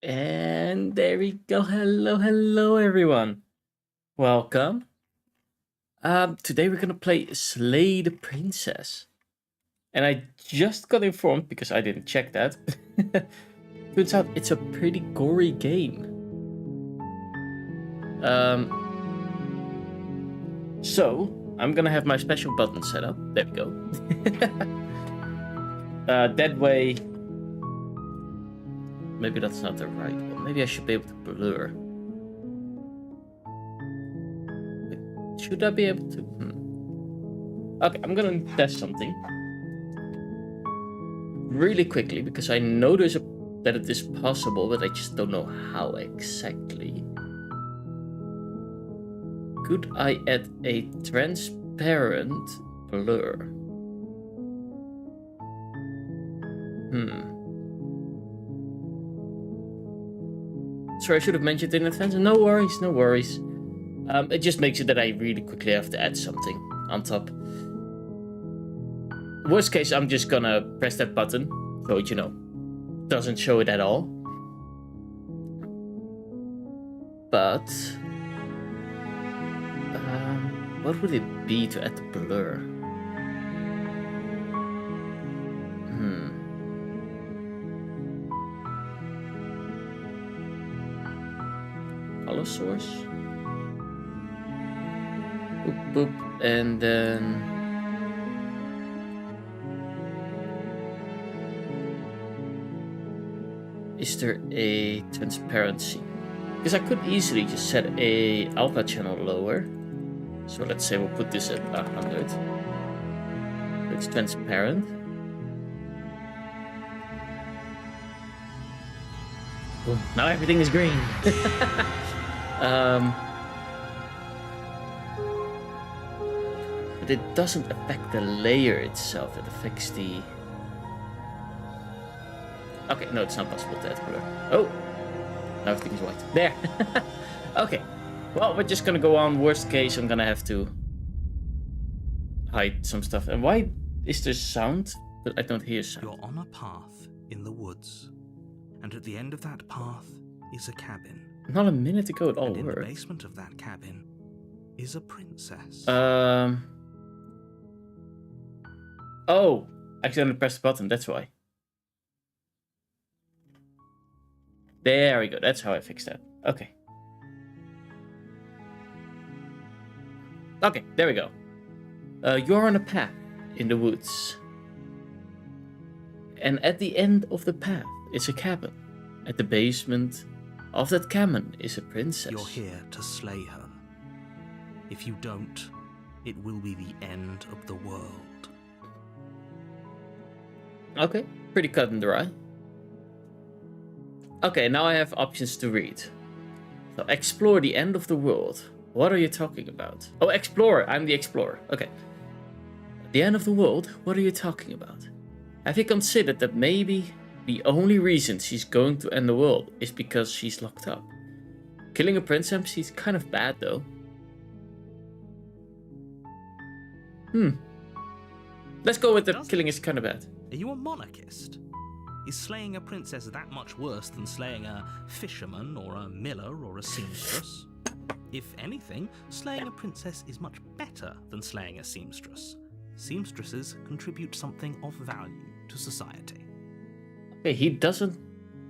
And there we go. Hello, everyone. Welcome. Today we're gonna play Slay the Princess. And I just got informed, because I didn't check that. Turns out it's a pretty gory game. So I'm gonna have my special button set up. There we go. That way. Maybe that's not the right one. Maybe I should be able to blur. Should I be able to? Okay, I'm gonna test something really quickly because I know that it is possible, but I just don't know how exactly. Could I add a transparent blur? Sorry, I should have mentioned it in advance. No worries. It just makes it that I really quickly have to add something on top. Worst case, I'm just gonna press that button so it, doesn't show it at all. But what would it be to add the blur? Color source. Boop, and then is there a transparency? Because I could easily just set a alpha channel lower. So let's say we'll put this at 100. So it's transparent. Boom. Now everything is green. But it doesn't affect the layer itself. It affects the... Okay, no, it's not possible to add color. Oh! Now everything is white. There! Okay. Well, we're just gonna go on. Worst case, I'm gonna have to hide some stuff. And why is there sound? But I don't hear sound. You're on a path in the woods. And at the end of that path is a cabin. Not a minute ago it all and worked. In the basement of that cabin is a princess. Oh, I accidentally pressed the button, that's why. There we go, that's how I fixed that. Okay. Okay, there we go. You're on a path in the woods. And at the end of the path is a cabin. At the basement of that cabin is a princess. You're here to slay her. If you don't, it will be the end of the world. Okay, pretty cut and dry. Okay, now I have options to read. So, explore the end of the world. What are you talking about? Oh, explorer. I'm the explorer. Okay. The end of the world? What are you talking about? Have you considered that maybe the only reason she's going to end the world is because she's locked up? Killing a princess is kind of bad, though. Let's go with the killing is kind of bad. Are you a monarchist? Is slaying a princess that much worse than slaying a fisherman or a miller or a seamstress? If anything, slaying a princess is much better than slaying a seamstress. Seamstresses contribute something of value to society. Okay, he doesn't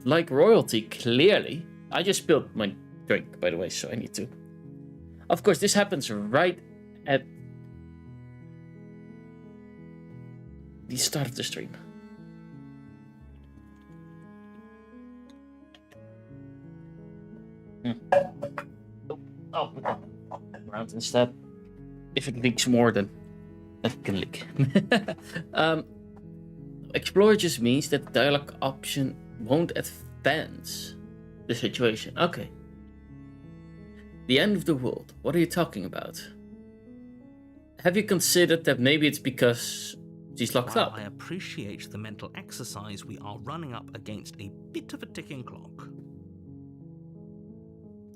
like royalty, clearly. I just spilled my drink, by the way, so I need to. Of course, this happens right at the start of the stream. Oh, around instead. If it leaks more, then it can leak. Explore just means that the dialogue option won't advance the situation. Okay. The end of the world. What are you talking about? Have you considered that maybe it's because she's locked While up? I appreciate the mental exercise, we are running up against a bit of a ticking clock.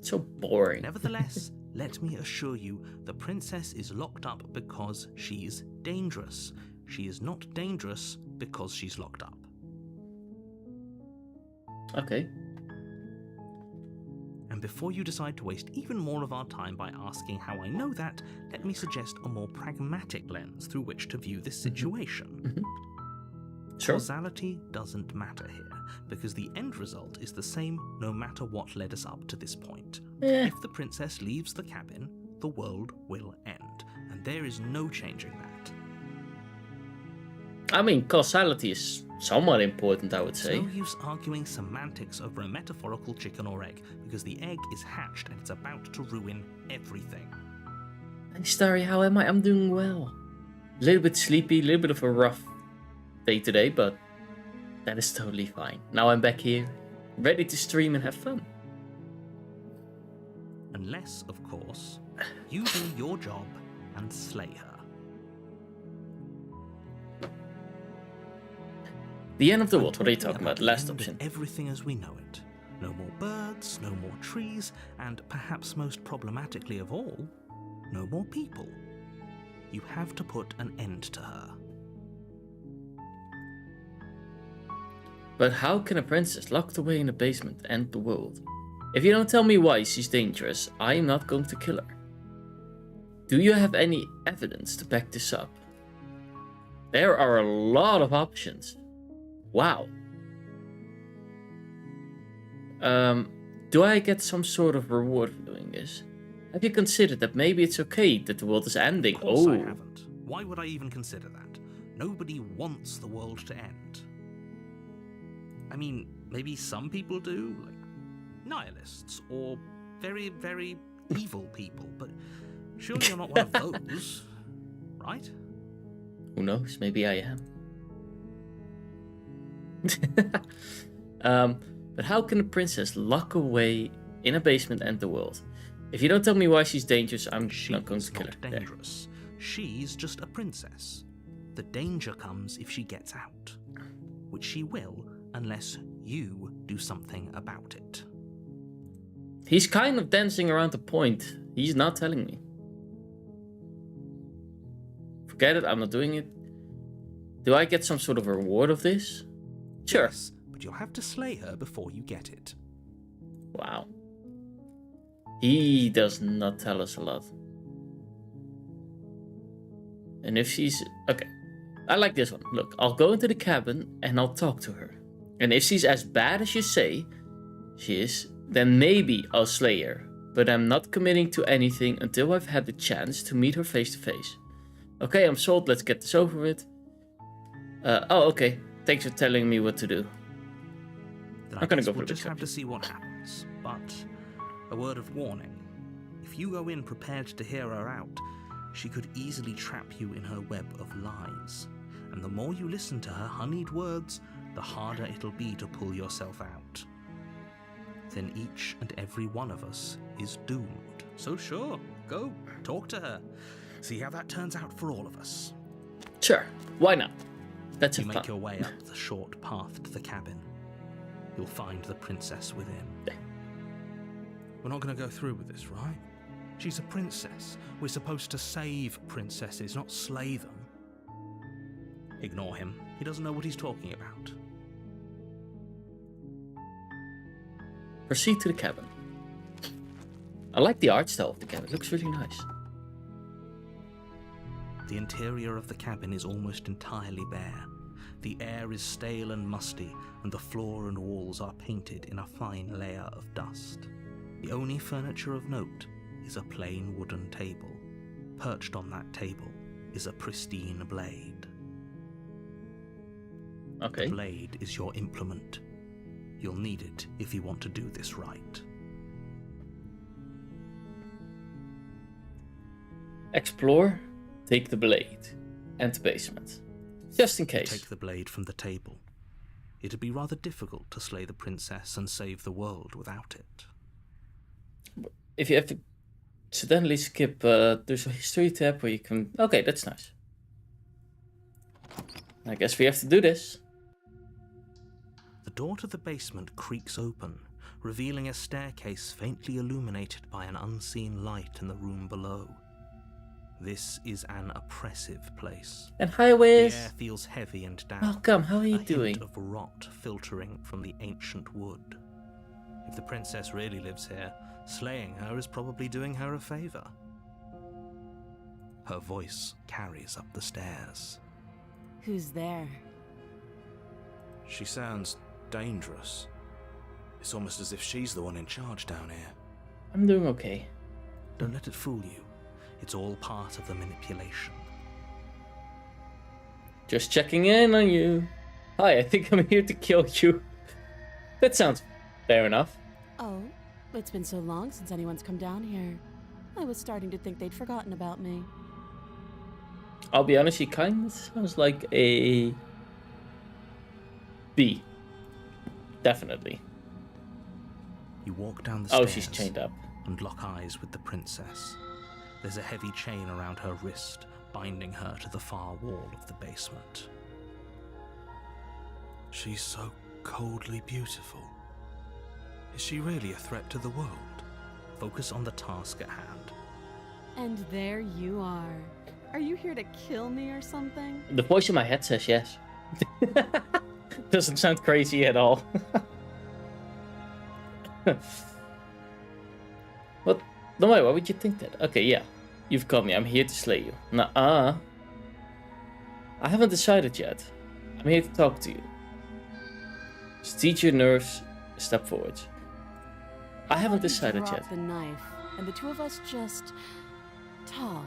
So boring. Nevertheless, let me assure you, the princess is locked up because she's dangerous. She is not dangerous because she's locked up. Okay. before you decide to waste even more of our time by asking how I know that, let me suggest a more pragmatic lens through which to view this situation. Sure. Causality doesn't matter here, because the end result is the same no matter what led us up to this point. If the princess leaves the cabin, the world will end, and there is no changing that. I mean, causality is somewhat important, I would say. No use arguing semantics over a metaphorical chicken or egg, because the egg is hatched and it's about to ruin everything. Hey, Starry, how am I? I'm doing well. A little bit sleepy, a little bit of a rough day today, but that is totally fine. Now I'm back here, ready to stream and have fun. Unless, of course, you do your job and slay her. The end of the world, what are you talking about? Last The end of option. everything as we know it. No more birds, no more trees, and perhaps most problematically of all, no more people. You have to put an end to her. But how can a princess locked away in a basement end the world? If you don't tell me why she's dangerous, I am not going to kill her. Do you have any evidence to back this up? There are a lot of options. Wow. Do I get some sort of reward for doing this? Have you considered that maybe it's okay that the world is ending? Of course I haven't. Why would I even consider that? Nobody wants the world to end. I mean, maybe some people do, like nihilists or very, very evil people, but surely you're not one of those, right? Who knows? Maybe I am. But how can a princess lock away in a basement and the world? If you don't tell me why she's dangerous, I'm not going to kill her. She's not dangerous. She's just a princess. The danger comes if she gets out, which she will unless you do something about it. He's kind of dancing around the point. He's not telling me. Forget it, I'm not doing it. Do I get some sort of reward of this? Sure. Yes, but you'll have to slay her before you get it. Wow. He does not tell us a lot. And if she's... Okay. I like this one. Look, I'll go into the cabin and I'll talk to her. And if she's as bad as you say she is, then maybe I'll slay her. But I'm not committing to anything until I've had the chance to meet her face to face. Okay, I'm sold. Let's get this over with. Oh, okay. Thanks for telling me what to do. Then I'm gonna guess go for we'll the just have to see what happens. But a word of warning. If you go in prepared to hear her out, she could easily trap you in her web of lies. And the more you listen to her honeyed words, the harder it'll be to pull yourself out. Then each and every one of us is doomed. So sure, go, talk to her. See how that turns out for all of us. Sure, why not? That's You a make plan. your way up the short path to the cabin. You'll find the princess within. We're not going to go through with this, right? She's a princess. We're supposed to save princesses, not slay them. Ignore him. He doesn't know what he's talking about. Proceed to the cabin. I like the art style of the cabin. It looks really nice. The interior of the cabin is almost entirely bare. The air is stale and musty, and the floor and walls are painted in a fine layer of dust. The only furniture of note is a plain wooden table. Perched on that table is a pristine blade. Okay. The blade is your implement. You'll need it if you want to do this right. Explore, take the blade, and the basement. Just in case. Take the blade from the table. It'd be rather difficult to slay the princess and save the world without it. If you have to accidentally skip, there's a history tab where you can... Okay, that's nice. I guess we have to do this. The door to the basement creaks open, revealing a staircase faintly illuminated by an unseen light in the room below. This is an oppressive place. And hi, Wiz. The air feels heavy and damp. Welcome, how are you a doing? hint of rot filtering from the ancient wood. If the princess really lives here, Slaying her is probably doing her a favor. Her voice carries up the stairs. Who's there? She sounds dangerous. It's almost as if she's the one in charge down here. I'm doing okay. Don't let it fool you. It's all part of the manipulation. Just checking in on you. Hi, I think I'm here to kill you. That sounds fair enough. Oh, it's been so long since anyone's come down here. I was starting to think they'd forgotten about me. I'll be honest, she kind of sounds like a B. Definitely. You walk down the stairs. Oh, she's chained up. And lock eyes with the princess. There's a heavy chain around her wrist, binding her to the far wall of the basement. She's so coldly beautiful. Is she really a threat to the world? Focus on the task at hand. And there you are. Are you here to kill me or something? The voice in my head says yes. Doesn't sound crazy at all. What? No, why would you think that? Okay, yeah. You've called me. I'm here to slay you. Nuh-uh. I haven't decided yet. I'm here to talk to you. Steed your nerves. Step forward. I haven't decided drop yet. The knife, and the two of us just talk.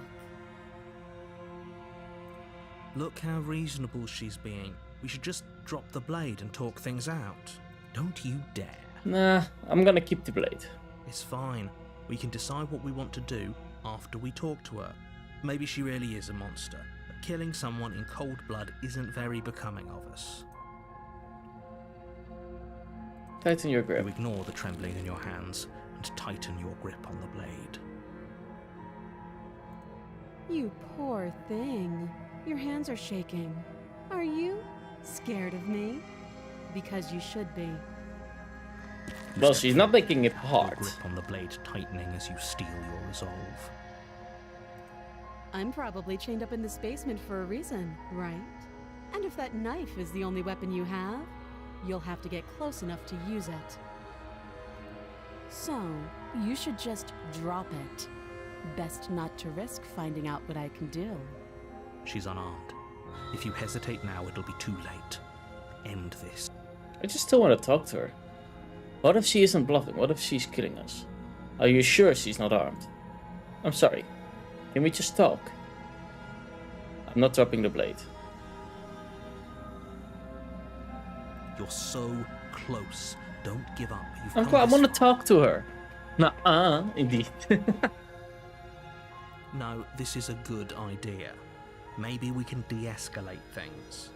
Look how reasonable she's being. We should just drop the blade and talk things out. Don't you dare. Nah, I'm gonna keep the blade. It's fine. We can decide what we want to do after we talk to her. Maybe she really is a monster, but killing someone in cold blood isn't very becoming of us. Tighten your grip. You ignore the trembling in your hands and tighten your grip on the blade. You poor thing. Your hands are shaking. Are you scared of me? Because you should be. Well, she's not making it Your hard. grip on the blade tightening as you steel your resolve. I'm probably chained up in this basement for a reason, right? And if that knife is the only weapon you have, you'll have to get close enough to use it. So, you should just drop it. Best not to risk finding out what I can do. She's unarmed. If you hesitate now, it'll be too late. End this. I just still want to talk to her. What if she isn't bluffing? What if she's killing us? Are you sure she's not armed? I'm sorry. Can we just talk? I'm not dropping the blade. You're so close. Don't give up. You've I come want to this talk to her. Nuh-uh, indeed. No, this is a good idea. Maybe we can de-escalate things.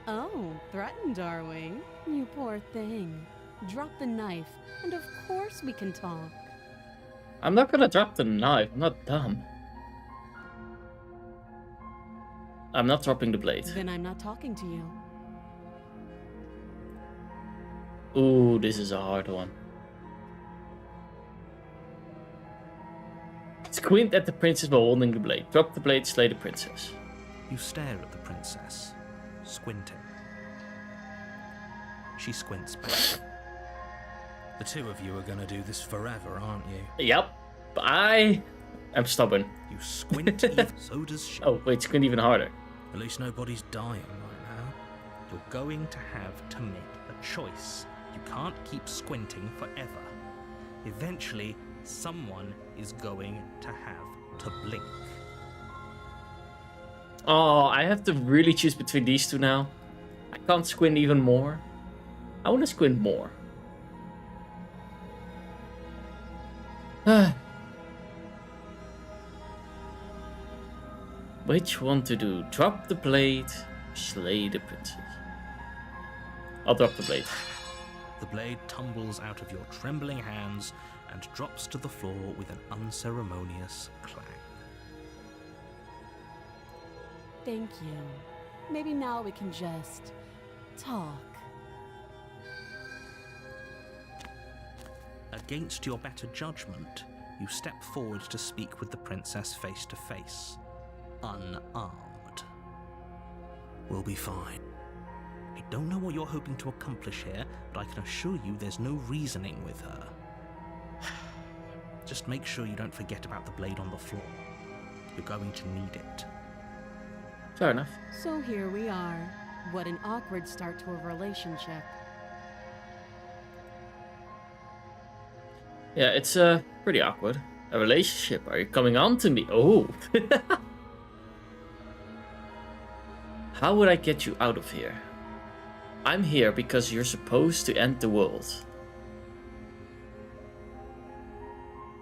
Oh, threatened, are we? You poor thing. Drop the knife, and of course we can talk. I'm not gonna drop the knife. I'm not dumb. I'm not dropping the blade. Then I'm not talking to you. Ooh, this is a hard one. Squint at the princess while holding the blade. Drop the blade, slay the princess. You stare at the princess, squinting. She squints back. The two of you are gonna do this forever, aren't you? Yep, I am stubborn. You squint even, so does she. Oh, wait, squint even harder. At least nobody's dying right now. You're going to have to make a choice. You can't keep squinting forever. Eventually, someone is going to have to blink. Oh, I have to really choose between these two now. I can't squint even more. I want to squint more. Which one to do? Drop the blade, slay the princess. I'll drop the blade. The blade tumbles out of your trembling hands and drops to the floor with an unceremonious clang. Thank you. Maybe now we can just talk. Against your better judgment, you step forward to speak with the princess face to face, unarmed. We'll be fine. I don't know what you're hoping to accomplish here, but I can assure you there's no reasoning with her. Just make sure you don't forget about the blade on the floor. You're going to need it. Fair enough. So here we are. What an awkward start to a relationship. Yeah, it's pretty awkward. A relationship. Are you coming on to me? Oh. How would I get you out of here? I'm here because you're supposed to end the world.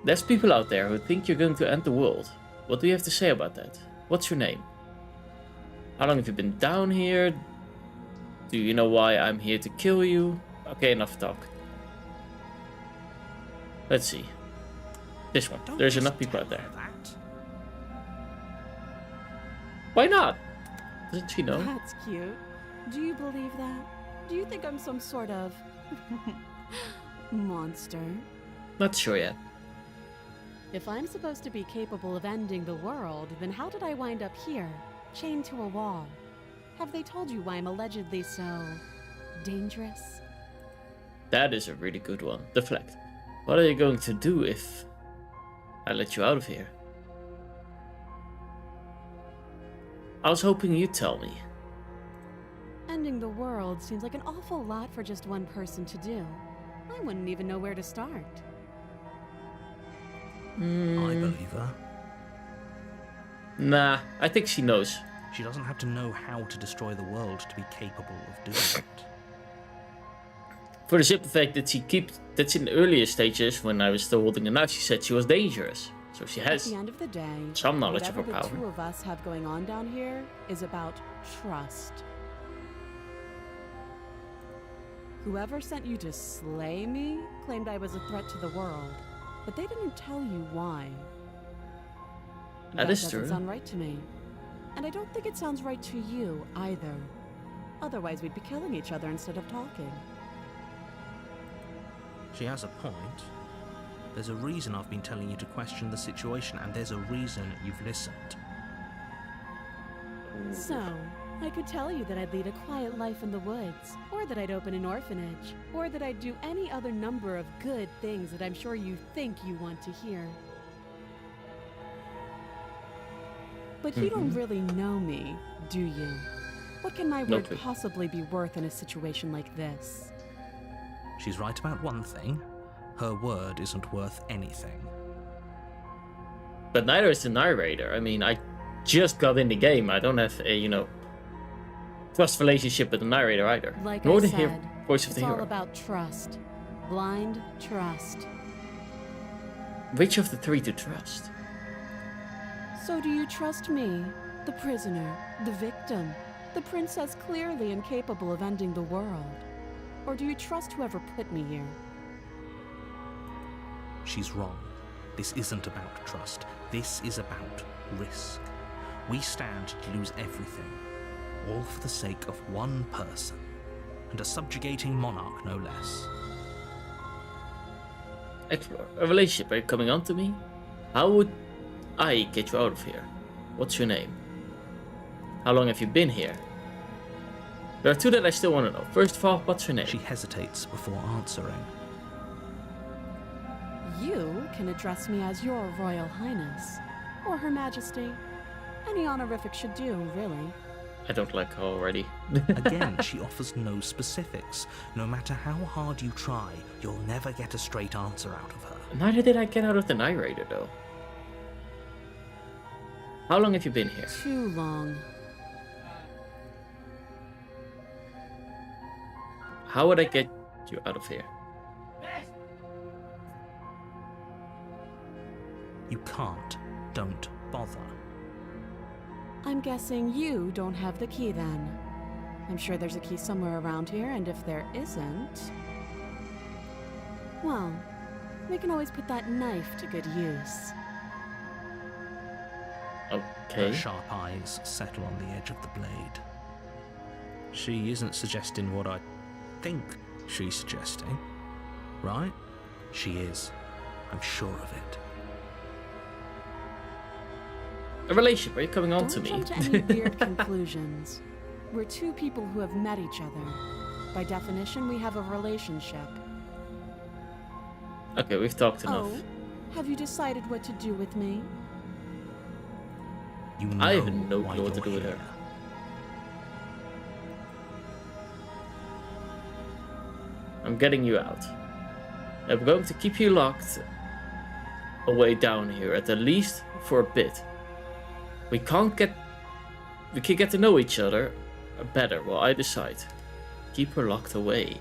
There's people out there who think you're going to end the world. What do you have to say about that? What's your name? How long have you been down here? Do you know why I'm here to kill you? Okay, enough talk. Let's see. This one. Don't There's just enough people tell out there. her that. Why not? Doesn't she know? That's cute. Do you believe that? Do you think I'm some sort of monster? Not sure yet. If I'm supposed to be capable of ending the world, then how did I wind up here, chained to a wall? Have they told you why I'm allegedly so dangerous? That is a really good one. Deflect. What are you going to do if I let you out of here? I was hoping you'd tell me. Ending the world seems like an awful lot for just one person to do. I wouldn't even know where to start. I believe her. Nah, I think she knows. She doesn't have to know how to destroy the world to be capable of doing it. For the simple fact that that's in the earlier stages, when I was still holding the knife, she said she was dangerous. So she At has the end of the day, some knowledge of her whatever power. the two of us have going on down here is about trust. Whoever sent you to slay me claimed I was a threat to the world, but they didn't tell you why. That is true. Doesn't sound right to me. And I don't think it sounds right to you either. Otherwise we'd be killing each other instead of talking. She has a point. There's a reason I've been telling you to question the situation, and there's a reason you've listened. So, I could tell you that I'd lead a quiet life in the woods, or that I'd open an orphanage, or that I'd do any other number of good things that I'm sure you think you want to hear. But you don't really know me, do you? What can my word clue. possibly be worth in a situation like this? She's right about one thing. Her word isn't worth anything. But neither is the narrator. I mean, I just got in the game. I don't have a, trust relationship with the narrator either. Like Nor I the said, voice of the it's all hero. about trust. Blind trust. Which of the three to trust? So do you trust me, the prisoner, the victim, the princess clearly incapable of ending the world? Or do you trust whoever put me here? She's wrong. This isn't about trust. This is about risk. We stand to lose everything, all for the sake of one person, and a subjugating monarch no less. Explore. A relationship. Are you coming on to me? How would I get you out of here? What's your name? How long have you been here? There are two that I still want to know. First of all, what's your name? She hesitates before answering. You can address me as your Royal Highness, or Her Majesty. Any honorific should do, really. I don't like her already. Again, she offers no specifics. No matter how hard you try, you'll never get a straight answer out of her. Neither did I get out of the narrator, though. How long have you been here? Too long. How would I get you out of here? You can't. Don't bother. I'm guessing you don't have the key then. I'm sure there's a key somewhere around here, and if there isn't... well, we can always put that knife to good use. Okay. Her sharp eyes settle on the edge of the blade. She isn't suggesting what I think she's suggesting, right? She is. I'm sure of it. A relationship. Are you coming on Don't to me? jump to any weird conclusions. We're two people who have met each other. By definition, we have a relationship. Okay, we've talked enough. Oh, have you decided what to do with me? You know I have no why clue what to you're do with here. her. I'm getting you out. I'm going to keep you locked away down here, at the least for a bit. We can get to know each other better while I decide. Keep her locked away.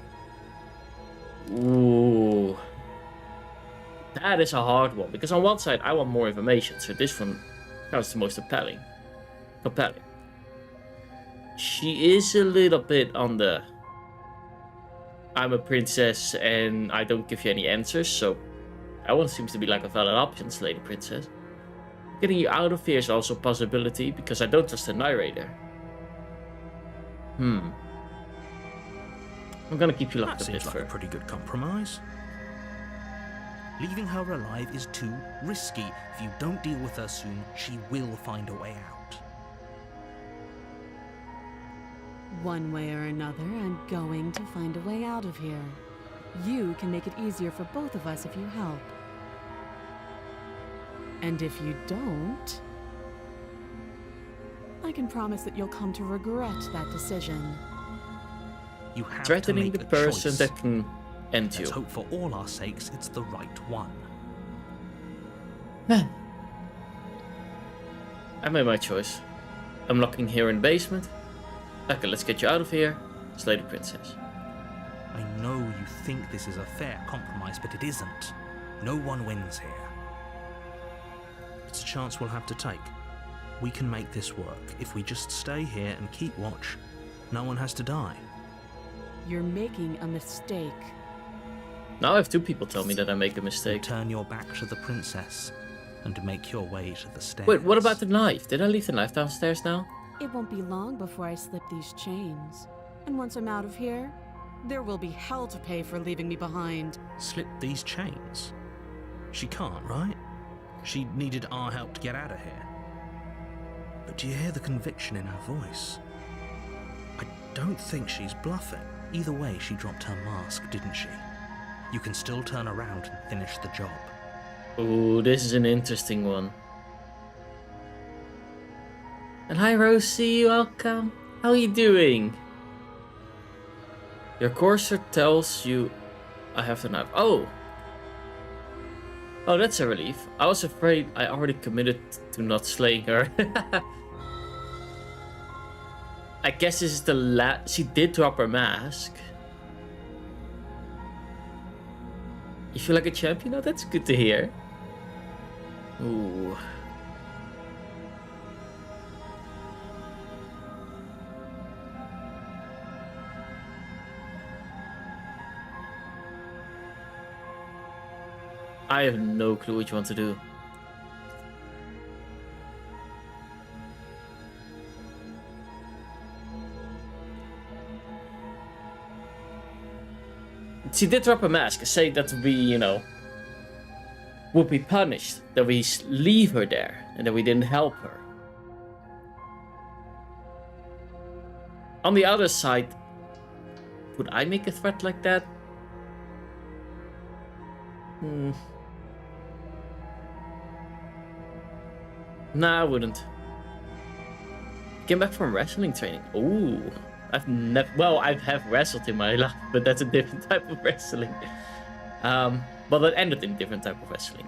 Ooh. That is a hard one, because on one side I want more information, so this one sounds the most compelling. She is a little bit on the I'm a princess and I don't give you any answers, so that one seems to be like a valid option, Slay the Princess. Getting you out of here is also a possibility, because I don't trust the narrator. I'm gonna keep you locked That a bit seems like a further. pretty good compromise. Leaving her alive is too risky. If you don't deal with her soon, she will find a way out. One way or another, I'm going to find a way out of here. You can make it easier for both of us if you help. And if you don't, I can promise that you'll come to regret that decision. You have Threatening to the make a person choice. that can end Let's you. hope for all our sakes it's the right one. I made my choice. I'm locking here in the basement. Okay, let's get you out of here. Slay the Princess. I know you think this is a fair compromise, but it isn't. No one wins here. It's a chance we'll have to take. We can make this work. If we just stay here and keep watch, no one has to die. You're making a mistake. Now I have two people tell me that I make a You mistake. turn your back to the princess and make your way to the stairs. Wait, what about the knife? Did I leave the knife downstairs now? It won't be long before I slip these chains. And once I'm out of here, there will be hell to pay for leaving me behind. Slip these chains? She can't, right? She needed our help to get out of here. But do you hear the conviction in her voice? I don't think she's bluffing. Either way, she dropped her mask, didn't she? You can still turn around and finish the job. Ooh, this is an interesting one. And hi Rosie, welcome. How are you doing? Your courser tells you I have the knife. Oh, that's a relief. I was afraid I already committed to not slaying her. I guess this is the last. She did drop her mask. You feel like a champion? Oh, that's good to hear. Ooh. I have no clue what you want to do. She did drop a mask. Say that we, would be punished. That we leave her there and that we didn't help her. On the other side, would I make a threat like that? Nah, I wouldn't. Came back from wrestling training. Ooh. I've never. Well, I have wrestled in my life, but that's a different type of wrestling. Well, that ended in a different type of wrestling.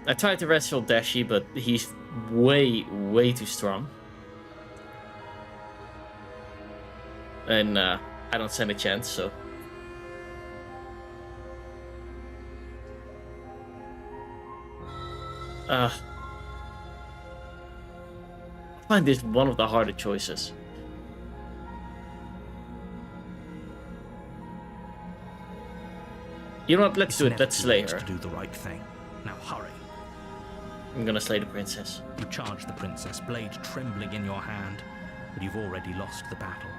I tried to wrestle Dashi, but he's way, way too strong. And I don't stand a chance, so. I find this one of the harder choices. You know what? Let's do it. Let's slay her. To do the right thing. Now hurry. I'm gonna slay the princess. You charge the princess, blade trembling in your hand, but you've already lost the battle.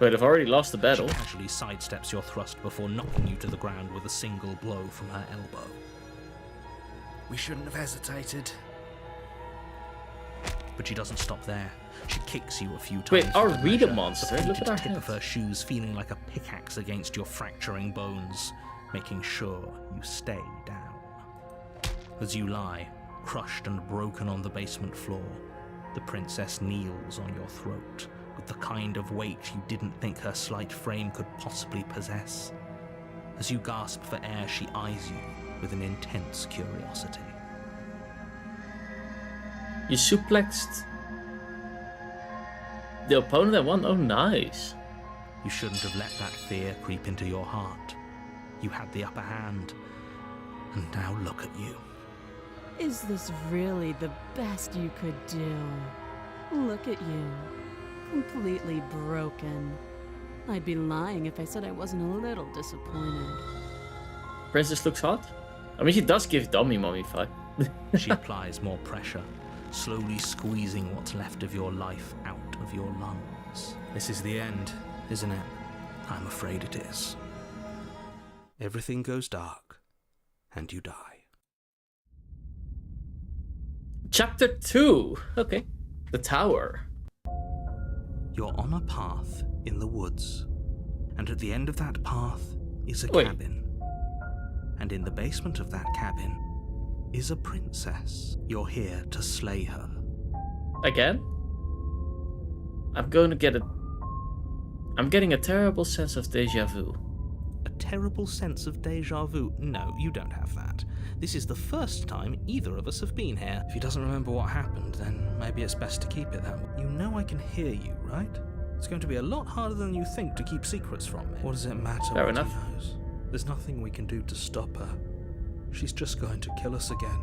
But I've already lost the battle. She casually sidesteps your thrust before knocking you to the ground with a single blow from her elbow. We shouldn't have hesitated. But she doesn't stop there. She kicks you a few times. Wait, are with the we the measure, monster? The Look at pointed our tip of head. her shoes feeling like a pickaxe against your fracturing bones, making sure you stay down. As you lie, crushed and broken on the basement floor, the princess kneels on your throat with the kind of weight you didn't think her slight frame could possibly possess. As you gasp for air, she eyes you with an intense curiosity. You suplexed the opponent at one? Oh, nice. You shouldn't have let that fear creep into your heart. You had the upper hand, and now look at you. Is this really the best you could do? Look at you. Completely broken. I'd be lying if I said I wasn't a little disappointed. Princess looks hot. I mean, she does give dummy mommy vibe. She applies more pressure, slowly squeezing what's left of your life out of your lungs. This is the end, isn't it? I'm afraid it is. Everything goes dark, and you die. Chapter 2. Okay. The tower. You're on a path in the woods, and at the end of that path is a Wait. cabin. And in the basement of that cabin is a princess. You're here to slay her. Again? I'm getting a terrible sense of deja vu. A terrible sense of deja vu? No, you don't have that. This is the first time either of us have been here. If he doesn't remember what happened, then maybe it's best to keep it that way. You know I can hear you, right? It's going to be a lot harder than you think to keep secrets from me. What does it matter Fair what enough. he knows? There's nothing we can do to stop her. She's just going to kill us again.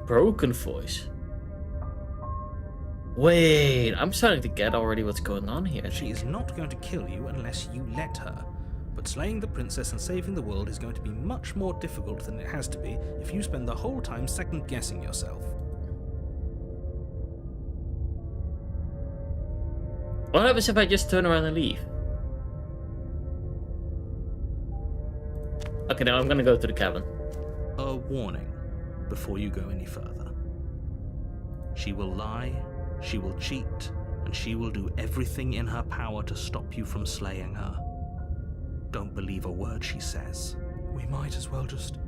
Broken voice. Wait, I'm starting to get already what's going on here. She is not going to kill you unless you let her. But slaying the princess and saving the world is going to be much more difficult than it has to be if you spend the whole time second-guessing yourself. What happens if I just turn around and leave? Okay, now I'm gonna go to the cabin. A warning before you go any further. She will lie, she will cheat, and she will do everything in her power to stop you from slaying her. Don't believe a word she says. We might as well just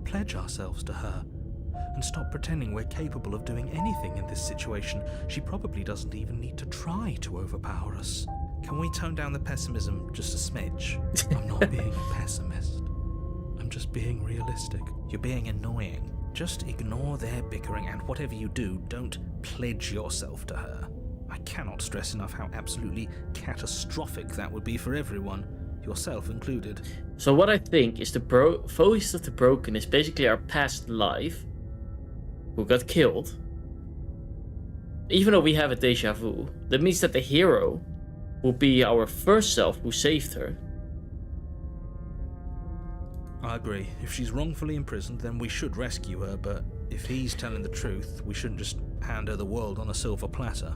pledge ourselves to her and stop pretending we're capable of doing anything in this situation. She probably doesn't even need to try to overpower us. Can we tone down the pessimism just a smidge? I'm not being a pessimist. I'm just being realistic. You're being annoying. Just ignore their bickering, and whatever you do, don't pledge yourself to her. I cannot stress enough how absolutely catastrophic that would be for everyone, yourself included. So what I think is the voice of the broken is basically our past life, who got killed. Even though we have a deja vu, that means that the hero will be our first self who saved her. I agree. If she's wrongfully imprisoned, then we should rescue her, but if he's telling the truth, we shouldn't just hand her the world on a silver platter.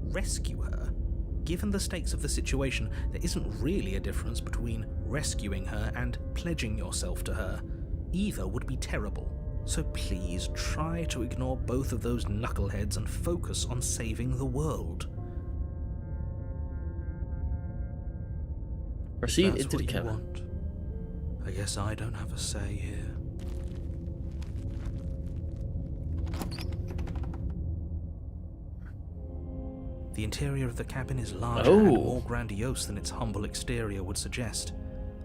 Rescue her? Given the stakes of the situation, there isn't really a difference between rescuing her and pledging yourself to her. Either would be terrible. So please try to ignore both of those knuckleheads and focus on saving the world. Proceed That's into the what you cabin. want. I guess I don't have a say here. The interior of the cabin is larger and more grandiose than its humble exterior would suggest.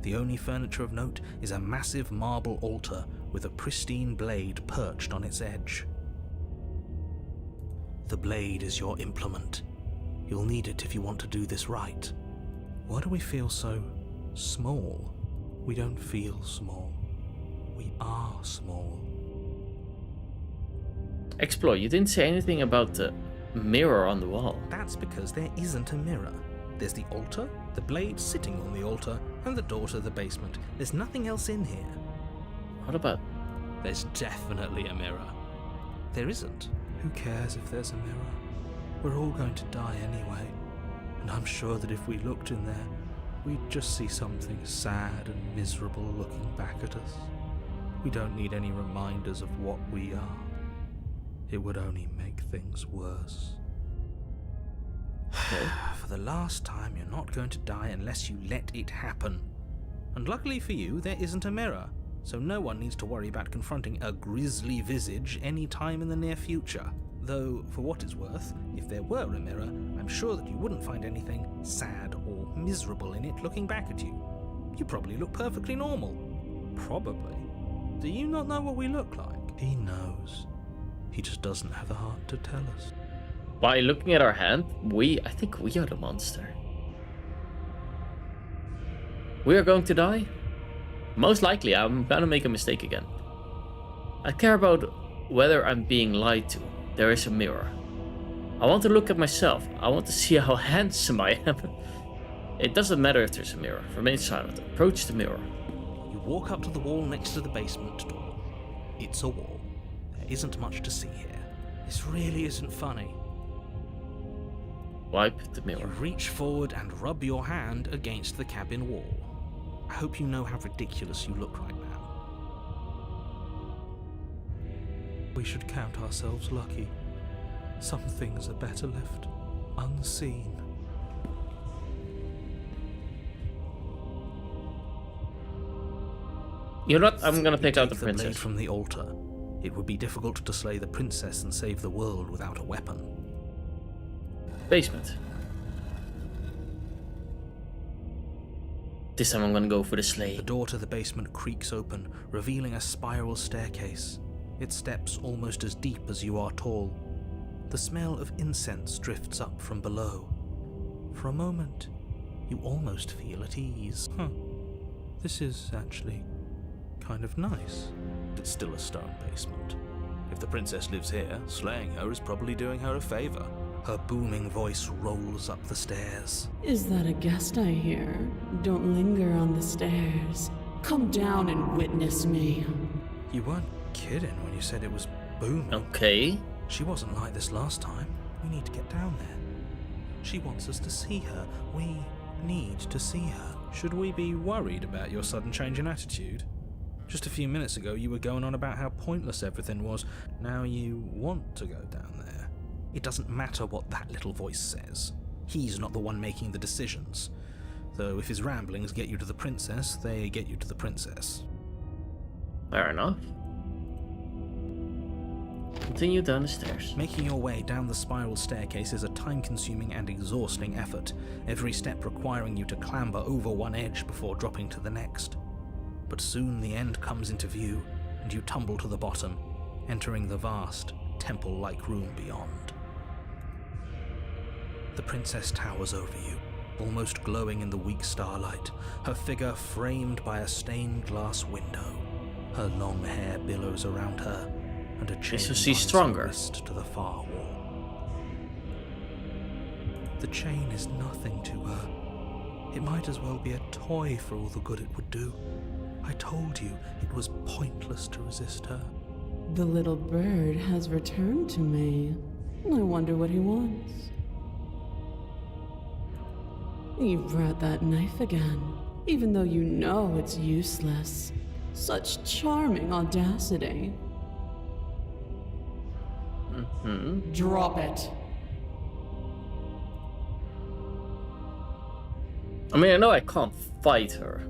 The only furniture of note is a massive marble altar with a pristine blade perched on its edge. The blade is your implement. You'll need it if you want to do this right. Why do we feel so small? We don't feel small. We are small. Explore, you didn't say anything about the mirror on the wall. That's because there isn't a mirror. There's the altar, the blade sitting on the altar, and the door to the basement. There's nothing else in here. What about... There's definitely a mirror. There isn't. Who cares if there's a mirror? We're all going to die anyway. And I'm sure that if we looked in there, we'd just see something sad and miserable looking back at us. We don't need any reminders of what we are. It would only make things worse. Okay. For the last time, you're not going to die unless you let it happen. And luckily for you, there isn't a mirror, so no one needs to worry about confronting a grisly visage any time in the near future. Though, for what it's worth, if there were a mirror, I'm sure that you wouldn't find anything sad or miserable in it looking back at you. You probably look perfectly normal. Probably. Do you not know what we look like? He knows. He just doesn't have the heart to tell us. By looking at our hand, I think we are the monster. We are going to die? Most likely, I'm gonna make a mistake again. I care about whether I'm being lied to. There is a mirror. I want to look at myself. I want to see how handsome I am. It doesn't matter if there's a mirror. Remain silent. Approach the mirror. You walk up to the wall next to the basement door. It's a wall. There isn't much to see here. This really isn't funny. Wipe the You mirror. reach forward and rub your hand against the cabin wall. I hope you know how ridiculous you look right now. We should count ourselves lucky. Some things are better left unseen. You know what? I'm gonna take out the Take the blade princess. from the altar. It would be difficult to slay the princess and save the world without a weapon. Basement. This time I'm gonna go for the sleigh. The door to the basement creaks open, revealing a spiral staircase. Its steps almost as deep as you are tall. The smell of incense drifts up from below. For a moment, you almost feel at ease. This is actually kind of nice. It's still a stone basement. If the princess lives here, slaying her is probably doing her a favor. Her booming voice rolls up the stairs. Is that a guest I hear? Don't linger on the stairs. Come down and witness me. You weren't kidding when you said it was booming. Okay. She wasn't like this last time. We need to get down there. She wants us to see her. We need to see her. Should we be worried about your sudden change in attitude? Just a few minutes ago, you were going on about how pointless everything was. Now you want to go down there. It doesn't matter what that little voice says. He's not the one making the decisions. Though if his ramblings get you to the princess, they get you to the princess. Fair enough. Continue down the stairs. Making your way down the spiral staircase is a time-consuming and exhausting effort, every step requiring you to clamber over one edge before dropping to the next. But soon the end comes into view, and you tumble to the bottom, entering the vast, temple-like room beyond. The princess towers over you, almost glowing in the weak starlight, her figure framed by a stained glass window. Her long hair billows around her, and a chain So she's binds stronger. her wrist to the far wall. The chain is nothing to her. It might as well be a toy for all the good it would do. I told you it was pointless to resist her. The little bird has returned to me. I wonder what he wants. You brought that knife again, even though you know it's useless. Such charming audacity. Drop it. I mean, I know I can't fight her.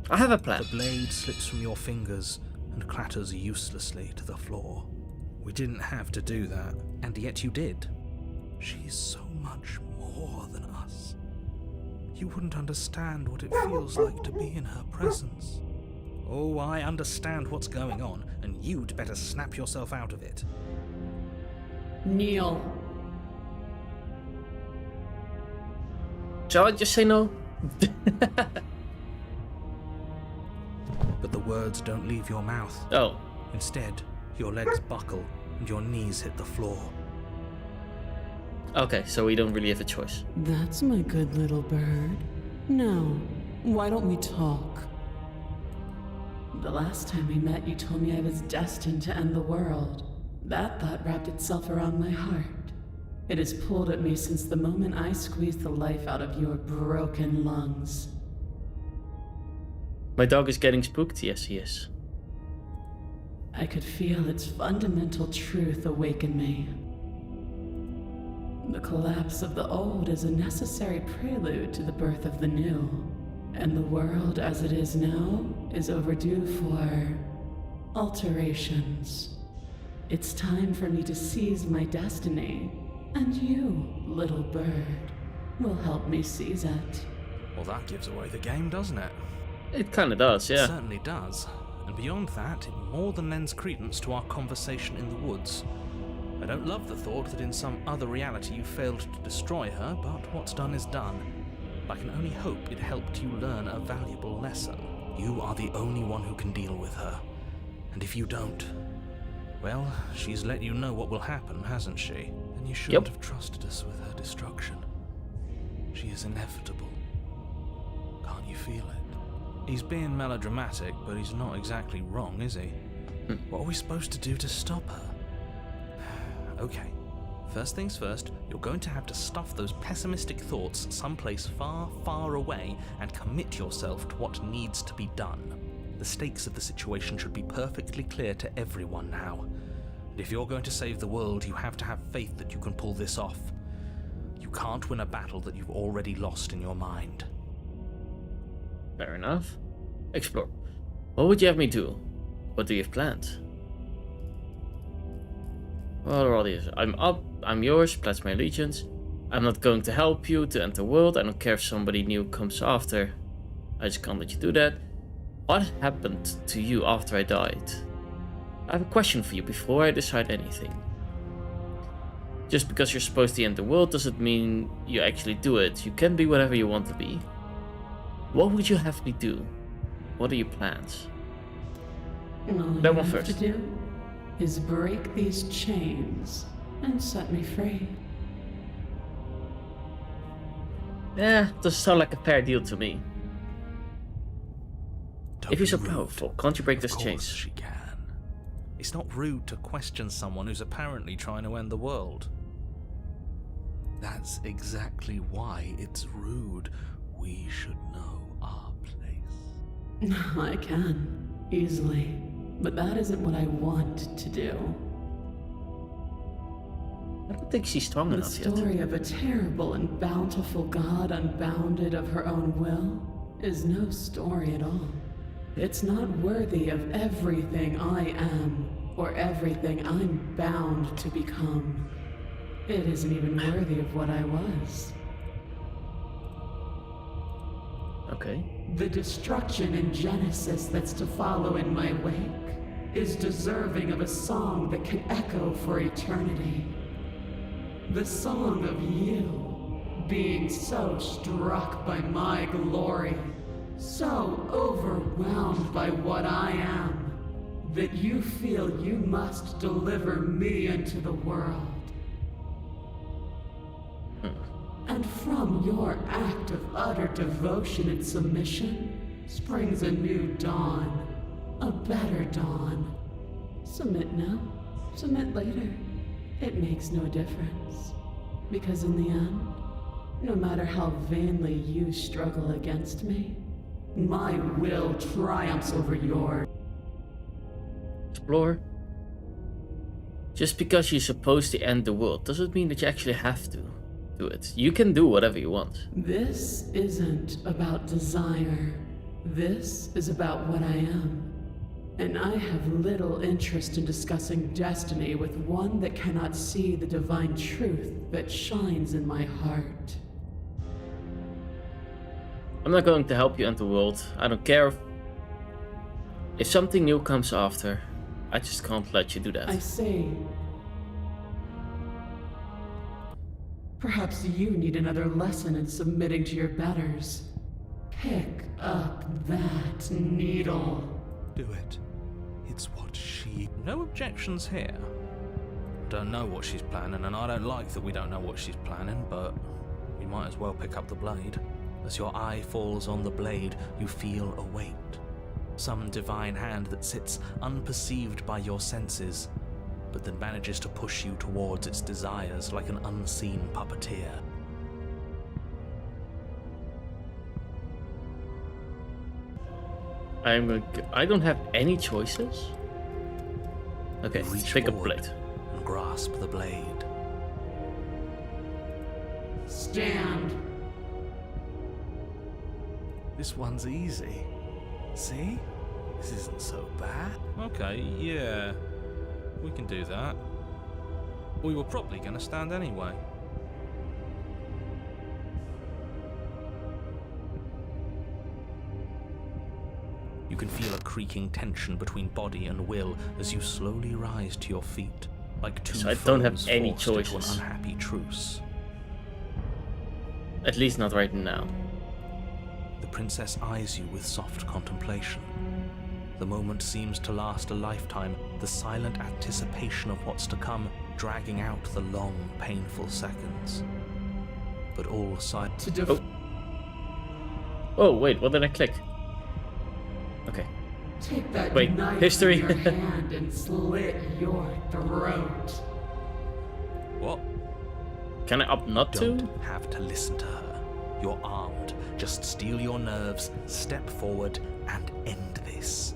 I have a plan. The blade slips from your fingers and clatters uselessly to the floor. We didn't have to do that, and yet you did. She's so much more than us. You wouldn't understand what it feels like to be in her presence. Oh, I understand what's going on, and you'd better snap yourself out of it. Kneel. Shall I just say no? But the words don't leave your mouth. Oh. Instead, your legs buckle and your knees hit the floor. Okay, so we don't really have a choice. That's my good little bird. Now, why don't we talk? The last time we met, you told me I was destined to end the world. That thought wrapped itself around my heart. It has pulled at me since the moment I squeezed the life out of your broken lungs. My dog is getting spooked. Yes, he is. I could feel its fundamental truth awaken me. The collapse of the old is a necessary prelude to the birth of the new, and the world as it is now is overdue for alterations. It's time for me to seize my destiny, and you, little bird, will help me seize it. Well, that gives away the game, doesn't it? It kind of does, It yeah. certainly does. And beyond that, it more than lends credence to our conversation in the woods. I don't love the thought that in some other reality you failed to destroy her, but what's done is done. I can only hope it helped you learn a valuable lesson. You are the only one who can deal with her. And if you don't, well, she's let you know what will happen, hasn't she? And you shouldn't have trusted us with her destruction. She is inevitable. Can't you feel it? He's being melodramatic, but he's not exactly wrong, is he? What are we supposed to do to stop her? Okay, first things first, you're going to have to stuff those pessimistic thoughts someplace far, far away and commit yourself to what needs to be done. The stakes of the situation should be perfectly clear to everyone now. And if you're going to save the world, you have to have faith that you can pull this off. You can't win a battle that you've already lost in your mind. Fair enough. Explore. What would you have me do? What do you have planned? What are all these? I'm up, I'm yours, pledge my allegiance. I'm not going to help you to end the world. I don't care if somebody new comes after. I just can't let you do that. What happened to you after I died? I have a question for you before I decide anything. Just because you're supposed to end the world doesn't mean you actually do it. You can be whatever you want to be. What would you have me do? What are your plans? All That you one have first. to do is break these chains and set me free. Yeah, doesn't sound like a fair deal to me. Don't If you're be so rude. powerful, can't you break Of this course chains? she can. It's not rude to question someone who's apparently trying to end the world. That's exactly why it's rude. We should know our place. I can, easily, but that isn't what I want to do. I don't think she's strong The enough yet. story of a terrible and bountiful God unbounded of her own will is no story at all. It's not worthy of everything I am or everything I'm bound to become. It isn't even worthy of what I was. Okay. The destruction in Genesis that's to follow in my wake is deserving of a song that can echo for eternity. The song of you being so struck by my glory, so overwhelmed by what I am, that you feel you must deliver me into the world. And from your act of utter devotion and submission springs a new dawn, a better dawn. Submit now, submit later. It makes no difference. Because in the end, no matter how vainly you struggle against me, my will triumphs over yours. Explore. Just because you're supposed to end the world doesn't mean that you actually have to do it. You can do whatever you want. This isn't about desire. This is about what I am. And I have little interest in discussing destiny with one that cannot see the divine truth that shines in my heart. I'm not going to help you end the world. I don't care if something new comes after. I just can't let you do that. I say, perhaps you need another lesson in submitting to your betters. Pick up that needle. Do it. It's what she... No objections here. Don't know what she's planning, and I don't like that we don't know what she's planning, but we might as well pick up the blade. As your eye falls on the blade, you feel a weight. Some divine hand that sits unperceived by your senses, but that manages to push you towards its desires like an unseen puppeteer. I don't have any choices. Okay, Reach pick a forward blade. and grasp the blade. Stand. This one's easy. See? This isn't so bad. Okay, yeah. We can do that. We were probably going to stand anyway. You can feel a creaking tension between body and will as you slowly rise to your feet, like two So I don't have foes any forced into choices. an unhappy truce. At least not right now. The princess eyes you with soft contemplation. The moment seems to last a lifetime, the silent anticipation of what's to come dragging out the long, painful seconds. But all side Oh wait, what did I click? Okay. Take that Wait, knife history. in your hand and slit your throat. What? Can I opt not to? Don't have to listen to her. You're armed. Just steel your nerves, step forward, and end this.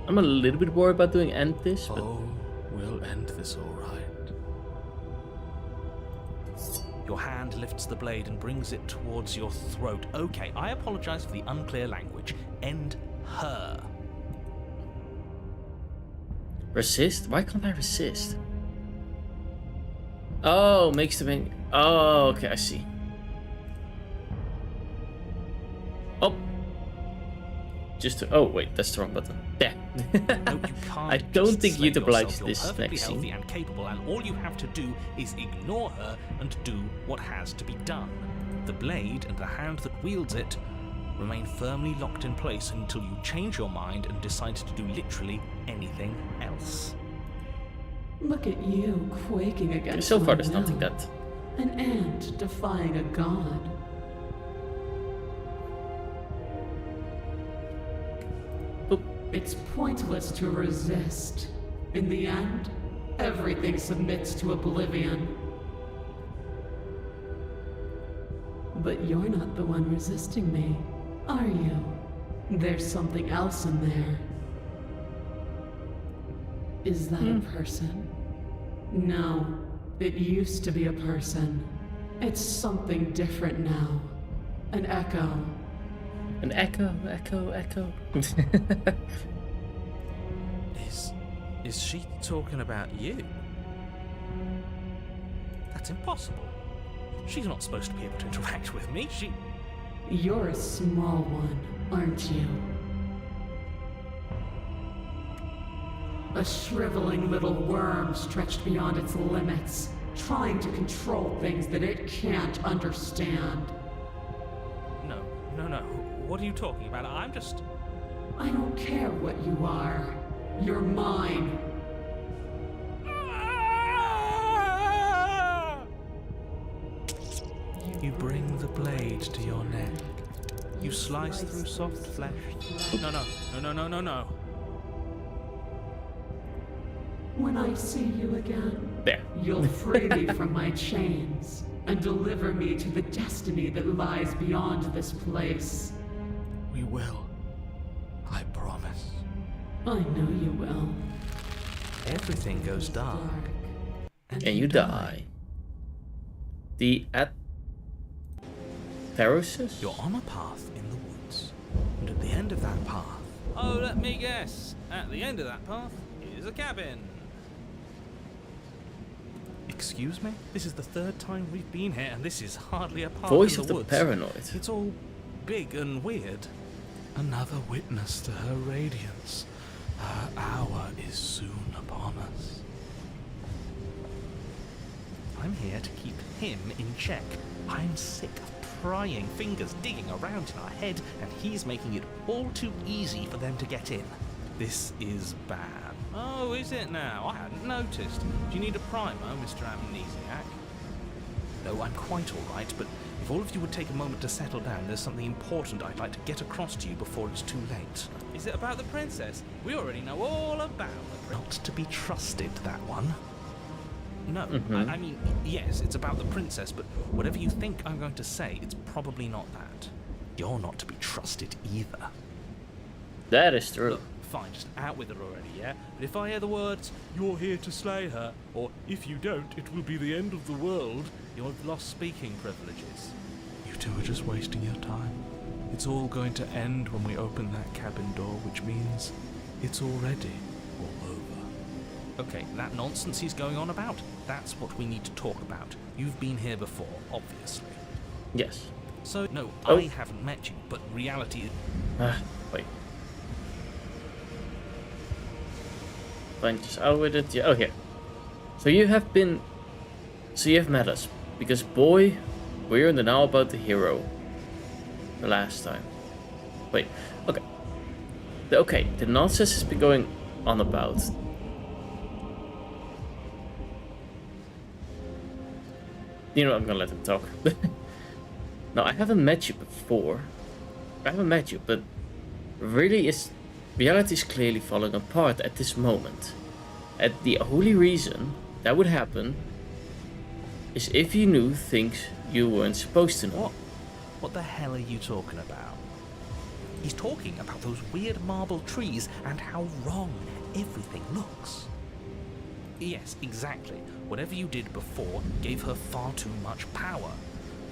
I'm a little bit worried about doing end this, but Oh, we'll end this all right. Your hand lifts the blade and brings it towards your throat. Okay, I apologize for the unclear language. End her. resist? Why can't I resist? Oh, makes the main. Oh, okay, I see. Oh. Just to. Oh, wait, that's the wrong button. There. No, you can't. I don't just think you slay oblige yourself. You're this perfectly next healthy scene. and capable, and all you have to do is ignore her and do what has to be done. The blade and the hand that wields it remain firmly locked in place until you change your mind and decide to do literally anything else. Look at you quaking against So far, my there's nothing will. that. An ant defying a god. Oop. It's pointless to resist. In the end, everything submits to oblivion. But you're not the one resisting me, are you? There's something else in there. Is that a person? No, it used to be a person. It's something different now. An echo. An echo. Is she talking about you? That's impossible. She's not supposed to be able to interact with me. You're a small one, aren't you? A shriveling little worm stretched beyond its limits, trying to control things that it can't understand. No. What are you talking about? I'm just... I don't care what you are. You're mine. You bring the blade to your neck. You slice through soft flesh. No. When I see you again, There. you'll free me from my chains and deliver me to the destiny that lies beyond this place. We will. I promise. I know you will. Everything goes dark. And you die. The Atherosis? You're on a path in the woods. And at the end of that path... Oh, let me guess. At the end of that path is a cabin. Excuse me? This is the third time we've been here, and this is hardly a path Voice in of the the woods. Paranoid. It's all big and weird. Another witness to her radiance. Her hour is soon upon us. I'm here to keep him in check. I'm sick of prying fingers digging around in our head, and he's making it all too easy for them to get in. This is bad. Oh, is it now? I hadn't noticed. Do you need a primer, Mr. Amnesiac? No, I'm quite all right, but if all of you would take a moment to settle down, there's something important I'd like to get across to you before it's too late. Is it about the princess? We already know all about the princess. Not to be trusted, that one. No, I mean, yes, it's about the princess, but whatever you think I'm going to say, it's probably not that. You're not to be trusted either. That is true. Look, fine, just out with it already, yeah? But if I hear the words, "You're here to slay her," or "If you don't, it will be the end of the world," you've lost speaking privileges. You two are just wasting your time. It's all going to end when we open that cabin door, which means it's already all over. Okay, that nonsense he's going on about, that's what we need to talk about. You've been here before, obviously. Yes. So, no, Oh. I haven't met you, but reality is... Wait. Fine, just out with it. Yeah, okay. So you have met us. Because boy, we're in the now about the hero. The last time. Wait, okay. The nonsense has been going on about. You know, I'm gonna let him talk. No, I haven't met you before. I haven't met you, but reality is clearly falling apart at this moment. And the only reason that would happen is if you knew things you weren't supposed to know. What the hell are you talking about? He's talking about those weird marble trees and how wrong everything looks. Yes, exactly. Whatever you did before gave her far too much power.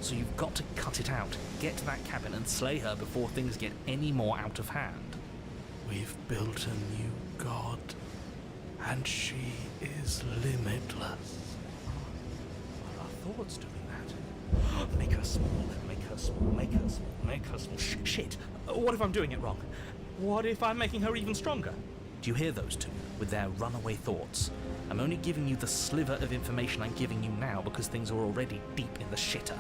So you've got to cut it out, get to that cabin and slay her before things get any more out of hand. We've built a new god, and she is limitless. Are our thoughts doing that? Make her small, make her small, make her small, make her small. Shit! What if I'm doing it wrong? What if I'm making her even stronger? Do you hear those two, with their runaway thoughts? I'm only giving you the sliver of information I'm giving you now because things are already deep in the shitter.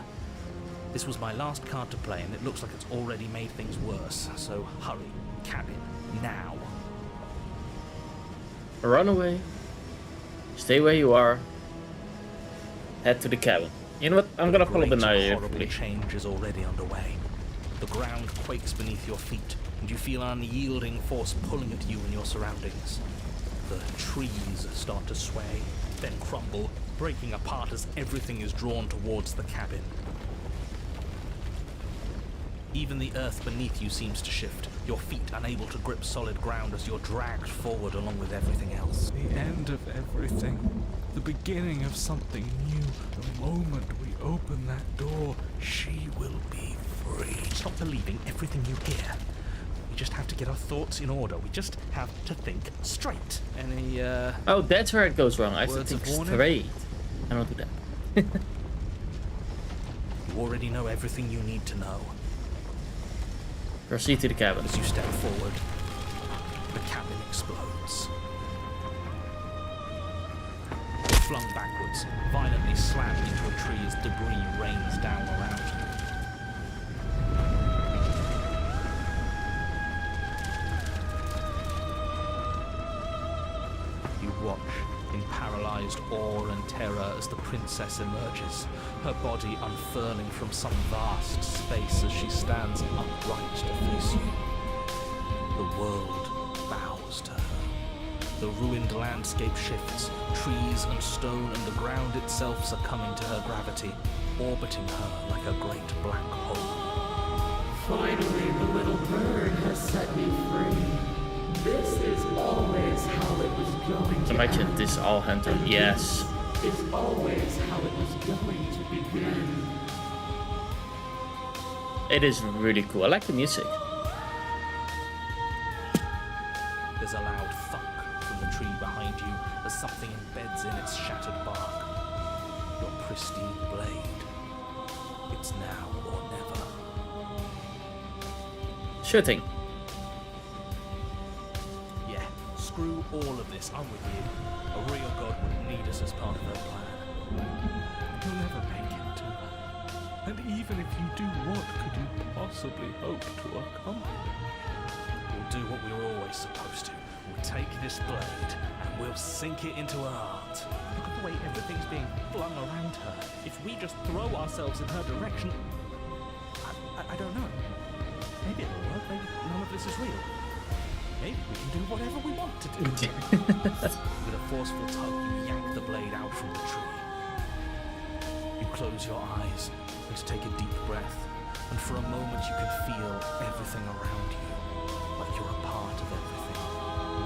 This was my last card to play, and it looks like it's already made things worse. So hurry, cabin, now. Run away. Stay where you are. Head to the cabin. You know what? I'm gonna follow the night. Horrible change is already underway. The ground quakes beneath your feet, and you feel an unyielding force pulling at you and your surroundings. The trees start to sway, then crumble, breaking apart as everything is drawn towards the cabin. Even the earth beneath you seems to shift, your feet unable to grip solid ground as you're dragged forward along with everything else. The end of everything. The beginning of something new. The moment we open that door, she will be free. Stop believing everything you hear. We just have to get our thoughts in order. We just have to think straight. Any, Oh, that's where it goes wrong. I have to words of think warning? straight. I don't do that. You already know everything you need to know. Proceed to the cabin. As you step forward, the cabin explodes. You're flung backwards, violently slammed into a tree as debris rains down around you. You watch in paralyzed awe and terror as the princess emerges, her body unfurling from some vast space as she stands upright to face you. The world bows to her. The ruined landscape shifts, trees and stone and the ground itself succumbing to her gravity, orbiting her like a great black hole. Finally, the little bird has set me free. This is always how it was going to Imagine end. this all hunter. And Yes. this is always how it was going to begin. It is really cool. I like the music. There's a loud thunk from the tree behind you as something embeds in its shattered bark. Your pristine blade. It's now or never. Sure thing. Yeah, screw all of this. I'm with you. A real god wouldn't need us as part of her plan. You'll never make it to her. And even if you do, what could you possibly hope to accomplish? We'll do what we were always supposed to. We'll take this blade and we'll sink it into her heart. Look at the way everything's being flung around her. If we just throw ourselves in her direction, I don't know. Maybe it'll work. Maybe none of this is real. Maybe we can do whatever we want to do. With a forceful tug, you yank the blade out from the tree. You close your eyes and take a deep breath and for a moment you can feel everything around you, like you're a part of everything,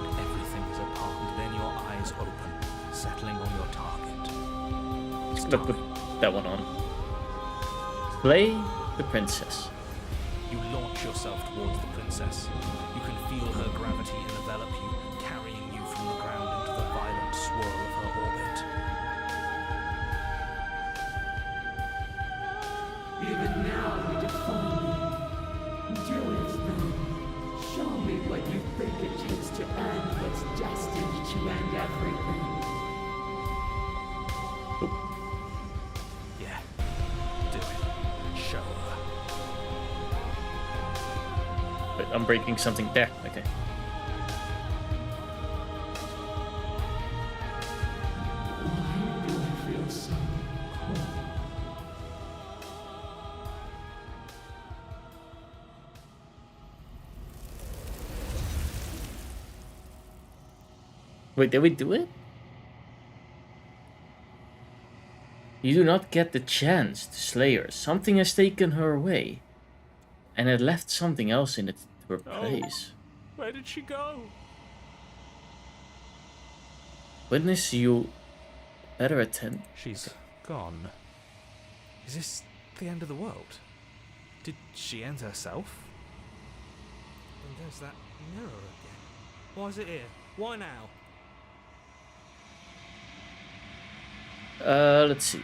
and everything is a part, and then your eyes open, settling on your target. It's Let's put time. that one on. Slay the princess. You launch yourself towards the princess. You can feel her gravity envelop you, carrying you from the ground into the violent swirl of her orbit. Even now you defy me. Do it then. Show me what you think it takes to end what's destined to end everything. Yeah, do it. Show her. Wait, I'm breaking something there. Okay. Why do I feel so cold? Wait, did we do it? You do not get the chance to slay her. Something has taken her away. And it left something else in its replace. Where did she go? Witness, you better attend. She's gone. Is this the end of the world? Did she end herself? And there's that mirror again. Why is it here? Why now? Let's see.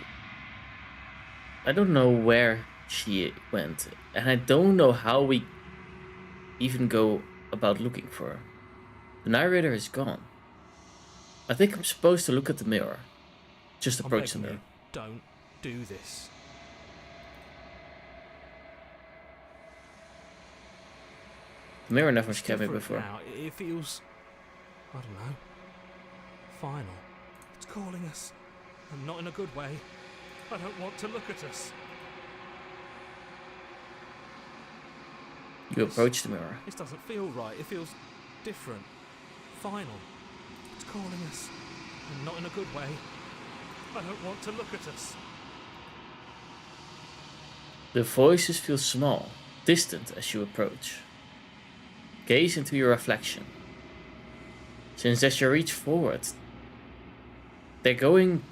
I don't know where she went, and I don't know how we even go about looking for her. The narrator is gone. I think I'm supposed to look at the mirror. Just I'm approach the begging mirror. you, don't do this. The mirror never It's scared me different before. now. It feels, I don't know, final. It's calling us. And not in a good way. I don't want to look at us. You approach the mirror. This doesn't feel right. It feels different. Final. It's calling us. And not in a good way. I don't want to look at us. The voices feel small, distant as you approach. Gaze into your reflection. Since as you reach forward, they're gone,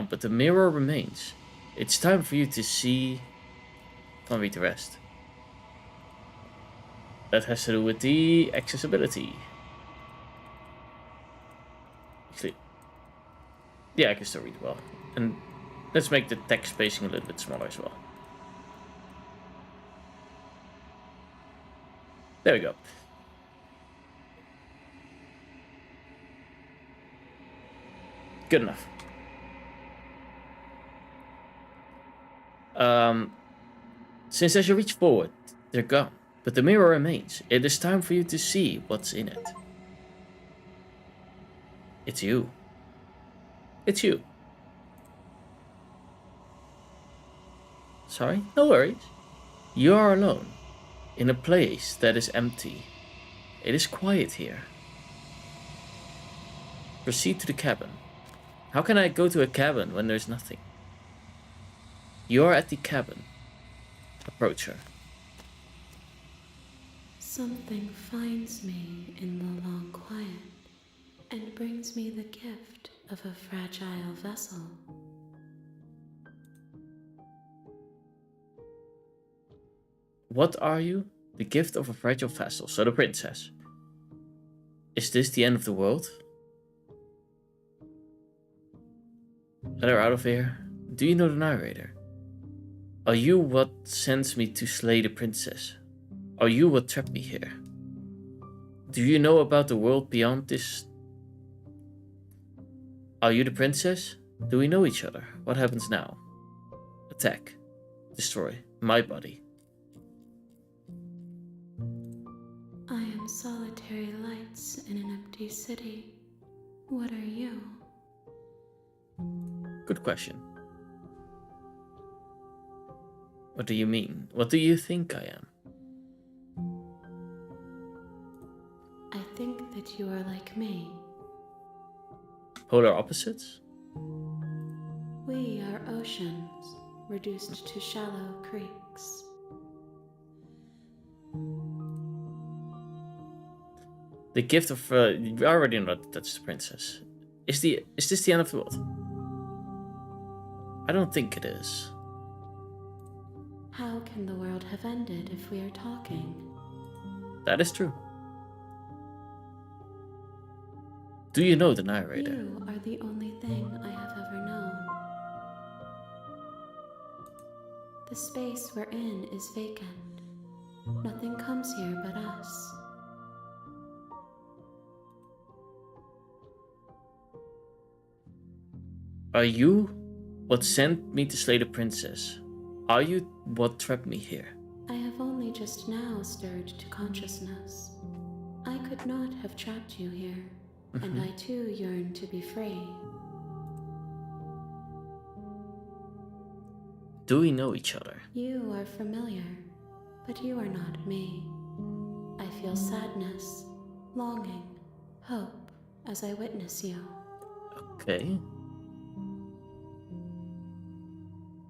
but the mirror remains. It's time for you to see. Can't read the rest. That has to do with the accessibility. Actually, yeah, I can still read well. And let's make the text spacing a little bit smaller as well. There we go. Good enough. Since as you reach forward, they're gone, but the mirror remains. It is time for you to see what's in it. It's you. It's you. Sorry? No worries. You are alone, in a place that is empty. It is quiet here. Proceed to the cabin. How can I go to a cabin when there's nothing? You are at the cabin. Approach her. Something finds me in the long quiet and brings me the gift of a fragile vessel. What are you? The gift of a fragile vessel. So the princess. Is this the end of the world? Let her out of here. Do you know the narrator? Are you what sends me to slay the princess? Are you what trapped me here? Do you know about the world beyond this? Are you the princess? Do we know each other? What happens now? Attack. Destroy. My body. I am solitary lights in an empty city. What are you? Good question. What do you mean? What do you think I am? I think that you are like me. Polar opposites? We are oceans, reduced to shallow creeks. The gift of we already know that that's the princess. Is this the end of the world? I don't think it is. How can the world have ended if we are talking? That is true. Do you know the narrator? You are the only thing I have ever known. The space we're in is vacant. Nothing comes here but us. Are you what sent me to slay the princess? Are you what trapped me here? I have only just now stirred to consciousness. I could not have trapped you here, and I too yearn to be free. Do we know each other? You are familiar, but you are not me. I feel sadness, longing, hope as I witness you. Okay.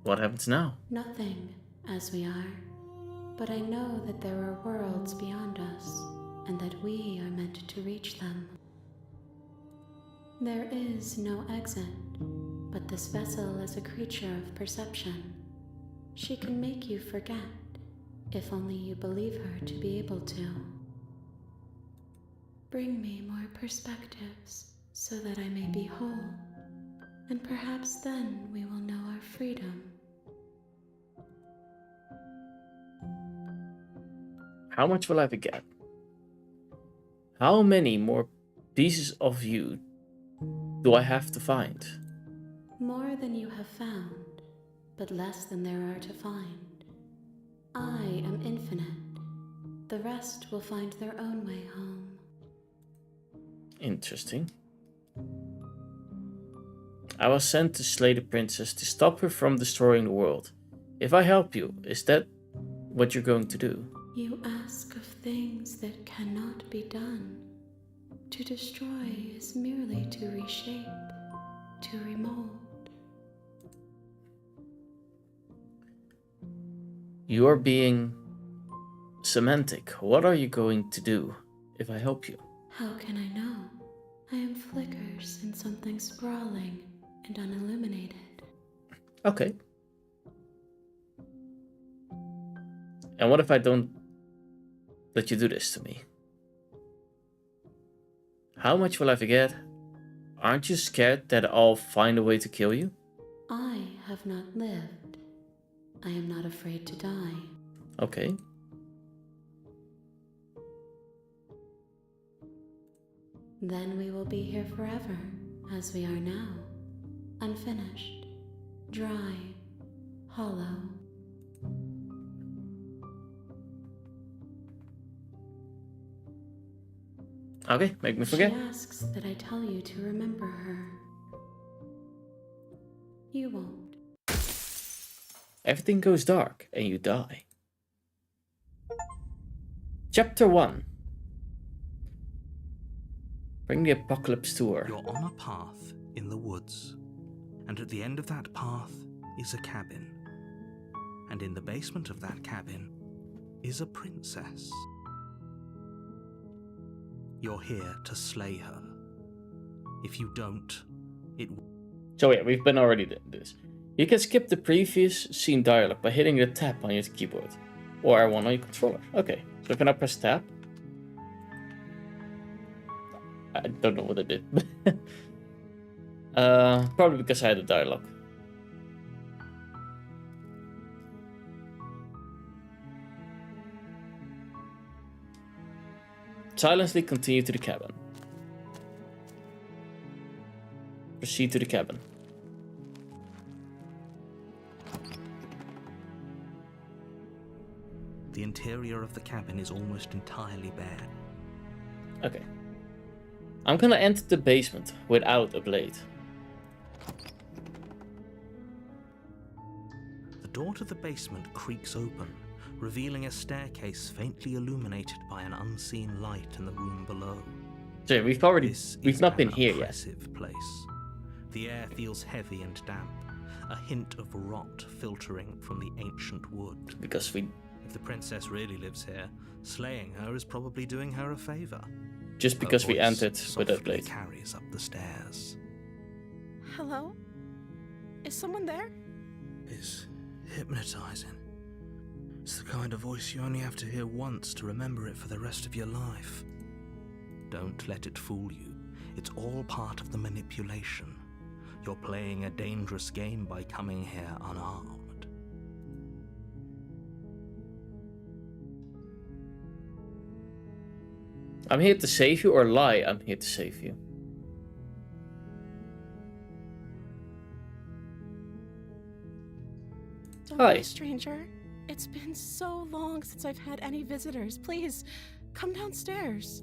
What happens now? Nothing, as we are. But I know that there are worlds beyond us, and that we are meant to reach them. There is no exit, but this vessel is a creature of perception. She can make you forget, if only you believe her to be able to. Bring me more perspectives, so that I may be whole, and perhaps then we will know our freedom. How much will I forget? How many more pieces of you do I have to find? More than you have found, but less than there are to find. I am infinite. The rest will find their own way home. Interesting. I was sent to slay the princess to stop her from destroying the world. If I help you, is that what you're going to do? You ask of things that cannot be done. To destroy is merely to reshape, to remold. You are being semantic. What are you going to do if I help you? How can I know? I am flickers in something sprawling and unilluminated. Okay. And what if I don't let you do this to me? How much will I forget? Aren't you scared that I'll find a way to kill you? I have not lived. I am not afraid to die. Okay. Then we will be here forever, as we are now. Unfinished, dry, hollow. Okay, make me forget. She asks that I tell you to remember her. You won't. Everything goes dark and you die. Chapter 1. Bring the apocalypse to her. You're on a path in the woods, and at the end of that path is a cabin. And in the basement of that cabin is a princess. You're here to slay her. If you don't, it... So yeah, we've been already doing this. You can skip the previous scene dialogue by hitting the tab on your keyboard. Or R1 on your controller. Okay, so can I press tab? I don't know what I did. Probably because I had a dialogue. Silently continue to the cabin. Proceed to the cabin. The interior of the cabin is almost entirely bare. Okay. I'm gonna enter the basement without a blade. The door to the basement creaks open, revealing a staircase faintly illuminated by an unseen light in the room below. So yeah, we've not been here yet. Place. The air feels heavy and damp, a hint of rot filtering from the ancient wood. Because we... If the princess really lives here, slaying her is probably doing her a favor. Just because we Her voice entered with that softly blade. carries up the stairs. Hello? Is someone there? It's hypnotizing. It's the kind of voice you only have to hear once to remember it for the rest of your life. Don't let it fool you. It's all part of the manipulation. You're playing a dangerous game by coming here unarmed. I'm here to save you, or lie, I'm here to save you. Don't Hi. be a stranger. It's been so long since I've had any visitors. Please, come downstairs.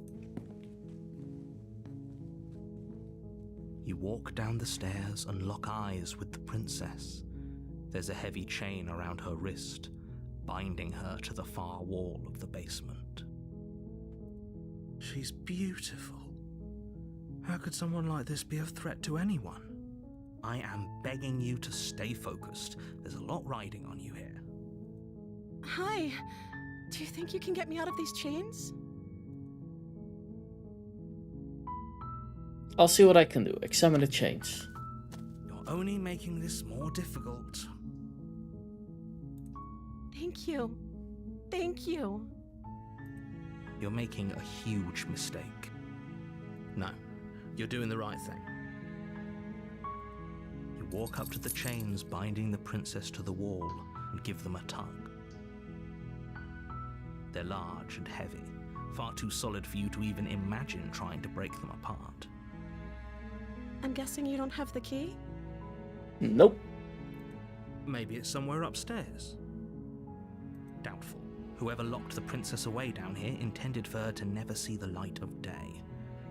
You walk down the stairs and lock eyes with the princess. There's a heavy chain around her wrist, binding her to the far wall of the basement. She's beautiful. How could someone like this be a threat to anyone? I am begging you to stay focused. There's a lot riding on you here. Hi. Do you think you can get me out of these chains? I'll see what I can do. Examine the chains. You're only making this more difficult. Thank you. Thank you. You're making a huge mistake. No, you're doing the right thing. You walk up to the chains binding the princess to the wall and give them a tug. They're large and heavy, far too solid for you to even imagine trying to break them apart. I'm guessing you don't have the key? Nope. Maybe it's somewhere upstairs. Doubtful. Whoever locked the princess away down here intended for her to never see the light of day.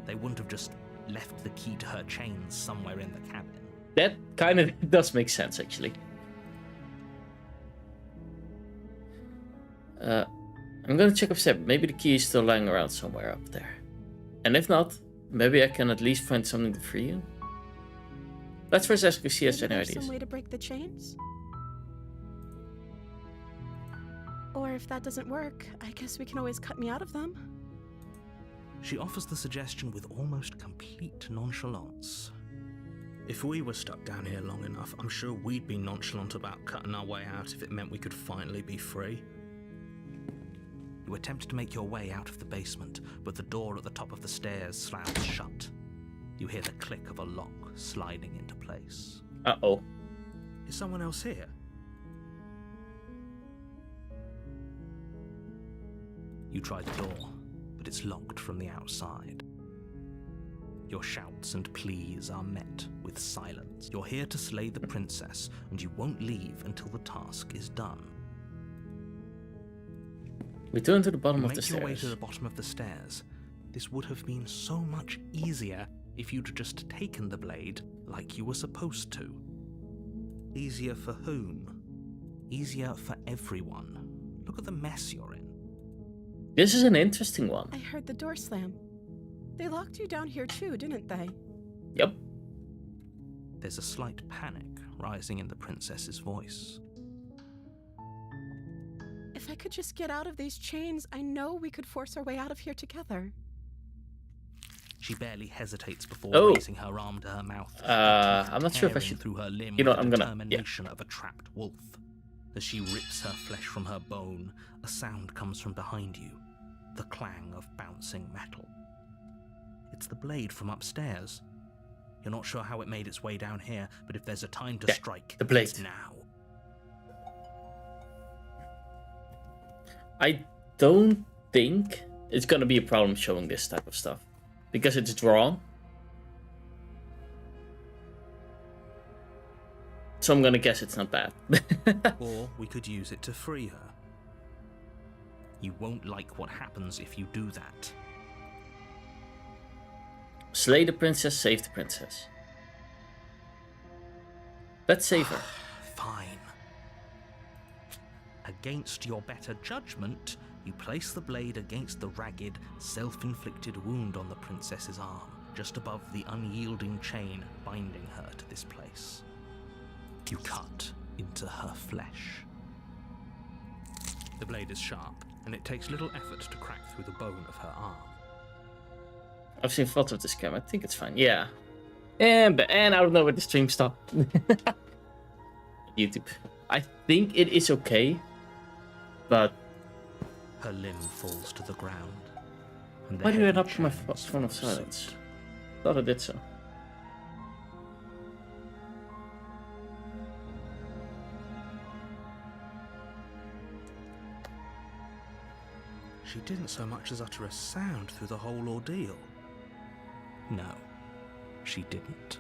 They wouldn't have just left the key to her chains somewhere in the cabin. That kind of does make sense, actually. I'm gonna check upstairs. Maybe the key is still lying around somewhere up there. And if not, maybe I can at least find something to free you. Let's first ask if she has Maybe any there's ideas. some way to break the chains? Or if that doesn't work, I guess we can always cut me out of them. She offers the suggestion with almost complete nonchalance. If we were stuck down here long enough, I'm sure we'd be nonchalant about cutting our way out if it meant we could finally be free. You attempt to make your way out of the basement, but the door at the top of the stairs slams shut. You hear the click of a lock sliding into place. Uh-oh. Is someone else here? You try the door, but it's locked from the outside. Your shouts and pleas are met with silence. You're here to slay the princess, and you won't leave until the task is done. Return to the bottom You of the make your way stairs. to the bottom of the stairs. This would have been so much easier if you'd just taken the blade like you were supposed to. Easier for whom? Easier for everyone. Look at the mess you're in. This is an interesting one. I heard the door slam. They locked you down here too, didn't they? Yep. There's a slight panic rising in the princess's voice. If I could just get out of these chains, I know we could force our way out of here together. She barely hesitates before Oh. raising her arm to her mouth. I'm not sure if I tearing should... through her limb You know with what, I'm the gonna- yeah. determination of a trapped wolf. As she rips her flesh from her bone, a sound comes from behind you, the clang of bouncing metal. It's the blade from upstairs. You're not sure how it made its way down here, but if there's a time to Yeah, strike, the blade. it's now. I don't think it's gonna be a problem showing this type of stuff. Because it's drawn. So I'm gonna guess it's not bad. Or we could use it to free her. You won't like what happens if you do that. Slay the princess, save the princess. Let's save her. Fine. Against your better judgment, you place the blade against the ragged, self-inflicted wound on the princess's arm, just above the unyielding chain binding her to this place. You cut into her flesh. The blade is sharp, and it takes little effort to crack through the bone of her arm. I've seen photos of this game. I think it's fine. Yeah. And I don't know where the stream stopped. YouTube. I think it is okay, but Her limb falls to the ground. And the why did I heavy not put my chains phone off follow silence? suit. Thought I did so. She didn't so much as utter a sound through the whole ordeal. No, she didn't.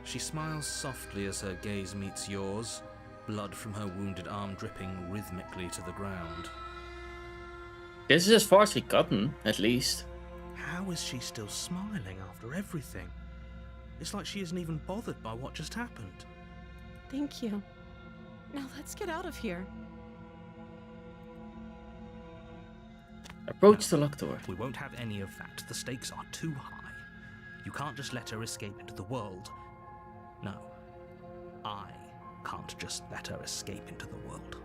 She smiles softly as her gaze meets yours, blood from her wounded arm dripping rhythmically to the ground. This is as far as we've gotten, at least. How is she still smiling after everything? It's like she isn't even bothered by what just happened. Thank you. Now let's get out of here. Approach the locked door. We won't have any of that. The stakes are too high. You can't just let her escape into the world. No, I can't just let her escape into the world.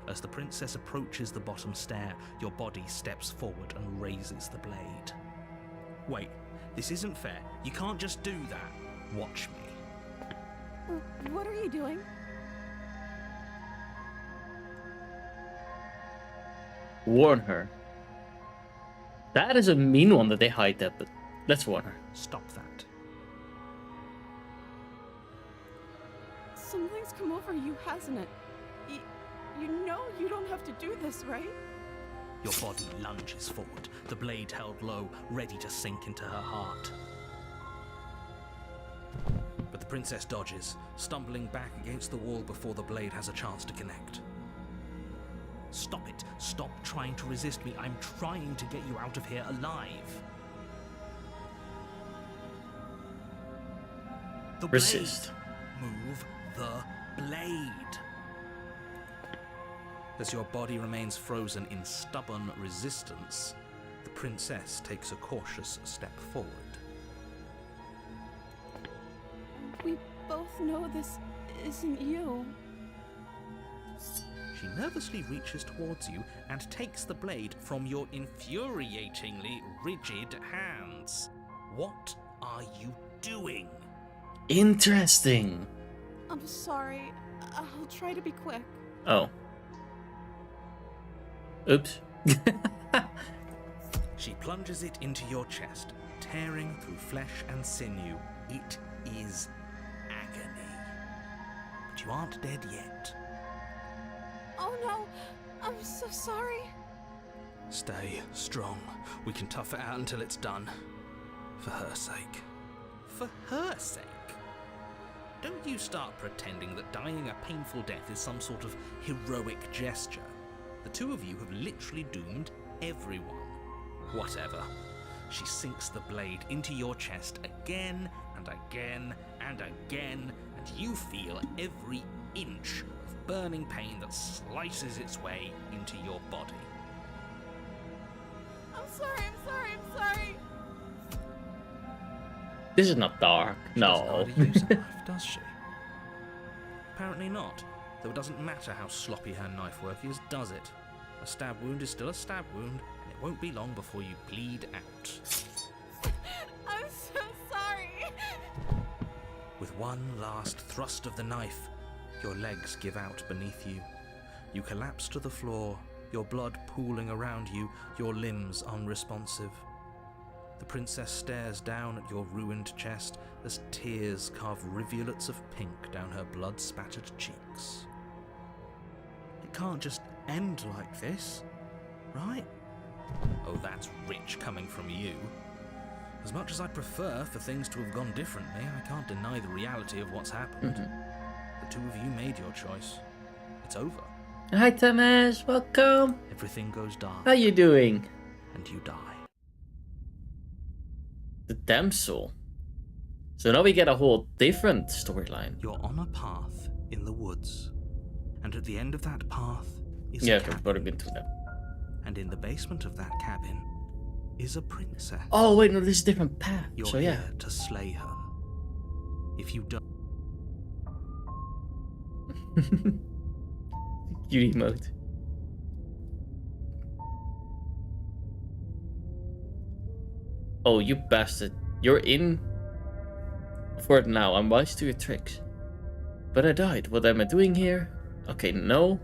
As the princess approaches the bottom stair, your body steps forward and raises the blade. Wait, this isn't fair. You can't just do that. Watch me. What are you doing? Warn her. That is a mean one that they hide that, but let's warn her. Stop that. Something's come over you, hasn't it? You know you don't have to do this, right? Your body lunges forward, the blade held low, ready to sink into her heart. But the princess dodges, stumbling back against the wall before the blade has a chance to connect. Stop it. Stop trying to resist me. I'm trying to get you out of here alive. The Resist. blade. Move the blade. As your body remains frozen in stubborn resistance, the princess takes a cautious step forward. We both know this isn't you. She nervously reaches towards you and takes the blade from your infuriatingly rigid hands. What are you doing? Interesting. I'm sorry. I'll try to be quick. Oh. Oops. She plunges it into your chest, tearing through flesh and sinew. It is agony. But you aren't dead yet. Oh no, I'm so sorry. Stay strong. We can tough it out until it's done. For her sake. For her sake? Don't you start pretending that dying a painful death is some sort of heroic gesture. The two of you have literally doomed everyone. Whatever. She sinks the blade into your chest again and again and again, and you feel every inch of burning pain that slices its way into your body. I'm sorry. This is not dark. She doesn't know No. how to use a knife, does she? Apparently not, though it doesn't matter how sloppy her knife work is, does it? A stab wound is still a stab wound, and it won't be long before you bleed out. I'm so sorry. With one last thrust of the knife, your legs give out beneath you. You collapse to the floor, your blood pooling around you, your limbs unresponsive. The princess stares down at your ruined chest as tears carve rivulets of pink down her blood-spattered cheeks. It can't just end like this, right? Oh, that's rich coming from you. As much as I'd prefer for things to have gone differently, I can't deny the reality of what's happened. The two of you made your choice. It's over. Hi, Thomas. Welcome. Everything goes dark, How you doing? and you die. The damsel. So now we get a whole different storyline. You're on a path in the woods, and at the end of that path is Yeah, a okay, cabin. we've been through that. And in the basement of that cabin is a princess. Oh wait, no, this is a different path. You're So yeah. here to slay her. If you don't, Cutie mode. Oh, you bastard. You're in for it now. I'm wise to your tricks. But I died. What am I doing here? Okay, no.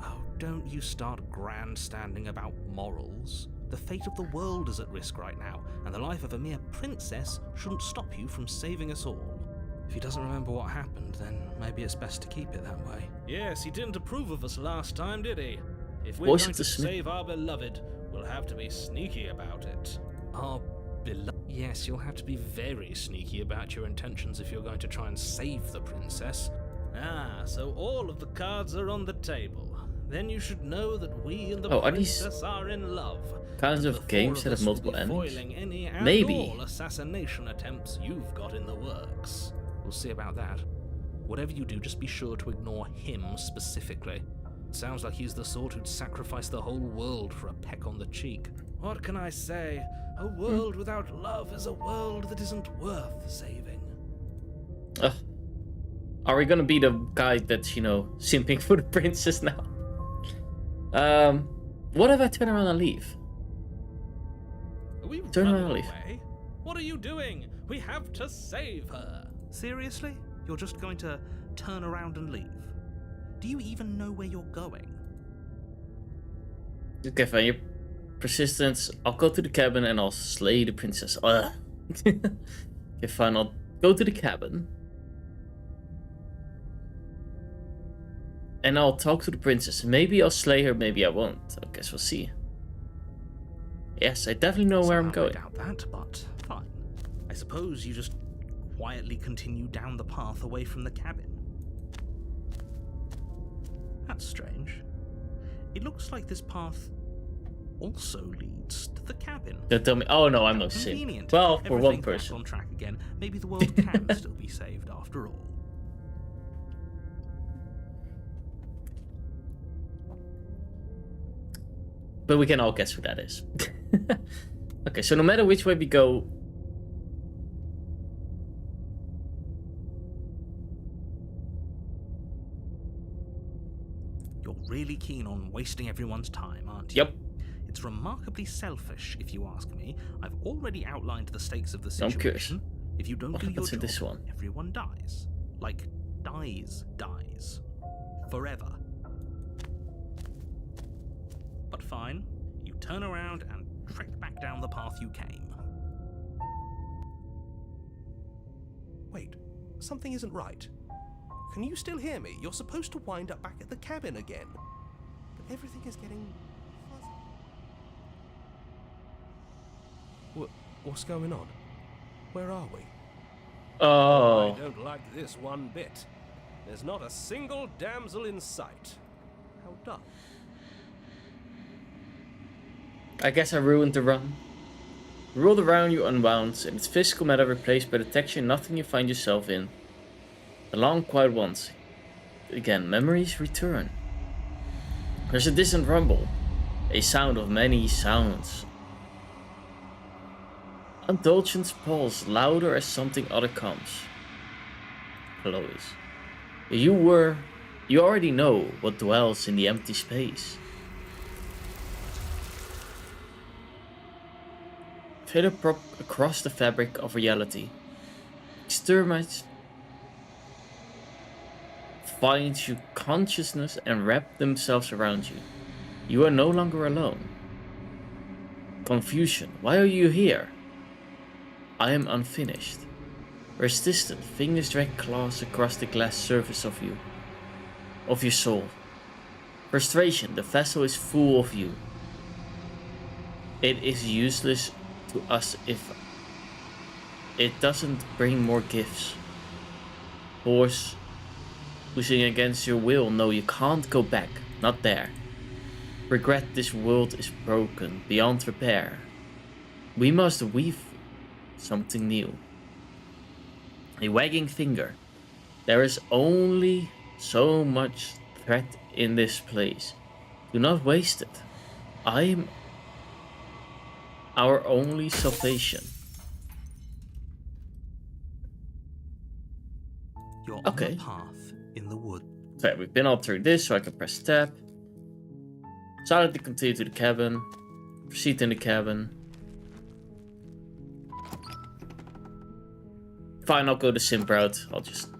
Oh, don't you start grandstanding about morals. The fate of the world is at risk right now, and the life of a mere princess shouldn't stop you from saving us all. If he doesn't remember what happened, then maybe it's best to keep it that way. Yes, he didn't approve of us last time, did he? If we're Voice going of to the Smith. save our beloved, we'll have to be sneaky about it. Our beloved? Yes, you'll have to be very sneaky about your intentions if you're going to try and save the princess. Ah, so all of the cards are on the table. Then you should know that we and the Oh, are these princess are in love. kinds and of the games four that of have us will multiple be endings? foiling any and Maybe. all assassination attempts you've got in the works. We'll see about that. Whatever you do, just be sure to ignore him specifically. It sounds like he's the sort who'd sacrifice the whole world for a peck on the cheek. What can I say? A world without love is a world that isn't worth saving. Ugh. Are we gonna be the guy that's, you know, simping for the princess now? What if I turn around and leave? Are we Turn around running and leave. away? What are you doing? We have to save her. Seriously? You're just going to turn around and leave? Do you even know where you're going? Okay, fine. Your persistence. I'll go to the cabin and I'll slay the princess. Ugh. Okay, fine. I'll go to the cabin. And I'll talk to the princess. Maybe I'll slay her, maybe I won't. I guess we'll see. Yes, I definitely know where I'm going. I doubt that, but fine. I suppose you just quietly continue down the path away from the cabin. That's strange. It looks like this path also leads to the cabin. Don't tell me. Oh no, I'm no Convenient. simp. Well, for one Everything's back person. on track again. Maybe the world can still be saved after all. But we can all guess who that is. Okay, so no matter which way we go... You're really keen on wasting everyone's time, aren't you? Yep. It's remarkably selfish, if you ask me. I've already outlined the stakes of the I'm curious. situation. If you don't What do your happens to job, this one? everyone dies. Like, dies. Forever. But fine, you turn around and trek back down the path you came. Wait, something isn't right. Can you still hear me? You're supposed to wind up back at the cabin again. But everything is getting fuzzy. What's going on? Where are we? Oh. I don't like this one bit. There's not a single damsel in sight. How dull. I guess I ruined the run. The world around you unwound, and its physical matter replaced by the texture and nothing you find yourself in. The long quiet once. Again, memories return. There's a distant rumble, a sound of many sounds. Indulgence pulse louder as something other comes. Close. You already know what dwells in the empty space. Fade across the fabric of reality. Exterminates finds you consciousness and wrap themselves around you. You are no longer alone. Confusion. Why are you here? I am unfinished. Resistant. Fingers drag claws across the glass surface of you. Of your soul. Frustration. The vessel is full of you. It is useless to us if it doesn't bring more gifts. Force pushing against your will. No, you can't go back. Not there. Regret. This world is broken beyond repair. We must weave something new. A wagging finger. There is only so much thread in this place. Do not waste it. I am our only salvation. You're Okay. on the path in the wood. So yeah, we've been all through this, so I can press tab. Silently continue to the cabin. Proceed in the cabin. Fine, I'll go the simp route. I'll just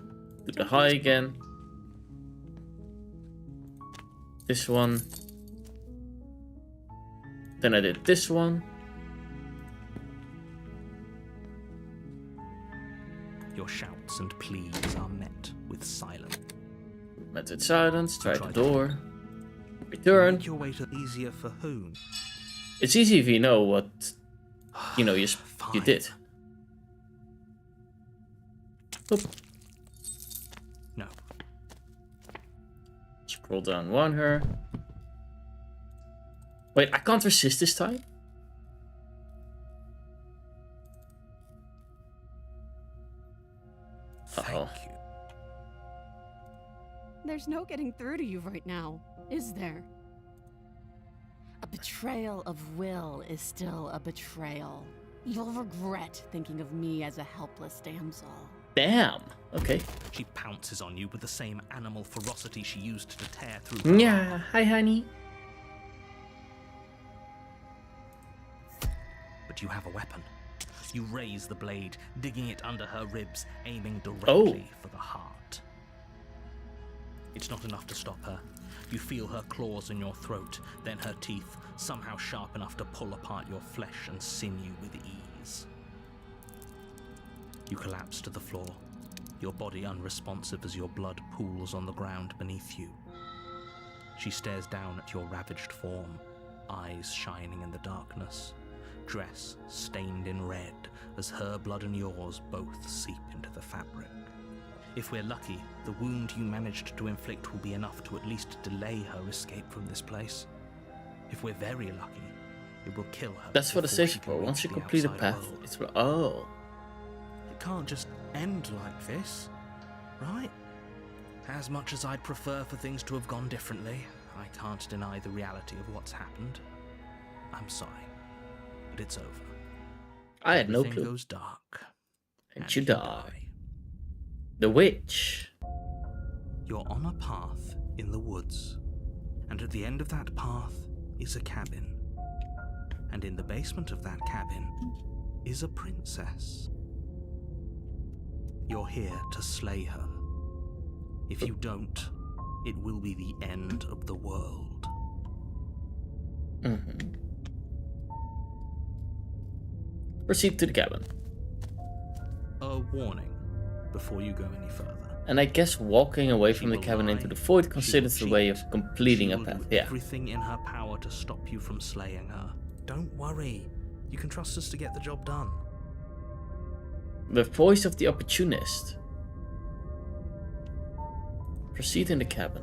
do the high again. This one. Then I did this one. Your shouts and pleas are met with silence. Met with silence. Try the Try door. Return. Make your way to easier for whom? It's easy if you know what you Fine. did. Oop. No. Scroll down, warn her. Wait, I can't resist this time? Thank Uh-oh. you. There's no getting through to you right now, is there? A betrayal of will is still a betrayal. You'll regret thinking of me as a helpless damsel. Damn. Okay. She pounces on you with the same animal ferocity she used to tear through. Yeah. Hi, honey. But you have a weapon. You raise the blade, digging it under her ribs, aiming directly for the heart. It's not enough to stop her. You feel her claws in your throat, then her teeth, somehow sharp enough to pull apart your flesh and sinew with ease. You collapse to the floor, your body unresponsive as your blood pools on the ground beneath you. She stares down at your ravaged form, eyes shining in the darkness, dress stained in red as her blood and yours both seep into the fabric. If we're lucky, the wound you managed to inflict will be enough to at least delay her escape from this place. If we're very lucky, it will kill her. That's for the before she stage can 4. Once reach you the complete a outside path, world. it's... Oh. It can't just end like this, right? As much as I'd prefer for things to have gone differently, I can't deny the reality of what's happened. I'm sorry, but it's over. I had no Everything clue. goes dark, And you die. The witch. You're on a path in the woods, and at the end of that path is a cabin. And in the basement of that cabin is a princess. You're here to slay her. If you don't, it will be the end of the world. Mm-hmm. Proceed to the cabin. A warning before you go any further. And I guess walking away from She the will cabin lie, into the void she considers the will way cheat, of completing she a will path. do Yeah. everything in her power to stop you from slaying her. Don't worry. You can trust us to get the job done. The voice of the opportunist. Proceed in the cabin.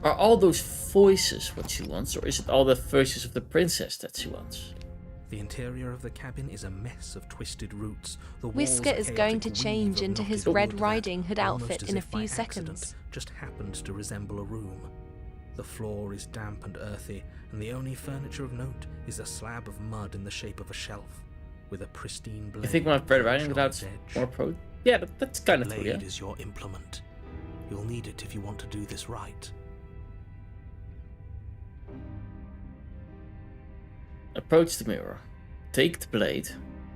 Are all those voices what she wants, or is it all the voices of the princess that she wants? The interior of the cabin is a mess of twisted roots. The walls Wisca a is going to chaotic change weave of into his knotted Red wood Riding that, Hood almost outfit as in a if by few accident, seconds. just happens to resemble a room. The floor is damp and earthy, and the only furniture of note is a slab of mud in the shape of a shelf, with a pristine blade. You think my Red Riding Hood perched on without its edge. more pro? Yeah, that's kind of The true, blade yeah. is your implement. You'll need it if you want to do this right. Approach the mirror. Take the blade.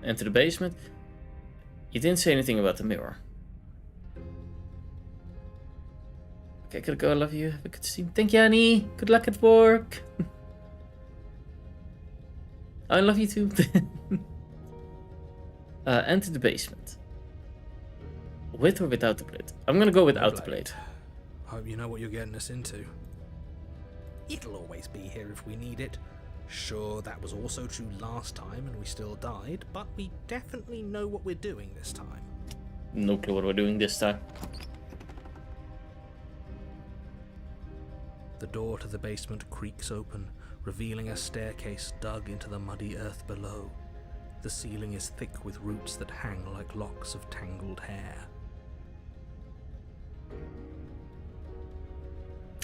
Enter the basement. You didn't say anything about the mirror. Okay, gotta go. I love you. Have a good stream. Thank you, honey. Good luck at work. I love you too. Enter the basement. With or without the blade? I'm gonna go without the blade. Hope you know what you're getting us into. It'll always be here if we need it. Sure, that was also true last time and we still died, but we definitely know what we're doing this time. No clue what we're doing this time. The door to the basement creaks open, revealing a staircase dug into the muddy earth below. The ceiling is thick with roots that hang like locks of tangled hair.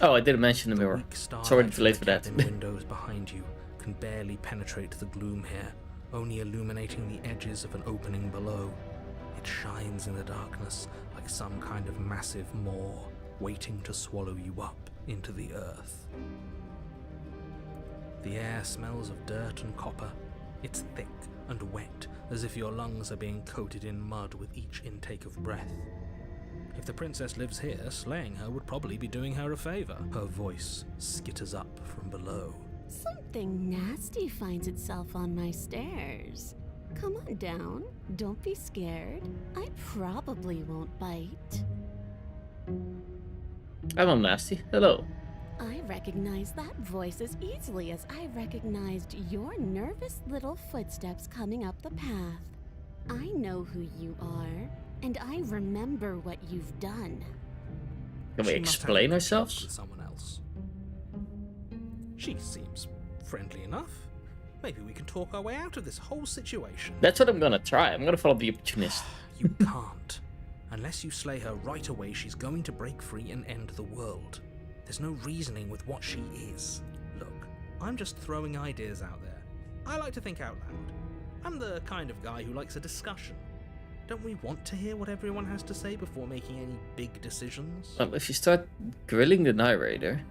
Oh, I didn't mention the mirror. Weak It's already starlight too from late the for that. cabin windows behind you can barely penetrate the gloom here, only illuminating the edges of an opening below. It shines in the darkness like some kind of massive maw, waiting to swallow you up into the earth. The air smells of dirt and copper. It's thick and wet, as if your lungs are being coated in mud with each intake of breath. If the princess lives here, slaying her would probably be doing her a favor. Her voice skitters up from below. Something nasty finds itself on my stairs. Come on down. Don't be scared. I probably won't bite. I'm not nasty. Hello. I recognize that voice as easily as I recognized your nervous little footsteps coming up the path. I know who you are, and I remember what you've done. Can we She must have explain a ourselves? with someone else. She seems friendly enough. Maybe we can talk our way out of this whole situation. That's what I'm gonna try. I'm gonna follow the opportunist. You can't. Unless you slay her right away, she's going to break free and end the world. There's no reasoning with what she is. Look, I'm just throwing ideas out there. I like to think out loud. I'm the kind of guy who likes a discussion. Don't we want to hear what everyone has to say before making any big decisions? Well, if you start grilling the narrator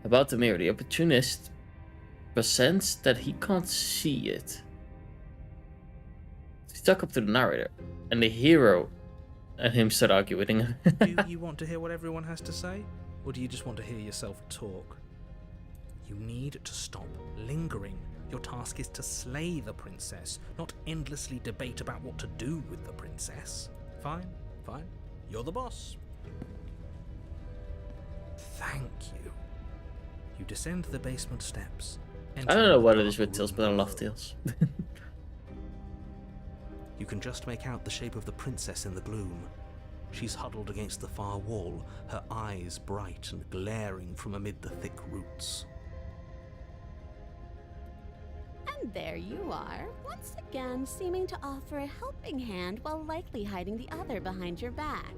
about the mirror, the opportunist presents that he can't see it. He's stuck up to the narrator, and the hero and him start arguing. Do you want to hear what everyone has to say? Or do you just want to hear yourself talk? You need to stop lingering. Your task is to slay the princess, not endlessly debate about what to do with the princess. Fine, fine. You're the boss. Thank you. You descend the basement steps. I don't know what it is with Tails, but I love Tails. You can just make out the shape of the princess in the gloom. She's huddled against the far wall, her eyes bright and glaring from amid the thick roots. And there you are, once again seeming to offer a helping hand while likely hiding the other behind your back.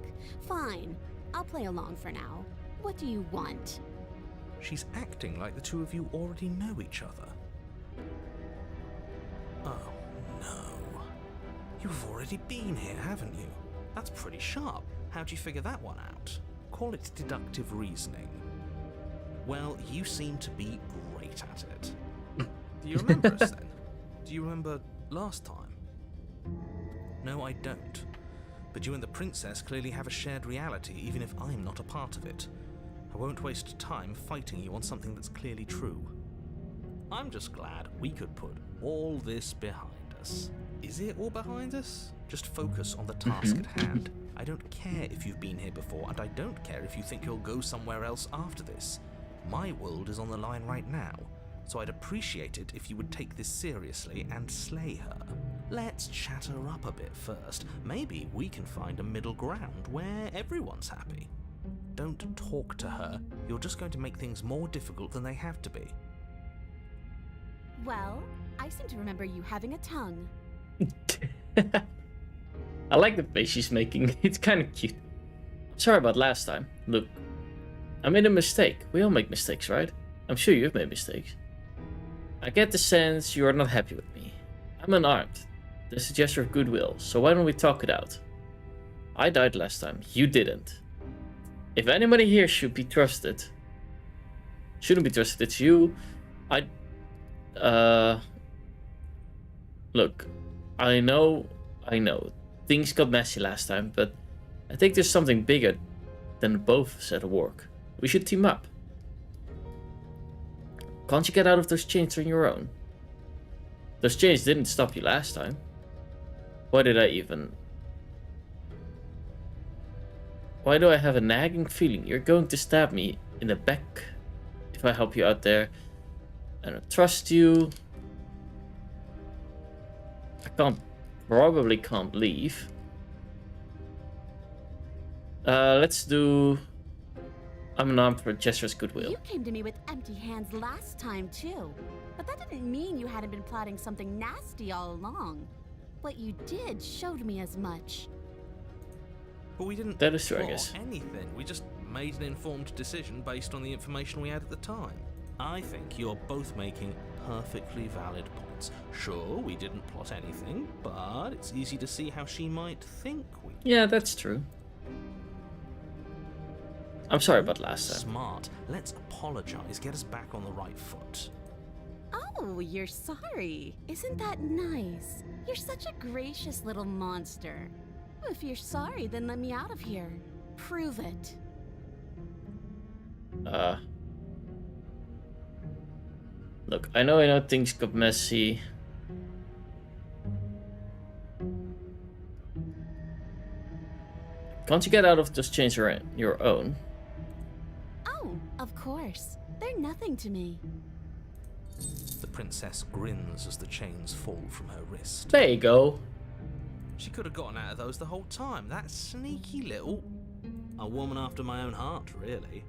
Fine, I'll play along for now. What do you want? She's acting like the two of you already know each other. Oh, no. You've already been here, haven't you? That's pretty sharp. How'd you figure that one out? Call it deductive reasoning. Well, you seem to be great at it. Do you remember us then? Do you remember last time? No, I don't. But you and the princess clearly have a shared reality, even if I'm not a part of it. I won't waste time fighting you on something that's clearly true. I'm just glad we could put all this behind us. Is it all behind us? Just focus on the task at hand. I don't care if you've been here before, and I don't care if you think you'll go somewhere else after this. My world is on the line right now, so I'd appreciate it if you would take this seriously and slay her. Let's chat her up a bit first. Maybe we can find a middle ground where everyone's happy. Don't talk to her. You're just going to make things more difficult than they have to be. Well, I seem to remember you having a tongue. I like the face she's making. It's kind of cute. Sorry about last time. Look, I made a mistake. We all make mistakes, right? I'm sure you've made mistakes. I get the sense you are not happy with me. I'm unarmed. There's a gesture of goodwill, so why don't we talk it out? I died last time. You didn't. If anybody here shouldn't be trusted, it's you. Look, I know, things got messy last time, but I think there's something bigger than both of us at work. We should team up. Can't you get out of those chains on your own? Those chains didn't stop you last time. Why do I have a nagging feeling you're going to stab me in the back if I help you out there? I don't trust you. I probably can't leave. Let's do... I'm unarmed for Jester's goodwill. You came to me with empty hands last time, too. But that didn't mean you hadn't been plotting something nasty all along. What you did showed me as much. But we didn't That is true, I plot guess. anything. We just made an informed decision based on the information we had at the time. I think you're both making perfectly valid points. Sure, we didn't plot anything, but it's easy to see how she might think we... Yeah, that's true. I'm sorry about last time. Smart. Let's apologize. Get us back on the right foot. Oh, you're sorry. Isn't that nice? You're such a gracious little monster. If you're sorry, then let me out of here. Prove it. Look, I know things got messy. Can't you get out of those chains your own? Oh, of course. They're nothing to me. The princess grins as the chains fall from her wrist. There you go. She could have gotten out of those the whole time. That sneaky little... A woman after my own heart, really.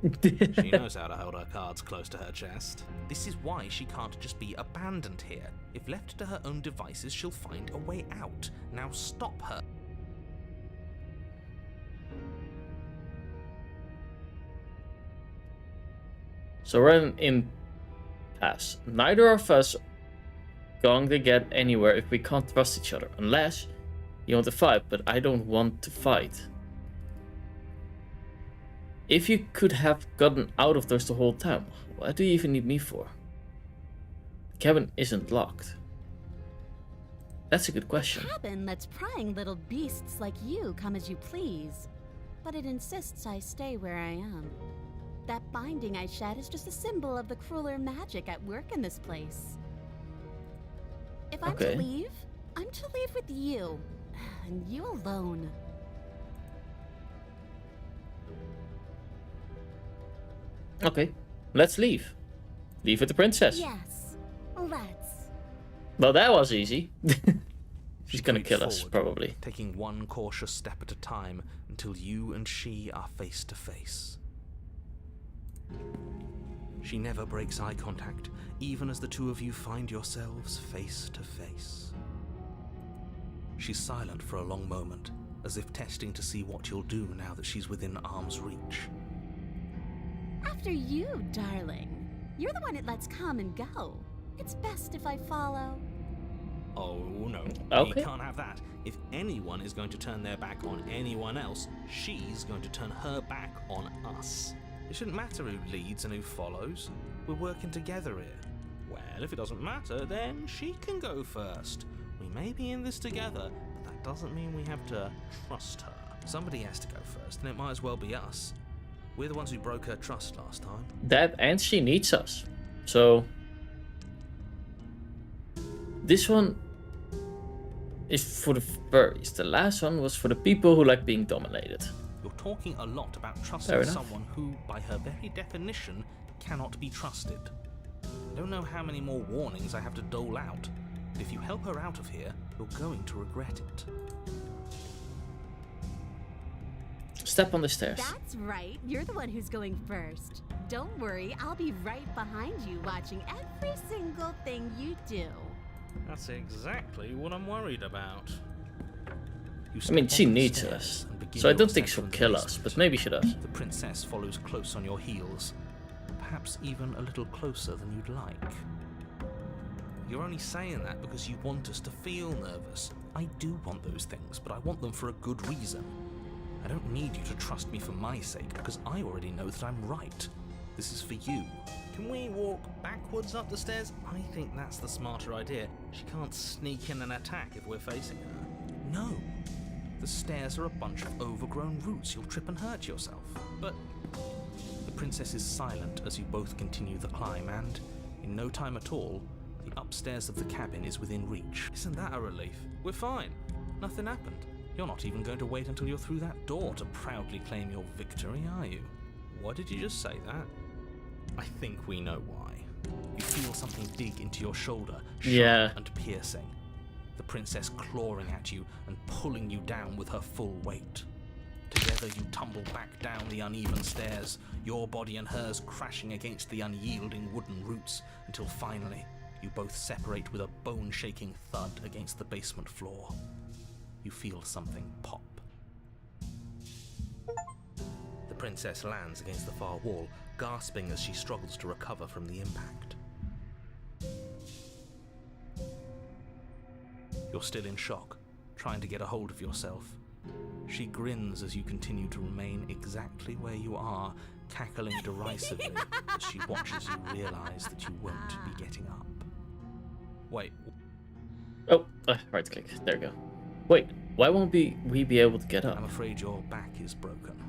She knows how to hold her cards close to her chest. This is why she can't just be abandoned here. If left to her own devices, she'll find a way out. Now stop her. So we're in an impasse. Neither of us going to get anywhere if we can't trust each other. Unless you want to fight, but I don't want to fight. If you could have gotten out of those the whole time, what do you even need me for? The cabin isn't locked. That's a good question. A cabin lets prying little beasts like you come as you please. But it insists I stay where I am. That binding I shed is just a symbol of the crueler magic at work in this place. If I'm to leave, I'm to leave with you. And you alone. Okay, let's leave. Leave with the princess. Yes, let's. Well, that was easy. She's She gonna creeps kill us, forward, probably. taking one cautious step at a time until you and she are face to face. She never breaks eye contact, even as the two of you find yourselves face to face. She's silent for a long moment, as if testing to see what you'll do now that she's within arm's reach. After you, darling. You're the one it lets come and go. It's best if I follow. Oh no, Okay. we can't have that. If anyone is going to turn their back on anyone else, she's going to turn her back on us. It shouldn't matter who leads and who follows. We're working together here. Well, if it doesn't matter, then she can go first. We may be in this together, but that doesn't mean we have to trust her. Somebody has to go first, and it might as well be us. We're the ones who broke her trust last time. That, and she needs us. So this one is for the furries. The last one was for the people who like being dominated. You're talking a lot about Fair trusting enough. someone who, by her very definition, cannot be trusted. I don't know how many more warnings I have to dole out, but if you help her out of here, you're going to regret it. Step on the stairs. That's right. You're the one who's going first. Don't worry, I'll be right behind you watching every single thing you do. That's exactly what I'm worried about. You I mean, step she on the needs stairs us. and begin So I your don't think ascent she'll from the kill us, basement. but maybe she does. The princess follows close on your heels, perhaps even a little closer than you'd like. You're only saying that because you want us to feel nervous. I do want those things, but I want them for a good reason. I don't need you to trust me for my sake, because I already know that I'm right. This is for you. Can we walk backwards up the stairs? I think that's the smarter idea. She can't sneak in and attack if we're facing her. No. The stairs are a bunch of overgrown roots. You'll trip and hurt yourself. But the princess is silent as you both continue the climb, and in no time at all, the upstairs of the cabin is within reach. Isn't that a relief? We're fine. Nothing happened. You're not even going to wait until you're through that door to proudly claim your victory, are you? What did you just say that? I think we know why. You feel something dig into your shoulder, sharp Yeah. and piercing. The princess clawing at you and pulling you down with her full weight. Together you tumble back down the uneven stairs, your body and hers crashing against the unyielding wooden roots, until finally you both separate with a bone-shaking thud against the basement floor. You feel something pop. The princess lands against the far wall, gasping as she struggles to recover from the impact. You're still in shock, trying to get a hold of yourself. She grins as you continue to remain exactly where you are, cackling derisively as she watches you realize that you won't be getting up. Wait, Oh, right click. There we go. Wait, why won't we be able to get up? I'm afraid your back is broken.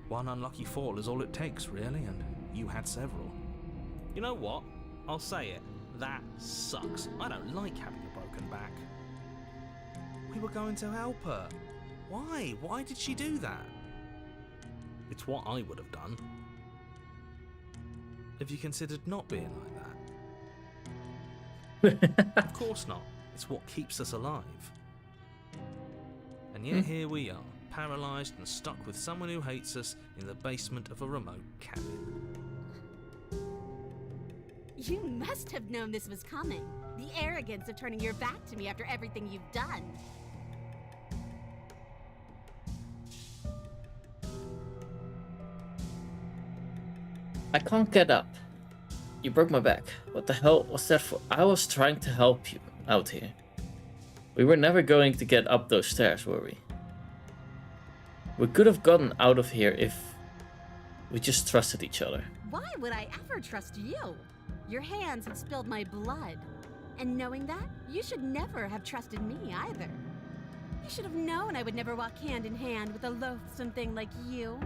One unlucky fall is all it takes, really, and you had several. You know what? I'll say it. That sucks. I don't like having a broken back. We were going to help her. Why? Why did she do that? It's what I would have done. Have you considered not being like that? Of course not. It's what keeps us alive. And yet here we are, paralysed and stuck with someone who hates us in the basement of a remote cabin. You must have known this was coming. The arrogance of turning your back to me after everything you've done. I can't get up. You broke my back. What the hell was that for? I was trying to help you out here. We were never going to get up those stairs, were we? We could have gotten out of here if we just trusted each other. Why would I ever trust you? Your hands have spilled my blood. And knowing that, you should never have trusted me either. You should have known I would never walk hand in hand with a loathsome thing like you.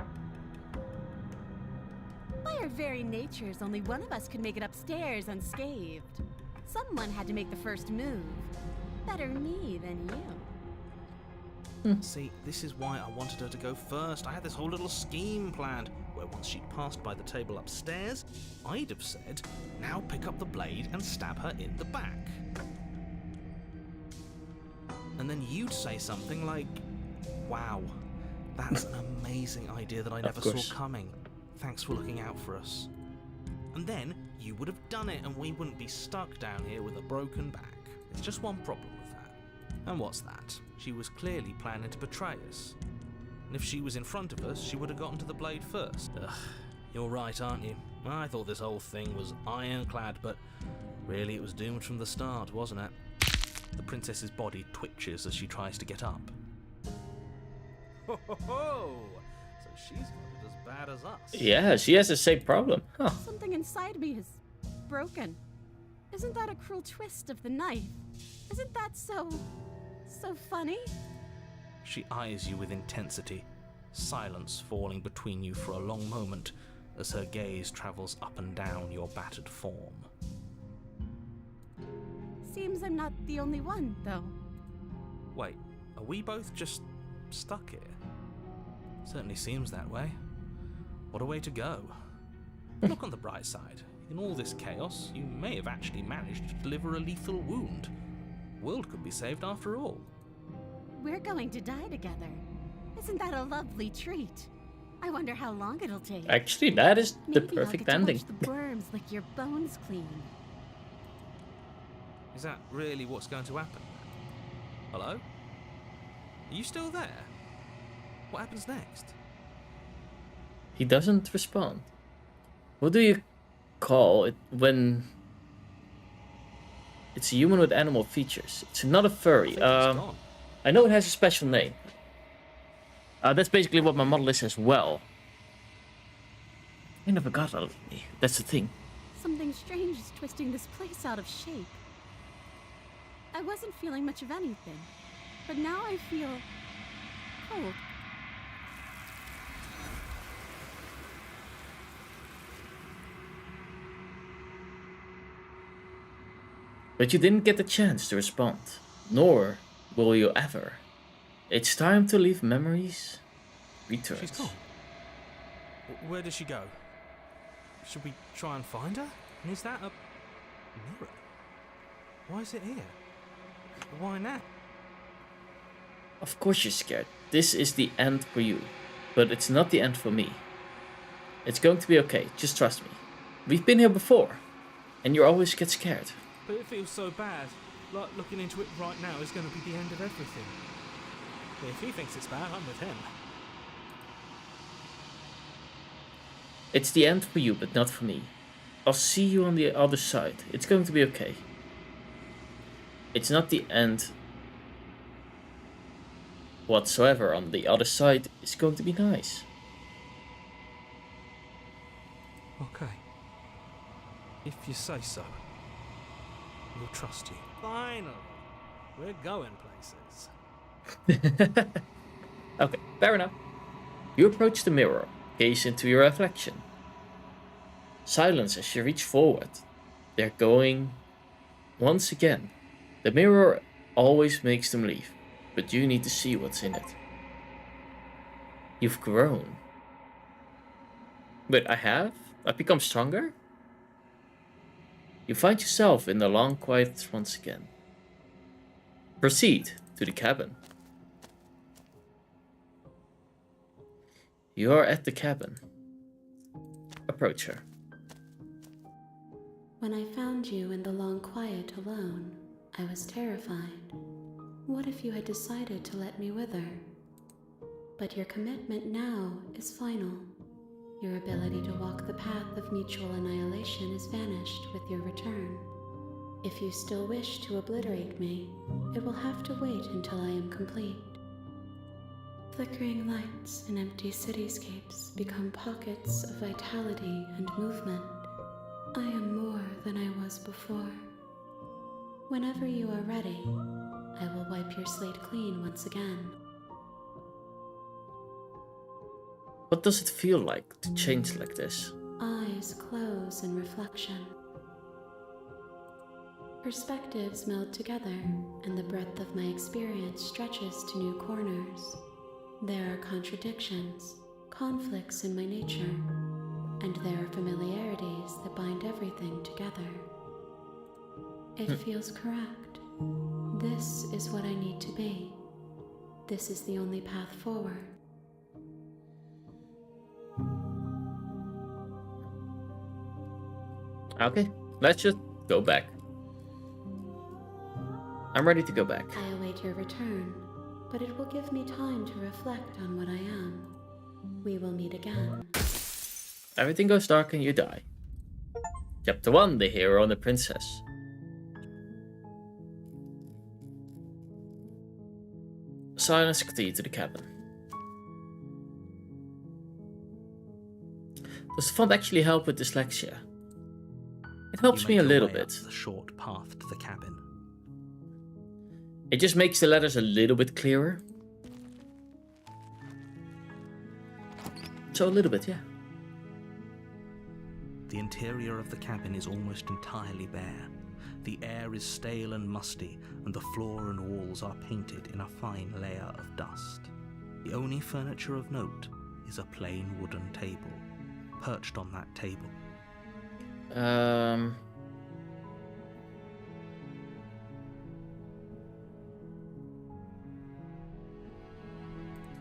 By our very natures, only one of us could make it upstairs unscathed. Someone had to make the first move. Better me than you. See, this is why I wanted her to go first. I had this whole little scheme planned, where once she'd passed by the table upstairs, I'd have said, now pick up the blade and stab her in the back. And then you'd say something like, wow, that's an amazing idea that I never saw coming. Thanks for looking out for us. And then you would have done it and we wouldn't be stuck down here with a broken back. There's just one problem with that. And what's that? She was clearly planning to betray us. And if she was in front of us, she would have gotten to the blade first. Ugh, you're right, aren't you? I thought this whole thing was ironclad, but really it was doomed from the start, wasn't it? The princess's body twitches as she tries to get up. Ho ho ho! So she's got it as bad as us. Yeah, she has the same problem. Huh. Something inside me is broken. Isn't that a cruel twist of the knife? Isn't that so funny? She eyes you with intensity, silence falling between you for a long moment as her gaze travels up and down your battered form. Seems I'm not the only one, though. Wait, are we both just stuck here? Certainly seems that way. What a way to go. Look on the bright side. In all this chaos, you may have actually managed to deliver a lethal wound. World could be saved after all. We're going to die together. Isn't that a lovely treat? I wonder how long it'll take. Actually, that is the Maybe I'll perfect get to ending. watch the worms lick your bones clean. Is that really what's going to happen? Hello? Are you still there? What happens next? He doesn't respond. What do you call it when it's a human with animal features? It's not a furry. I know it has a special name. That's basically what my model is as well. I never got out of me. That's the thing. Something strange is twisting this place out of shape. I wasn't feeling much of anything, but now I feel cold. But you didn't get the chance to respond. Nor will you ever. It's time to leave memories return. She's gone. Where does she go? Should we try and find her? And is that a mirror? Why is it here? Why now? Of course you're scared. This is the end for you. But it's not the end for me. It's going to be okay. Just trust me. We've been here before. And you always get scared. But it feels so bad. Like looking into it right now is going to be the end of everything. If he thinks it's bad, I'm with him. It's the end for you, but not for me. I'll see you on the other side. It's going to be okay. It's not the end. whatsoever on the other side is going to be nice. Okay. If you say so. We'll trust you. Finally, we're going places. Okay, fair enough. You approach the mirror, gaze into your reflection. Silence as you reach forward. They're going once again. The mirror always makes them leave, but you need to see what's in it. You've grown. But I have? I've become stronger? You find yourself in the long quiet once again. Proceed to the cabin. You are at the cabin. Approach her. When I found you in the long quiet alone, I was terrified. What if you had decided to let me wither? But your commitment now is final. Your ability to walk the path of mutual annihilation is vanished with your return. If you still wish to obliterate me, it will have to wait until I am complete. Flickering lights and empty cityscapes become pockets of vitality and movement. I am more than I was before. Whenever you are ready, I will wipe your slate clean once again. What does it feel like to change like this? Eyes close in reflection. Perspectives meld together, and the breadth of my experience stretches to new corners. There are contradictions, conflicts in my nature, and there are familiarities that bind everything together. It feels correct. This is what I need to be. This is the only path forward. Okay, let's just go back. I'm ready to go back. I await your return, but it will give me time to reflect on what I am. We will meet again. Everything goes dark and you die. Chapter 1, The Hero and the Princess. Silence continued to the cabin. Does the font actually help with dyslexia? It helps You me make a your little way up bit. the short path to the cabin. It just makes the letters a little bit clearer. So a little bit, yeah. The interior of the cabin is almost entirely bare. The air is stale and musty, and the floor and walls are painted in a fine layer of dust. The only furniture of note is a plain wooden table. Perched on that table,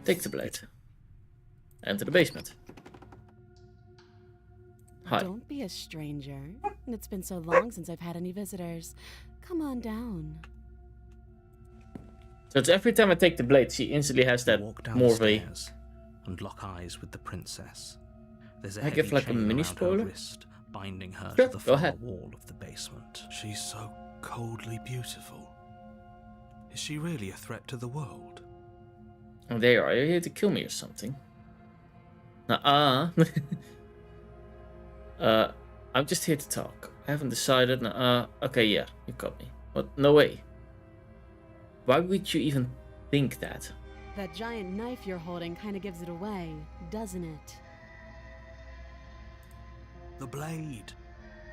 Take the blade. Enter the basement. Hi. Don't be a stranger. It's been so long since I've had any visitors. Come on down. So it's every time I take the blade, she instantly has that walk down more the of a... stairs and lock eyes with the princess. There's a I give heavy like a chain mini around her spoiler? wrist, binding her Sure, to the go far ahead. wall of the basement. She's so coldly beautiful. Is she really a threat to the world? Oh, there you are. You're here to kill me or something. Nuh-uh. I'm just here to talk. I haven't decided. Nuh-uh. Okay, yeah, you got me. What? No way. Why would you even think that? That giant knife you're holding kind of gives it away, doesn't it? The blade.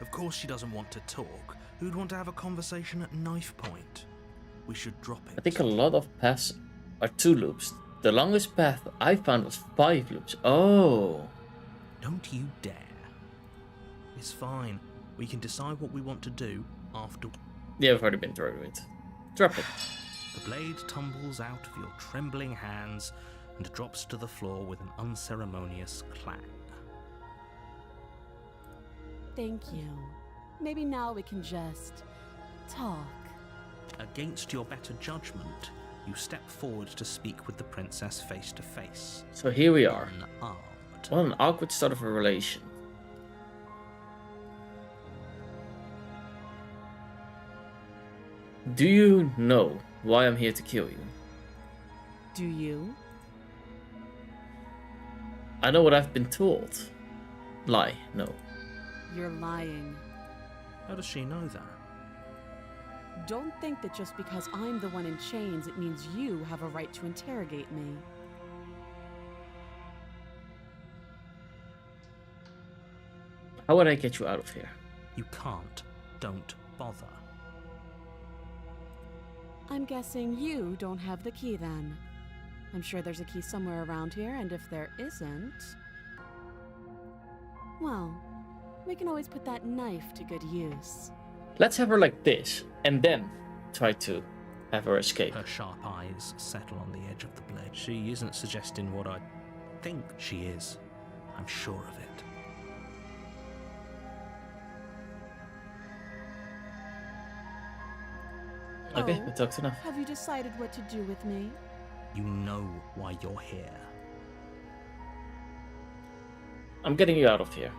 Of course she doesn't want to talk. Who'd want to have a conversation at knife point? We should drop it. I think a lot of paths are 2 loops. The longest path I found was 5 loops. Oh. Don't you dare. It's fine. We can decide what we want to do after. Yeah, I've already been through it. Drop it. The blade tumbles out of your trembling hands and drops to the floor with an unceremonious clang. Thank you. Maybe now we can just talk. Against your better judgment, you step forward to speak with the princess face to face. So here we are. Unarmed. What an awkward start of a relation. Do you know why I'm here to kill you? Do you? I know what I've been told. Lie, no. You're lying. How does she know that? Don't think that just because I'm the one in chains, it means you have a right to interrogate me. How would I get you out of here? You can't. Don't bother. I'm guessing you don't have the key then. I'm sure there's a key somewhere around here, and if there isn't... well, we can always put that knife to good use. Let's have her like this, and then try to have her escape. Her sharp eyes settle on the edge of the blade. She isn't suggesting what I think she is. I'm sure of it. Okay, Oh, we talked enough. Have you decided what to do with me? You know why you're here. I'm getting you out of here.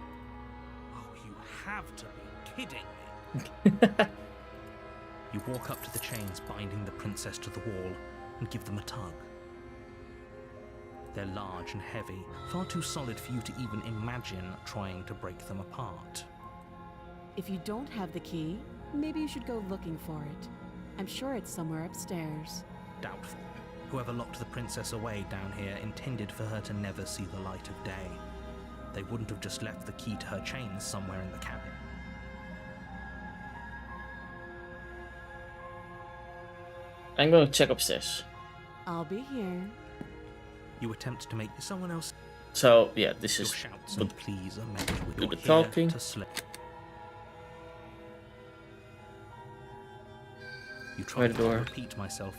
Oh, you have to be kidding me. You walk up to the chains binding the princess to the wall and give them a tug. They're large and heavy, far too solid for you to even imagine trying to break them apart. If you don't have the key, maybe you should go looking for it. I'm sure it's somewhere upstairs. Doubtful. Whoever locked the princess away down here intended for her to never see the light of day. They wouldn't have just left the key to her chains somewhere in the cabin. I'm gonna check upstairs. I'll be here. You attempt to make someone else. So, yeah, this Your is shouts and pleas are met with do your the here talking. to slip. You try Right to door. repeat myself.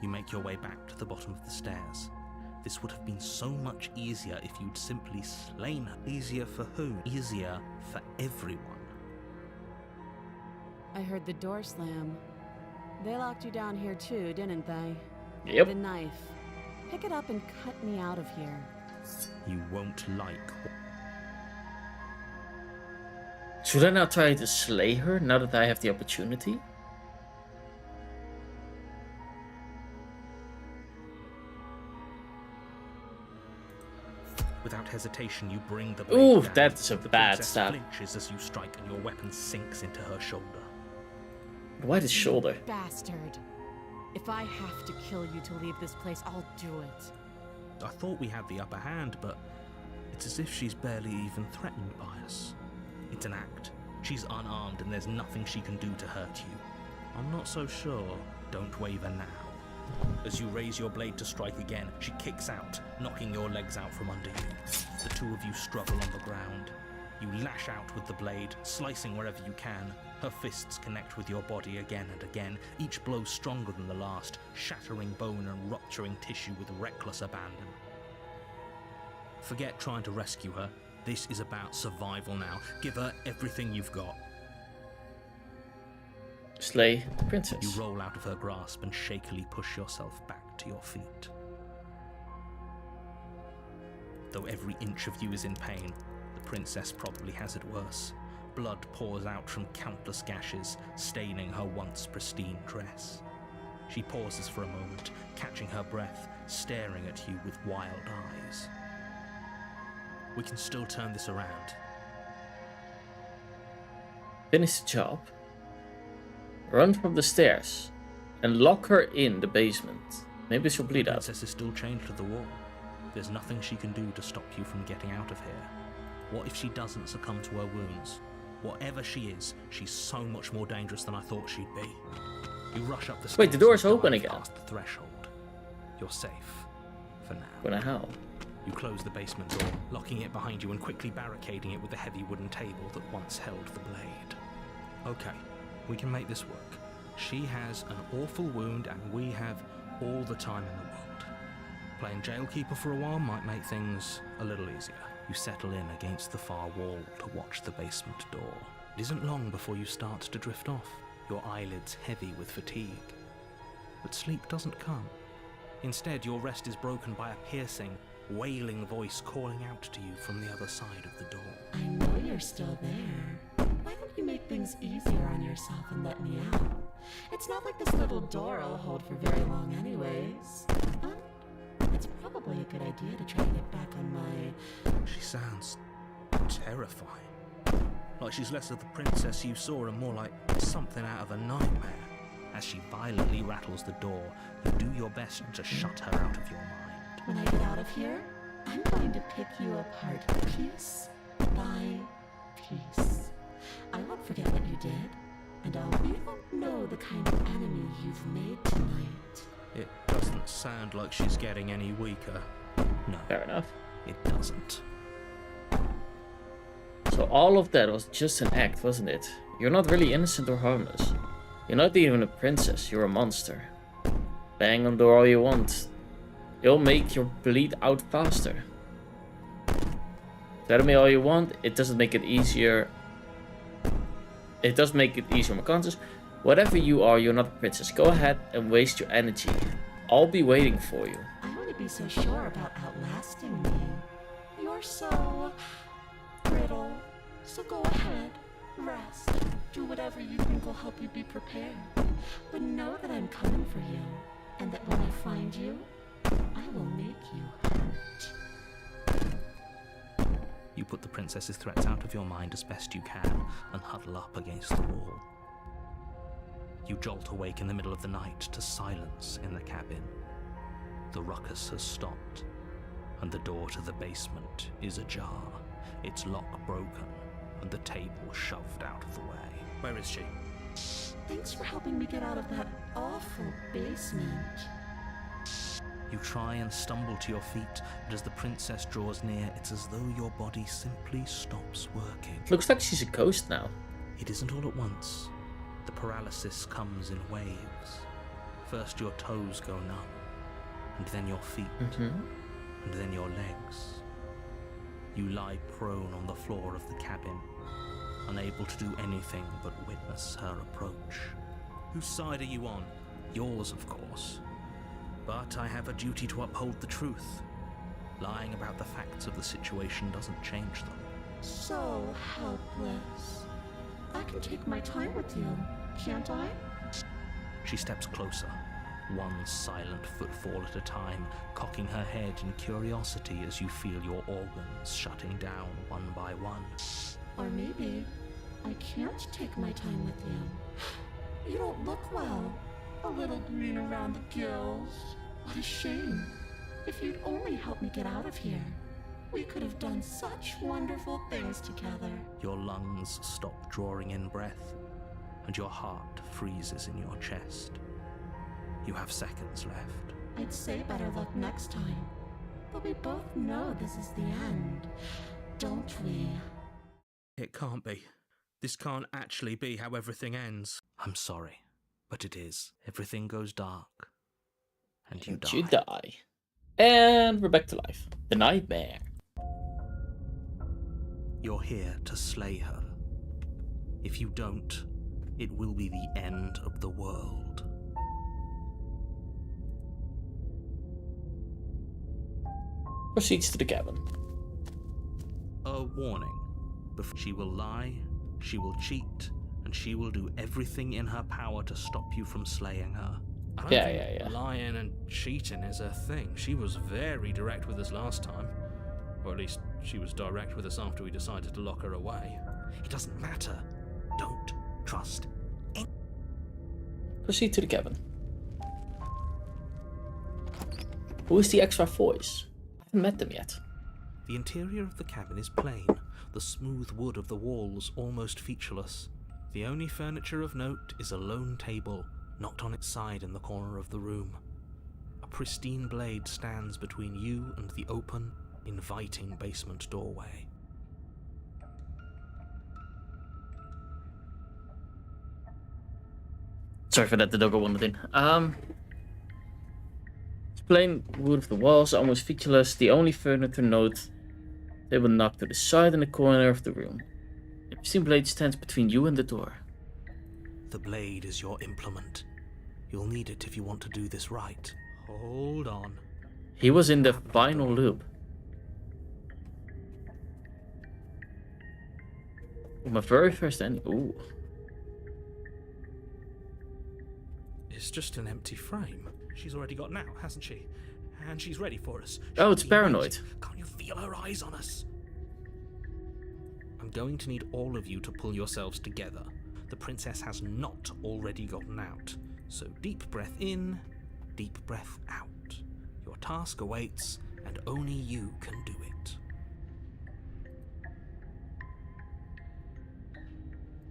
You make your way back to the bottom of the stairs. This would have been so much easier if you'd simply slain her. Easier for who? Easier for everyone. I heard the door slam. They locked you down here too, didn't they? Yep. The knife. Pick it up and cut me out of here. You won't like. Should I now try to slay her now that I have the opportunity? Without hesitation, you bring the blade Ooh, down. that's a The bad princess stab. flinches as you strike, and your weapon sinks into her shoulder. Why the shoulder? Bastard. If I have to kill you to leave this place, I'll do it. I thought we had the upper hand, but it's as if she's barely even threatened by us. It's an act. She's unarmed, and there's nothing she can do to hurt you. I'm not so sure. Don't waver now. As you raise your blade to strike again, she kicks out, knocking your legs out from under you. The two of you struggle on the ground. You lash out with the blade, slicing wherever you can. Her fists connect with your body again and again, each blow stronger than the last, shattering bone and rupturing tissue with reckless abandon. Forget trying to rescue her. This is about survival now. Give her everything you've got. Slay the princess. You roll out of her grasp and shakily push yourself back to your feet. Though every inch of you is in pain, the princess probably has it worse. Blood pours out from countless gashes, staining her once pristine dress. She pauses for a moment, catching her breath, staring at you with wild eyes. We can still turn this around. Finish the job. Run from the stairs and lock her in the basement. Maybe she'll bleed The out. princess is still chained to the wall. There's nothing she can do to stop you from getting out of here. What if she doesn't succumb to her wounds? Whatever she is, she's so much more dangerous than I thought she'd be. You rush up the stairs. Wait, the door's and open dive again. Past the threshold. You're safe. For now. For now. You close the basement door, locking it behind you and quickly barricading it with the heavy wooden table that once held the blade. Okay, we can make this work. She has an awful wound and we have all the time in the world. Playing jailkeeper for a while might make things a little easier. You settle in against the far wall to watch the basement door. It isn't long before you start to drift off, your eyelids heavy with fatigue. But sleep doesn't come. Instead, your rest is broken by a piercing, wailing voice calling out to you from the other side of the door. I know you're still there. Why don't you make things easier on yourself and let me out? It's not like this little door will hold for very long anyways. It's probably a good idea to try to get back on my... She sounds terrifying. Like she's less of the princess you saw and more like something out of a nightmare. As she violently rattles the door, you do your best to shut her out of your mind. When I get out of here, I'm going to pick you apart piece by piece. I won't forget what you did, and you won't know the kind of enemy you've made tonight. It doesn't sound like she's getting any weaker. No, Fair enough. it doesn't. So all of that was just an act, wasn't it? You're not really innocent or harmless. You're not even a princess, you're a monster. Bang on the door all you want. It'll make your bleed out faster. Tell me all you want, it doesn't make it easier. It does make it easier on my conscience. Whatever you are, you're not a princess. Go ahead and waste your energy. I'll be waiting for you. I wouldn't be so sure about outlasting me. You're so... brittle. So go ahead, rest. Do whatever you think will help you be prepared. But know that I'm coming for you. And that when I find you, I will make you hurt. You put the princess's threats out of your mind as best you can and huddle up against the wall. You jolt awake in the middle of the night to silence in the cabin. The ruckus has stopped, and the door to the basement is ajar, its lock broken, and the table shoved out of the way. Where is she? Thanks for helping me get out of that awful basement. You try and stumble to your feet, but as the princess draws near, it's as though your body simply stops working. Looks like she's a ghost now. It isn't all at once. The paralysis comes in waves. First your toes go numb, and then your feet, and then your legs. You lie prone on the floor of the cabin, unable to do anything but witness her approach. Whose side are you on? Yours, of course. But I have a duty to uphold the truth. Lying about the facts of the situation doesn't change them. So helpless. I can take my time with you, can't I? She steps closer, one silent footfall at a time, cocking her head in curiosity as you feel your organs shutting down one by one. Or maybe I can't take my time with you. You don't look well. A little green around the gills. What a shame. If you'd only help me get out of here, we could have done such wonderful things together. Your lungs stop drawing in breath, and your heart freezes in your chest. You have seconds left. I'd say better luck next time. But we both know this is the end, don't we? It can't be. This can't actually be how everything ends. I'm sorry, but it is. Everything goes dark, and you die. You die. And we're back to life. The nightmare. You're here to slay her. If you don't, it will be the end of the world. Proceeds to the cabin. A warning. She will lie, she will cheat, and she will do everything in her power to stop you from slaying her. I don't Yeah, think yeah, yeah. lying and cheating is a thing. She was very direct with us last time. Or at least she was direct with us after we decided to lock her away. It doesn't matter. Don't trust anyone. Proceed to the cabin. Who is the extra voice? I haven't met them yet. The interior of the cabin is plain, the smooth wood of the walls almost featureless. The only furniture of note is a lone table, knocked on its side in the corner of the room. A pristine blade stands between you and the open, inviting basement doorway. Sorry for that, the doggo wandered in. It's plain wood of the walls, almost featureless. The only furniture note, table knocked to the side in the corner of the room. A pristine blade stands between you and the door. The blade is your implement. You'll need it if you want to do this right. Hold on. He was in the final loop. My very first ending. Ooh. It's just an empty frame. She's already got now, hasn't she? And she's ready for us. Oh, it's She's paranoid. right. Can't you feel her eyes on us? I'm going to need all of you to pull yourselves together. The princess has not already gotten out. So deep breath in, deep breath out. Your task awaits, and only you can do it.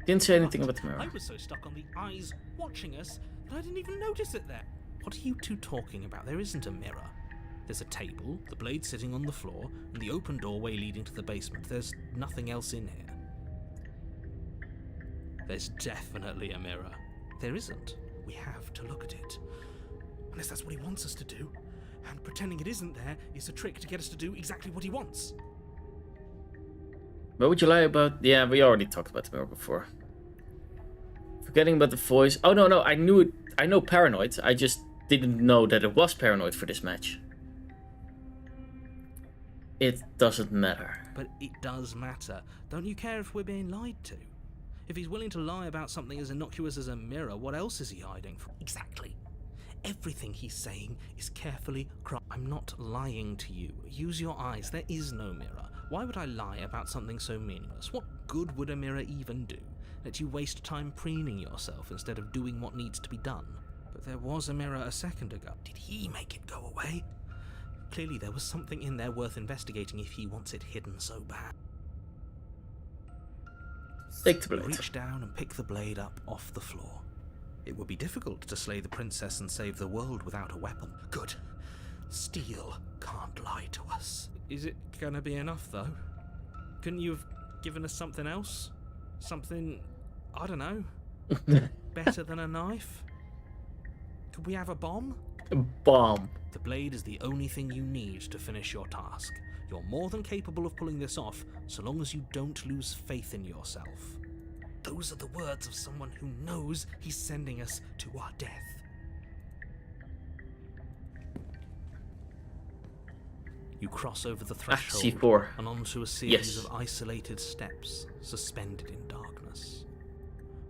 Didn't say anything about the I mirror. was so stuck on the eyes watching us that I didn't even notice it there. What are you two talking about? There isn't a mirror. There's a table, the blade sitting on the floor, and the open doorway leading to the basement. There's nothing else in here. There's definitely a mirror. There isn't. We have to look at it. Unless that's what he wants us to do. And pretending it isn't there is a trick to get us to do exactly what he wants. What would you lie about? Yeah, we already talked about the mirror before. Forgetting about the voice. Oh, no, I knew it. I know paranoid. I just didn't know that it was paranoid for this match. It doesn't matter. But it does matter. Don't you care if we're being lied to? If he's willing to lie about something as innocuous as a mirror, what else is he hiding from? Exactly. Everything he's saying is carefully I'm not lying to you. Use your eyes. There is no mirror. Why would I lie about something so meaningless? What good would a mirror even do? Let you waste time preening yourself instead of doing what needs to be done. But there was a mirror a second ago. Did he make it go away? Clearly there was something in there worth investigating if he wants it hidden so bad. Take the blade. Reach down and pick the blade up off the floor. It would be difficult to slay the princess and save the world without a weapon. Good. Steel can't lie to us. Is it gonna be enough, though? Couldn't you have given us something else? Something, I don't know, better than a knife? Could we have a bomb? A bomb. The blade is the only thing you need to finish your task. You're more than capable of pulling this off, so long as you don't lose faith in yourself. Those are the words of someone who knows he's sending us to our death. You cross over the threshold C4. and onto a series of isolated steps, suspended in darkness.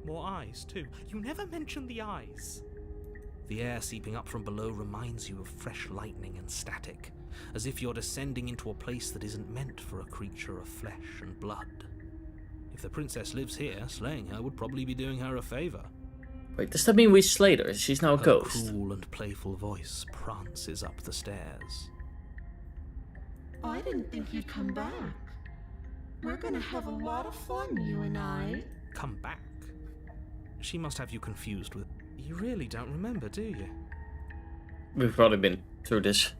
More eyes, too. You never mention the eyes. The air seeping up from below reminds you of fresh lightning and static, as if you're descending into a place that isn't meant for a creature of flesh and blood. If the princess lives here, slaying her would probably be doing her a favor. Wait, does that mean we slayed her? She's now a Her ghost. cruel and playful voice prances up the stairs. I didn't think you'd come back. We're gonna have a lot of fun, you and I. Come back? She must have you confused with... You really don't remember, do you? We've probably been through this.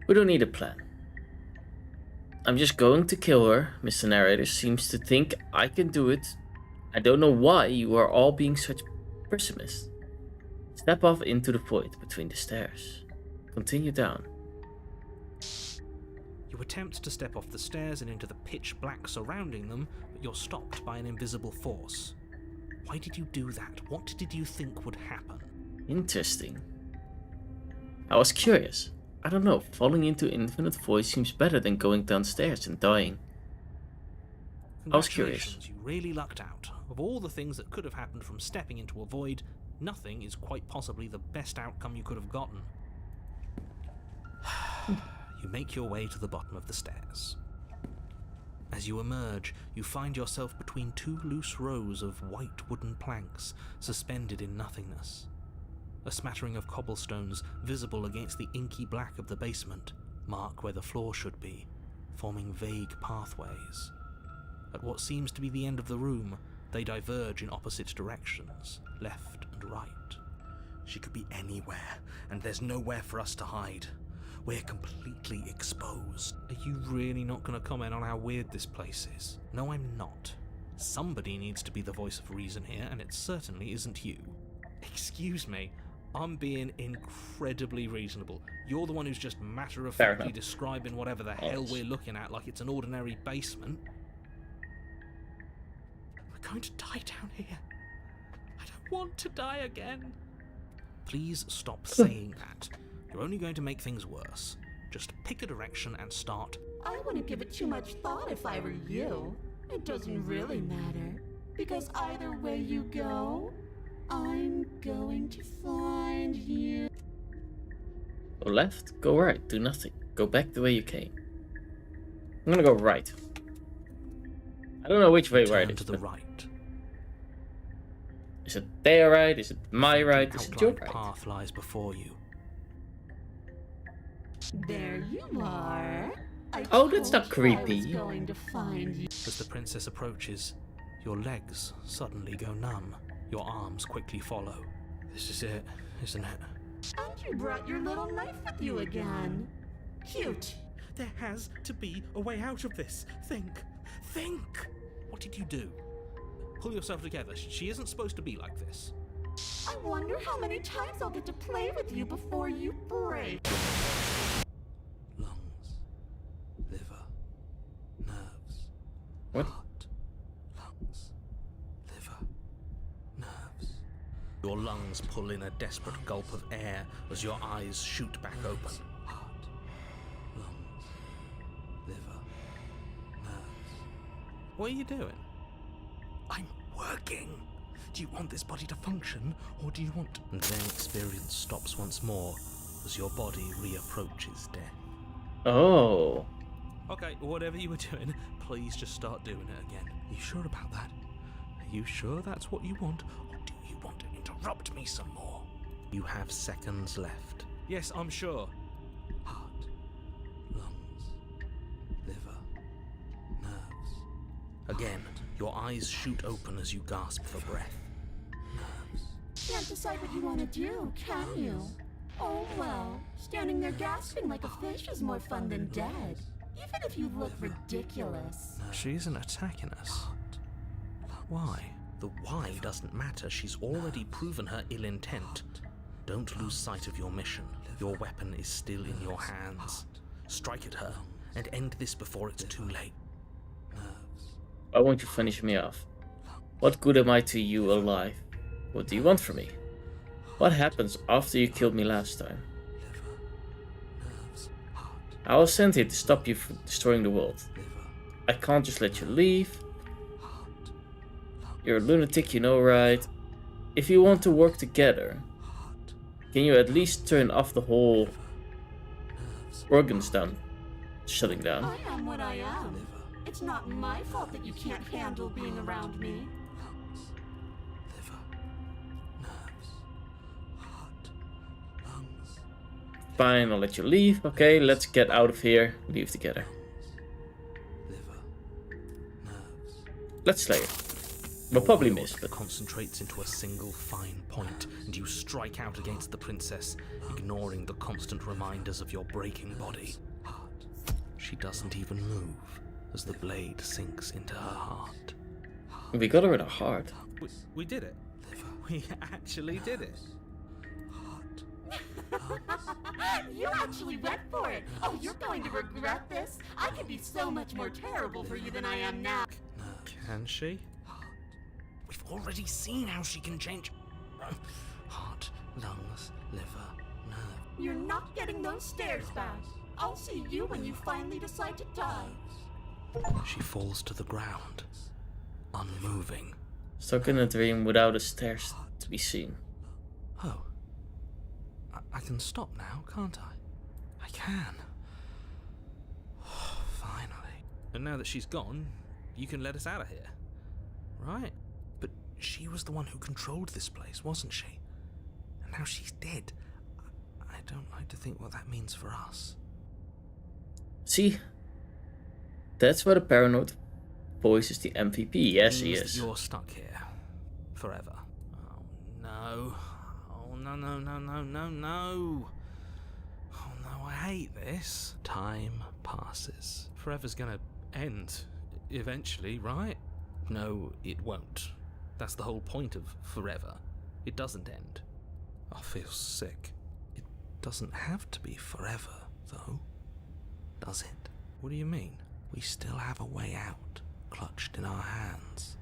We don't need a plan. I'm just going to kill her. Mr. Narrator seems to think I can do it. I don't know why you are all being such pessimists. Step off into the void between the stairs. Continue down. You attempt to step off the stairs and into the pitch black surrounding them, but you're stopped by an invisible force. Why did you do that? What did you think would happen? Interesting. I was curious. I don't know, falling into infinite void seems better than going downstairs and dying. I was curious. Congratulations, you really lucked out. Of all the things that could have happened from stepping into a void, nothing is quite possibly the best outcome you could have gotten. You make your way to the bottom of the stairs. As you emerge, you find yourself between two loose rows of white wooden planks suspended in nothingness. A smattering of cobblestones visible against the inky black of the basement mark where the floor should be, forming vague pathways. At what seems to be the end of the room, they diverge in opposite directions, left and right. She could be anywhere, and there's nowhere for us to hide. We're completely exposed. Are you really not going to comment on how weird this place is? No, I'm not. Somebody needs to be the voice of reason here, and it certainly isn't you. Excuse me, I'm being incredibly reasonable. You're the one who's just matter-of-factly describing whatever the hell we're looking at like it's an ordinary basement. We're going to die down here. I don't want to die again. Please stop saying that. You're only going to make things worse. Just pick a direction and start. I wouldn't give it too much thought if I were you. It doesn't really matter, because either way you go, I'm going to find you. Go left, go right, do nothing. Go back the way you came. I'm gonna go right. I don't know which way right Turn is. to the but right. is it their right? Is it my right? Is it your Outlined right? path lies before you. There you are. I Oh, that's told not you I was creepy. going to find you. As the princess approaches, your legs suddenly go numb. Your arms quickly follow. This is it, isn't it? And you brought your little knife with you again. Cute. There has to be a way out of this. Think. Think! What did you do? Pull yourself together. She isn't supposed to be like this. I wonder how many times I'll get to play with you before you break. Lungs, liver, nerves. What? Heart, lungs, liver, nerves. Your lungs pull in a desperate gulp of air as your eyes shoot back open. Heart, lungs, liver, nerves. What are you doing? I'm working. Do you want this body to function, or do you want... And then experience stops once more as your body reapproaches death. Oh. Okay, whatever you were doing, please just start doing it again. Are you sure about that? Are you sure that's what you want, or do you want to interrupt me some more? You have seconds left. Yes, I'm sure. Heart, lungs, liver, nerves. Again, your eyes shoot open as you gasp for breath. Nerves. Can't decide what you want to do, can you? Oh well, standing there gasping like a fish is more fun than dead. Even if you look ridiculous. She isn't attacking us. Why? The why doesn't matter. She's already proven her ill intent. Don't lose sight of your mission. Your weapon is still in your hands. Strike at her and end this before it's too late. Why won't you finish me off? What good am I to you alive? What do you want from me? What happens after you killed me last time? I was sent here to stop you from destroying the world. I can't just let you leave. You're a lunatic, you know, right? If you want to work together, can you at least turn off the whole organs down, shutting down? I am what I am. It's not my fault that you can't handle being around me. Fine, I'll let you leave. Okay, let's get out of here. Leave together. Let's slay it. We'll probably miss, but... concentrates into a single fine point, and you strike out against the princess, ignoring the constant reminders of your breaking body. She doesn't even move as the blade sinks into her heart. We got her in our heart. We did it. We actually did it. You actually went for it. Oh, you're going to regret this. I could be so much more terrible for you than I am now. Can she? We've already seen how she can change. Heart, lungs, liver, nerve. You're not getting those stairs back. I'll see you when you finally decide to die. She falls to the ground, unmoving. Stuck in a dream without a stairs to be seen. Oh. I can stop now, can't I? I can. Finally. And now that she's gone, you can let us out of here. Right? But she was the one who controlled this place, wasn't she? And now she's dead. I don't like to think what that means for us. See? That's why the paranoid voice is the MVP. Yes, he Means is. that you're stuck here. Forever. Oh, no. Oh, no, no, no, no, no, no. Oh, no, I hate this. Time passes. Forever's gonna end. Eventually, right? No, it won't. That's the whole point of forever. It doesn't end. I feel sick. It doesn't have to be forever, though. Does it? What do you mean? We still have a way out, clutched in our hands.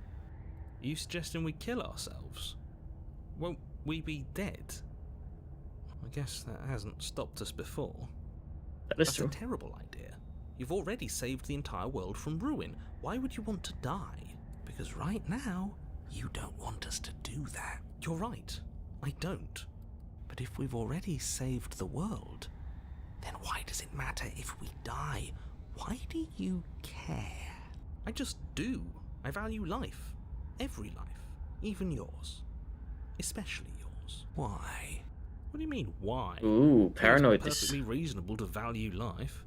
Are you suggesting we kill ourselves? Won't we be dead? I guess that hasn't stopped us before. That is That's true. a terrible idea. You've already saved the entire world from ruin. Why would you want to die? Because right now, you don't want us to do that. You're right, I don't. But if we've already saved the world, then why does it matter if we die? Why do you care? I just do. I value life. Every life. Even yours. Especially yours. Why? What do you mean, why? Ooh, paranoid. It's perfectly reasonable to value life.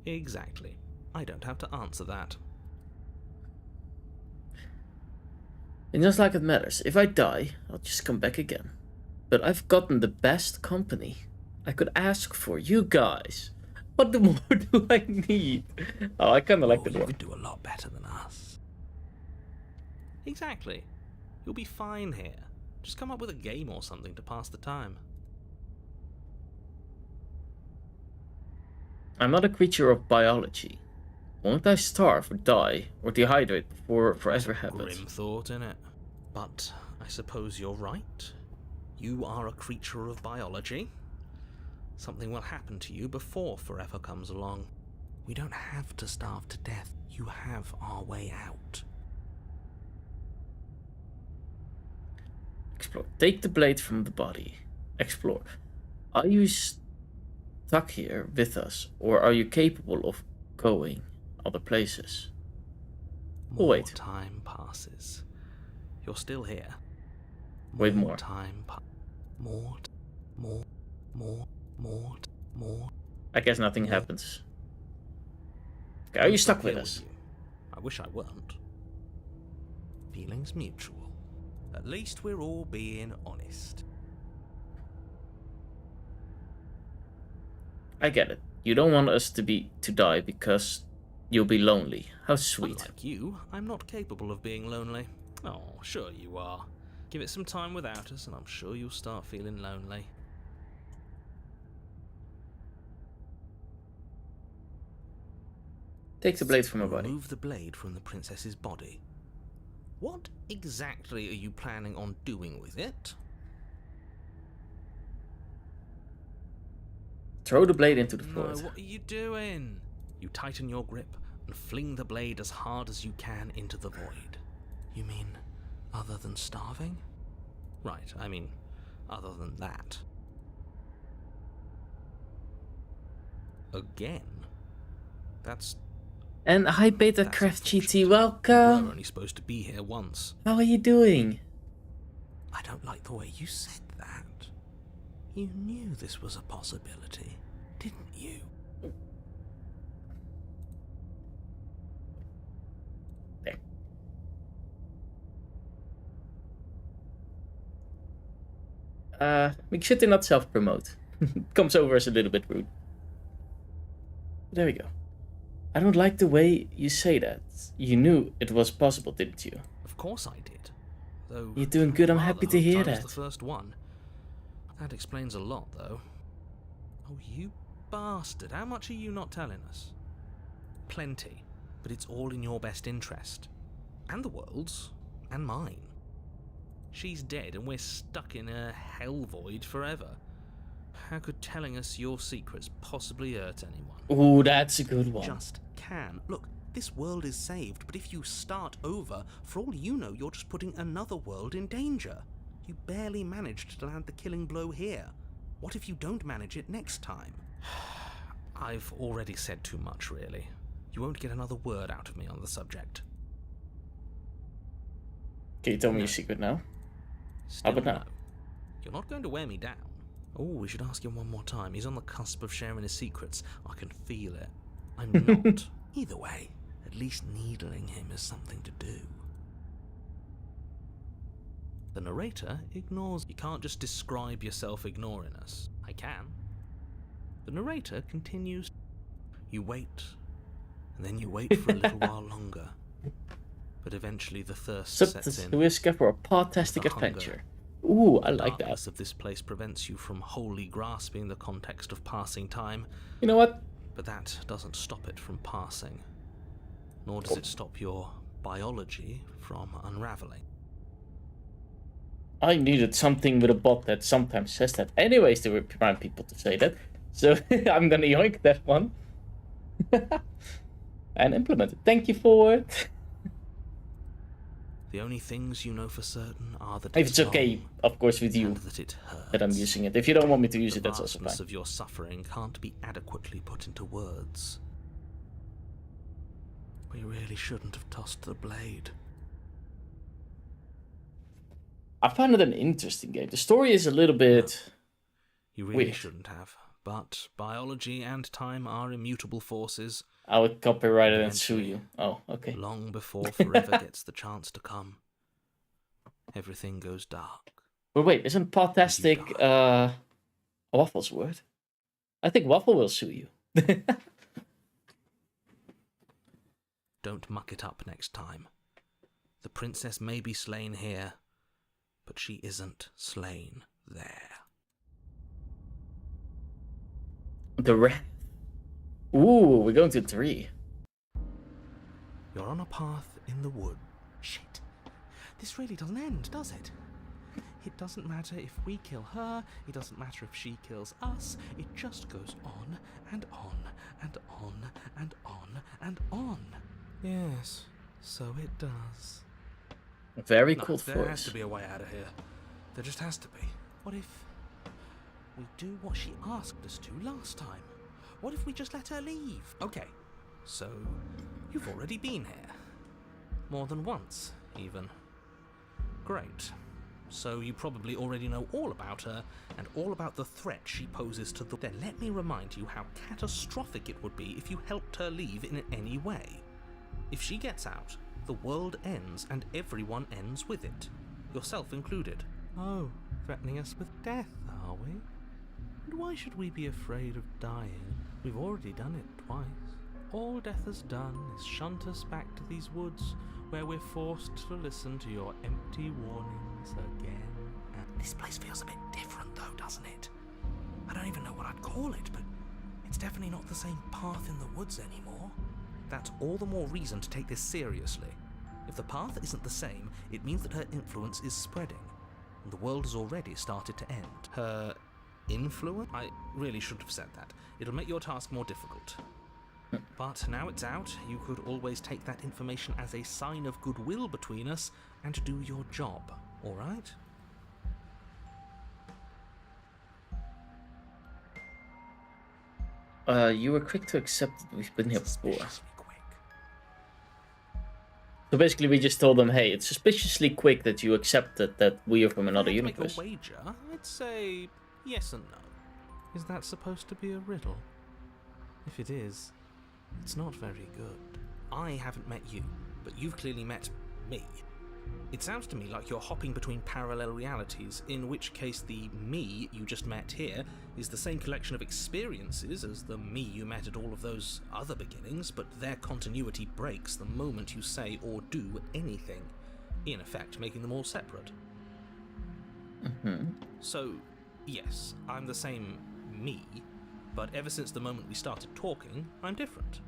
Exactly. I don't have to answer that. And just like it matters, if I die, I'll just come back again. But I've gotten the best company I could ask for, you guys. What more do I need? Oh, I kinda like that you one. could do a lot better than us. Exactly. You'll be fine here. Just come up with a game or something to pass the time. I'm not a creature of biology. Won't I starve or die or dehydrate before forever habit? Grim thought, innit? But I suppose you're right. You are a creature of biology. Something will happen to you before forever comes along. We don't have to starve to death. You have our way out. Explore. Take the blade from the body. Explore. Are you stuck here with us, or are you capable of going other places? More Wait. time passes. You're still here. Wait, more. Time. More. I guess nothing happens. Okay, are you stuck with us? I wish I weren't. Feelings mutual. At least we're all being honest. I get it. You don't want us to die because you'll be lonely. How sweet. Unlike you, I'm not capable of being lonely. Oh, sure you are. Give it some time without us, and I'm sure you'll start feeling lonely. Take the blade from her body. Remove the blade from the princess's body. What exactly are you planning on doing with it? Throw the blade into the No, void. what are you doing? You tighten your grip and fling the blade as hard as you can into the void. You mean other than starving? Right, I mean other than that. Again? That's... And hi Beta Craft GT, We're welcome! only supposed to be here once. How are you doing? I don't like the way you said that. You knew this was a possibility, didn't you? There. We should not self-promote. Comes over as a little bit rude. There we go. I don't like the way you say that. You knew it was possible, didn't you? Of course I did. Though You're doing good, I'm happy to hear I was that. the first one. That explains a lot, though. Oh, you bastard. How much are you not telling us? Plenty. But it's all in your best interest. And the world's. And mine. She's dead and we're stuck in a hell void forever. How could telling us your secrets possibly hurt anyone? Ooh, that's a good one. Just can. Look, this world is saved, but if you start over, for all you know, you're just putting another world in danger. You barely managed to land the killing blow here. What if you don't manage it next time? I've already said too much, really. You won't get another word out of me on the subject. Can you tell me your secret now? Still How about now? no. You're not going to wear me down. Oh, we should ask him one more time. He's on the cusp of sharing his secrets. I can feel it. I'm not. Either way, at least needling him is something to do. The narrator ignores. You can't just describe yourself ignoring us. I can. The narrator continues. You wait, and then you wait for a little while longer. But eventually the thirst sets in. Wisca for a podtastic The hunger. adventure. Ooh, I like that. Darkness of this place prevents you from wholly grasping the context of passing time, You know what? but that doesn't stop it from passing. Nor does it stop your biology from unraveling. I needed something with a bot that sometimes says that. Anyways, to remind people to say that. So I'm gonna yoink that one. And implement it. Thank you for it. The only things you know for certain are that If it's okay, long of course, with you and that it hurts. that I'm using it. If you don't want me to use The it, that's also vastness fine. of your suffering can't be adequately put into words. We really shouldn't have tossed the blade. I find it an interesting game. The story is a little bit You really weird. shouldn't have. But biology and time are immutable forces. I would copyright it and sue Eventually. you. Oh, okay. Long before forever gets the chance to come, everything goes dark. But wait, isn't podtastic a Waffle's word? I think Waffle will sue you. Don't muck it up next time. The princess may be slain here, but she isn't slain there. The Wrath. Ooh, we're going to 3. You're on a path in the wood. Shit. This really doesn't end, does it? It doesn't matter if we kill her, it doesn't matter if she kills us, it just goes on and on and on and on and on. Yes, so it does. Very No, cool there has voice. to be a way out of here. There just has to be. What if we do what she asked us to last time? What if we just let her leave? Okay, so you've already been here. More than once, even. Great. So you probably already know all about her and all about the threat she poses to the... Then let me remind you how catastrophic it would be if you helped her leave in any way. If she gets out, the world ends and everyone ends with it. Yourself included. Oh, threatening us with death, are we? And why should we be afraid of dying? We've already done it twice. All death has done is shunt us back to these woods, where we're forced to listen to your empty warnings again. This place feels a bit different though, doesn't it? I don't even know what I'd call it, but it's definitely not the same path in the woods anymore. That's all the more reason to take this seriously. If the path isn't the same, it means that her influence is spreading, and the world has already started to end. Her influence? I really shouldn't have said that. It'll make your task more difficult. But now it's out, you could always take that information as a sign of goodwill between us and do your job, alright? You were quick to accept that we've been here before. Suspiciously quick. So basically we just told them, hey, it's suspiciously quick that you accepted that we are from another If I had to universe. make a wager, I'd say yes and no. Is that supposed to be a riddle? If it is, it's not very good. I haven't met you, but you've clearly met me. It sounds to me like you're hopping between parallel realities, in which case the me you just met here is the same collection of experiences as the me you met at all of those other beginnings, but their continuity breaks the moment you say or do anything, in effect making them all separate. So, yes, I'm the same me, but ever since the moment we started talking, I'm different.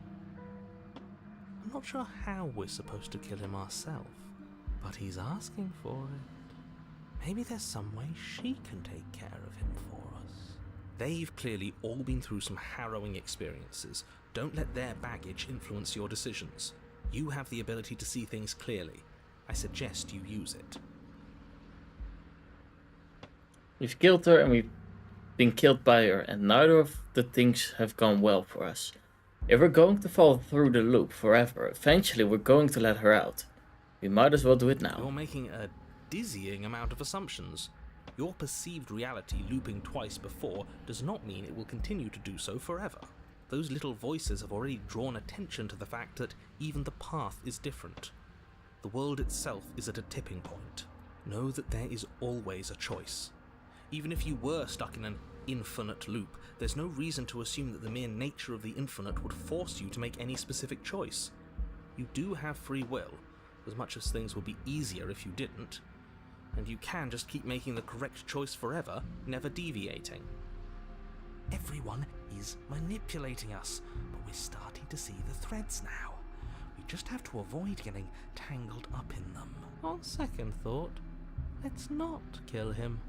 I'm not sure how we're supposed to kill him ourselves, but he's asking for it. Maybe there's some way she can take care of him for us. They've clearly all been through some harrowing experiences. Don't let their baggage influence your decisions. You have the ability to see things clearly. I suggest you use it. We've killed her and we've been killed by her, and neither of the things have gone well for us. If we're going to fall through the loop forever, eventually we're going to let her out. We might as well do it now. You're making a dizzying amount of assumptions. Your perceived reality looping twice before does not mean it will continue to do so forever. Those little voices have already drawn attention to the fact that even the path is different. The world itself is at a tipping point. Know that there is always a choice. Even if you were stuck in an infinite loop, there's no reason to assume that the mere nature of the infinite would force you to make any specific choice. You do have free will, as much as things would be easier if you didn't, and you can just keep making the correct choice forever, never deviating. Everyone is manipulating us, but we're starting to see the threads now. We just have to avoid getting tangled up in them. On second thought, let's not kill him.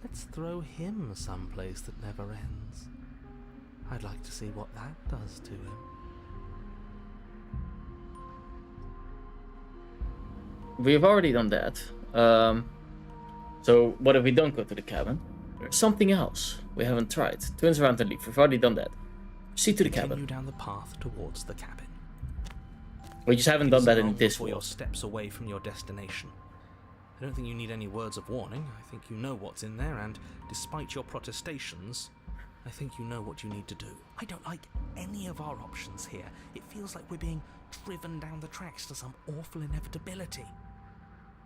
Let's throw him someplace that never ends. I'd like to see what that does to him. we've already done that. So what if we don't go to the cabin? There's something else we haven't tried. Turns around and leave. We've already done that. Proceed to the Continue cabin. down the path towards the cabin. We just haven't done that in this before your world. steps away from your destination. I don't think you need any words of warning. I think you know what's in there, and despite your protestations, I think you know what you need to do. I don't like any of our options here. It feels like we're being driven down the tracks to some awful inevitability.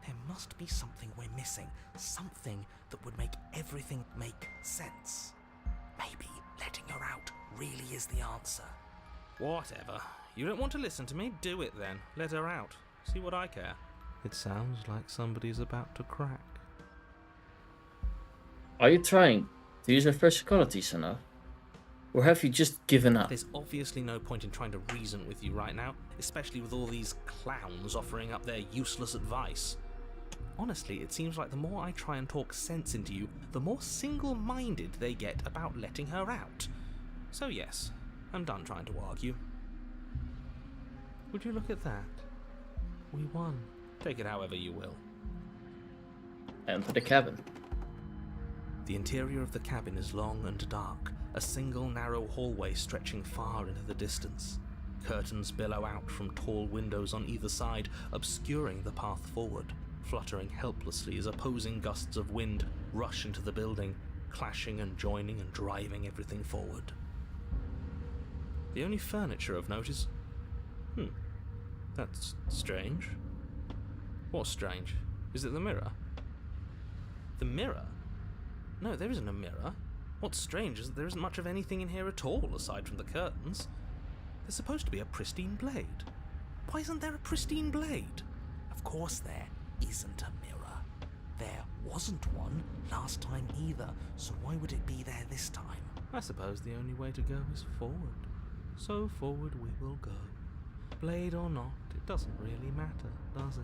There must be something we're missing. Something that would make everything make sense. Maybe letting her out really is the answer. Whatever. You don't want to listen to me? Do it then. Let her out. See what I care. It sounds like somebody's about to crack. Are you trying to use your first qualities enough? Or have you just given up? There's obviously no point in trying to reason with you right now, especially with all these clowns offering up their useless advice. Honestly, it seems like the more I try and talk sense into you, the more single-minded they get about letting her out. So yes, I'm done trying to argue. Would you look at that? We won. Take it however you will. Enter the cabin. The interior of the cabin is long and dark, a single narrow hallway stretching far into the distance. Curtains billow out from tall windows on either side, obscuring the path forward, fluttering helplessly as opposing gusts of wind rush into the building, clashing and joining and driving everything forward. The only furniture of note is... that's strange. What's strange? Is it the mirror? The mirror? No, there isn't a mirror. What's strange is that there isn't much of anything in here at all, aside from the curtains. There's supposed to be a pristine blade. Why isn't there a pristine blade? Of course there isn't a mirror. There wasn't one last time either, so why would it be there this time? I suppose the only way to go is forward. So forward we will go. Blade or not, it doesn't really matter, does it?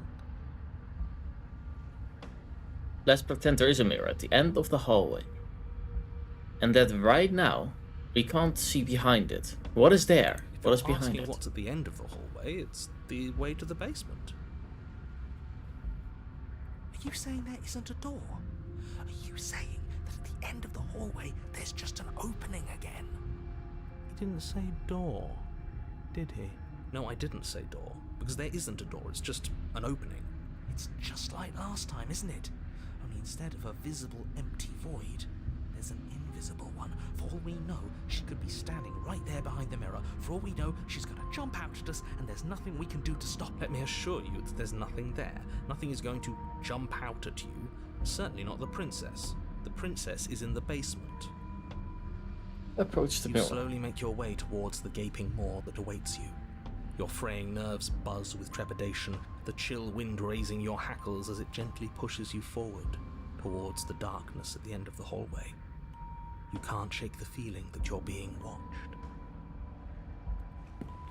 Let's pretend there is a mirror at the end of the hallway. And that right now, we can't see behind it. What is there? What is behind Asking it? what's at the end of the hallway, it's the way to the basement. Are you saying there isn't a door? Are you saying that at the end of the hallway there's just an opening again? He didn't say door, did he? No, I didn't say door, because there isn't a door, it's just an opening. It's just like last time, isn't it? Only instead of a visible empty void, there's an invisible one. For all we know, she could be standing right there behind the mirror. For all we know, she's going to jump out at us, and there's nothing we can do to stop Let me assure you that there's nothing there. Nothing is going to jump out at you. Certainly not the princess. The princess is in the basement. Approach the You mirror. slowly make your way towards the gaping maw that awaits you. Your fraying nerves buzz with trepidation, the chill wind raising your hackles as it gently pushes you forward, towards the darkness at the end of the hallway. You can't shake the feeling that you're being watched.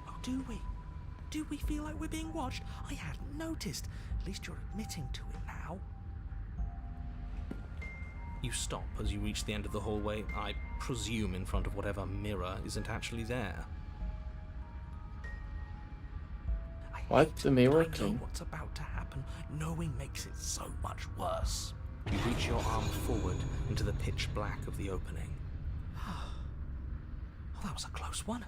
Oh, do we? Do we feel like we're being watched? I hadn't noticed. At least you're admitting to it now. You stop as you reach the end of the hallway, I presume in front of whatever mirror isn't actually there. Wipe the mirror I know clean. what's about to happen. Knowing makes it so much worse. You reach your arm forward into the pitch black of the opening. Oh, that was a close one.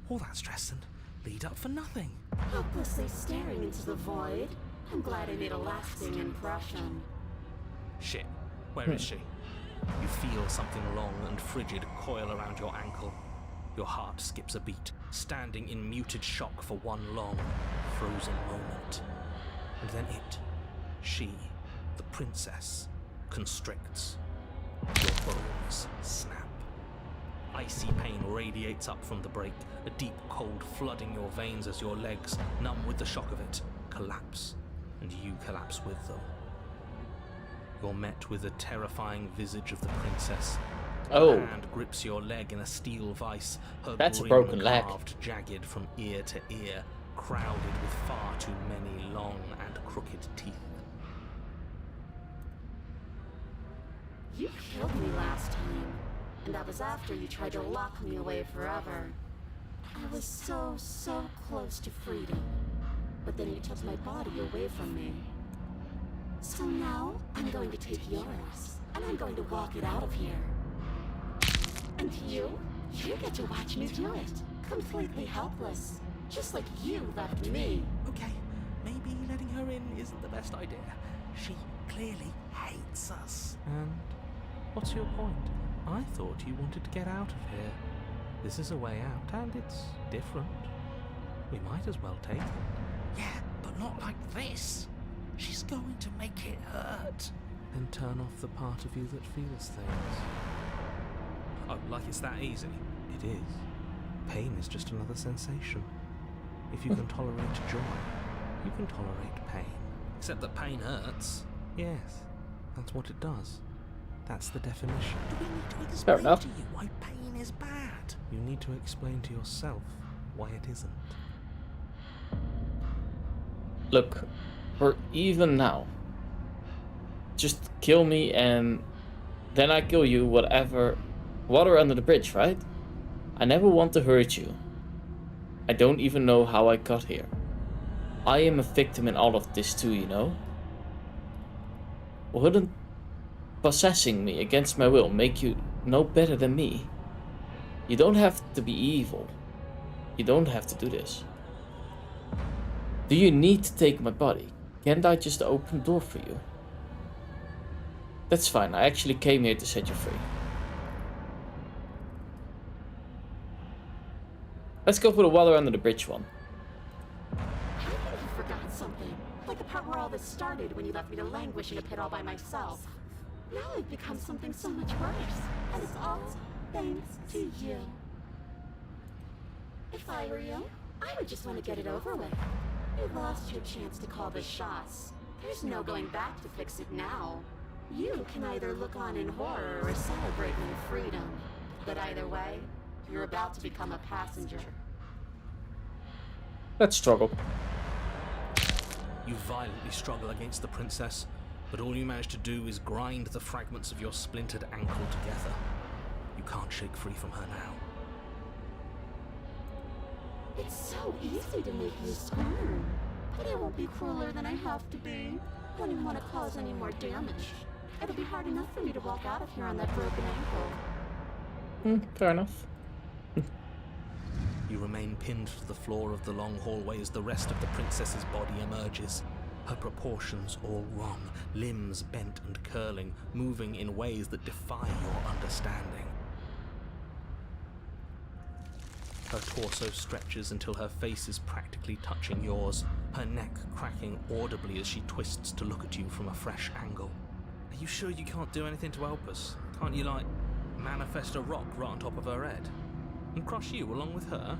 All that stress and lead up for nothing. Helplessly staring into the void. I'm glad I made a lasting impression. Shit, where is she? You feel something long and frigid coil around your ankle. Your heart skips a beat, standing in muted shock for one long, frozen moment. And then she, the princess, constricts. Your bones snap. Icy pain radiates up from the break, a deep cold flooding your veins as your legs, numb with the shock of it, collapse, and you collapse with them. You're met with the terrifying visage of the princess. Oh. Her hand grips your leg in a steel vice, her That's a grin broken leg. carved jagged from ear to ear, crowded with far too many long and crooked teeth. You killed me last time, and that was after you tried to lock me away forever. I was so close to freedom. but then you took my body away from me. So now, I'm going to take yours, and I'm going to walk it out of here. And you get to watch me do it, completely helpless, just like you left me. Okay, maybe letting her in isn't the best idea. She clearly hates us. And what's your point? I thought you wanted to get out of here. This is a way out, and it's different. We might as well take it. Yeah, but not like this. She's going to make it hurt. Then turn off the part of you that feels things. Oh, like it's that easy? It is. Pain is just another sensation. If you can tolerate joy, you can tolerate pain. Except that pain hurts. Yes, that's what it does. That's the definition. Do we need to explain to you why pain is bad? You need to explain to yourself why it isn't. Look, we're even now. Just kill me and then I kill you, whatever. Water under the bridge, right? I never want to hurt you. I don't even know how I got here. I am a victim in all of this too, you know? Wouldn't possessing me against my will make you no better than me? You don't have to be evil. You don't have to do this. Do you need to take my body? Can't I just open the door for you? That's fine, I actually came here to set you free. Let's go for the water under the bridge one. I think you forgot something. Like the part where all this started when you left me to languish in a pit all by myself. Now I've become something so much worse. And it's all thanks to you. If I were you, I would just want to get it over with. You lost your chance to call the shots. There's no going back to fix it now. You can either look on in horror or celebrate in freedom. But either way, you're about to become a passenger. Let's struggle. You violently struggle against the princess, but all you manage to do is grind the fragments of your splintered ankle together. You can't shake free from her now. It's so easy to make you squirm. But I won't be crueler than I have to be. I don't even want to cause any more damage. It'll be hard enough for me to walk out of here on that broken ankle. Fair enough. You remain pinned to the floor of the long hallway as the rest of the princess's body emerges. Her proportions all wrong, limbs bent and curling, moving in ways that defy your understanding. Her torso stretches until her face is practically touching yours, her neck cracking audibly as she twists to look at you from a fresh angle. Are you sure you can't do anything to help us? Can't you, like, manifest a rock right on top of her head? And crush you along with her?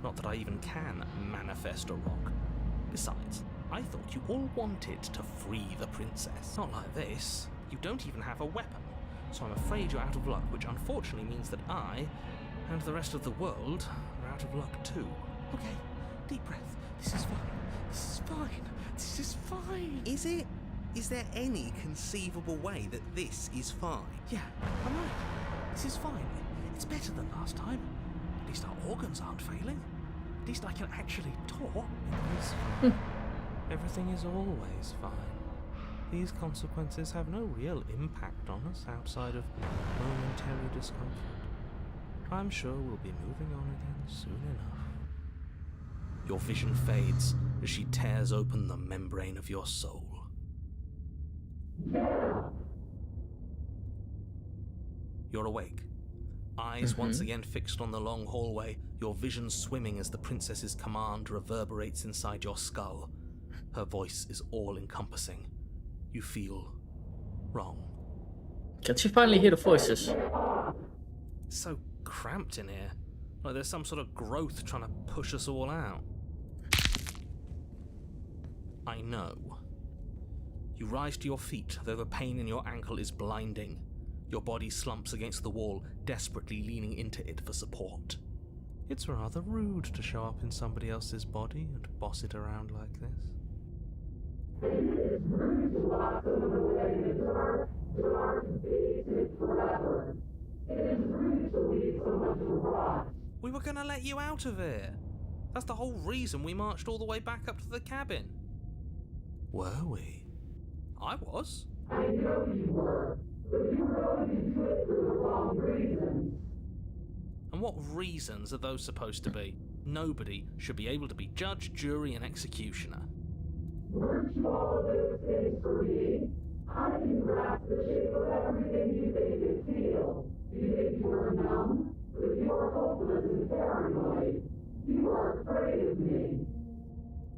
Not that I even can manifest a rock. Besides, I thought you all wanted to free the princess. Not like this. You don't even have a weapon. So I'm afraid you're out of luck, which unfortunately means that I, and the rest of the world, are out of luck too. Okay, deep breath. This is fine. This is fine. This is fine. Is it? Is there any conceivable way that this is fine? Yeah, I'm right. This is fine. It's better than last time. At least our organs aren't failing. At least I can actually talk. It is fine. Everything is always fine. These consequences have no real impact on us outside of momentary discomfort. I'm sure we'll be moving on again soon enough. Your vision fades as she tears open the membrane of your soul. You're awake. Eyes once again fixed on the long hallway, your vision swimming as the princess's command reverberates inside your skull. Her voice is all-encompassing. You feel wrong. Can she finally hear the voices? It's so cramped in here. Like there's some sort of growth trying to push us all out. I know. You rise to your feet, though the pain in your ankle is blinding. Your body slumps against the wall, desperately leaning into it for support. It's rather rude to show up in somebody else's body and boss it around like this. We were gonna let you out of here. That's the whole reason we marched all the way back up to the cabin. Were we? I was. I know you were, but you were going into it for the wrong reasons. And what reasons are those supposed to be? Nobody should be able to be judge, jury, and executioner. Weren't you all of those things for me? I can grasp the shape of everything you think you feel. You think you were numb, but you are hopeless and paranoid. You are afraid of me.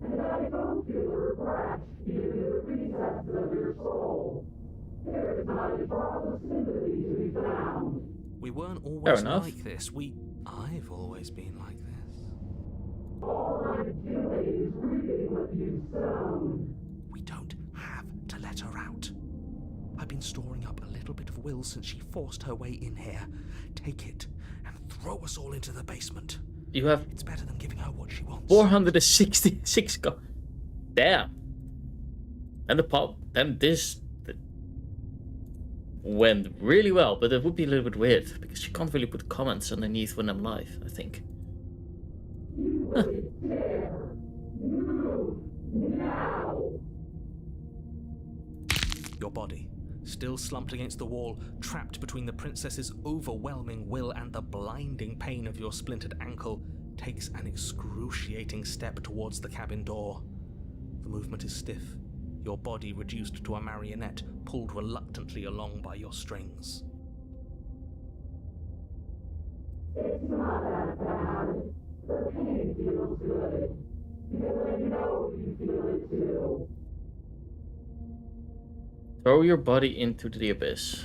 And I don't feel regret, even in the recesses of your soul. There is not a drop of sympathy to be found. We weren't always enough. like this. I've always been like this. All I'm doing is reading what you've sown. We don't have to let her out. I've been storing up a little bit of will since she forced her way in here. Take it and throw us all into the basement. You have It's better than giving her what she wants. 466 go. Damn. And this went really well, but it would be a little bit weird because you can't really put comments underneath when I'm live, I think. Your body, still slumped against the wall, trapped between the princess's overwhelming will and the blinding pain of your splintered ankle, takes an excruciating step towards the cabin door. The movement is stiff, your body reduced to a marionette, pulled reluctantly along by your strings. It's not that bad. The pain feels good. Because I know you feel it too. Throw your body into the abyss.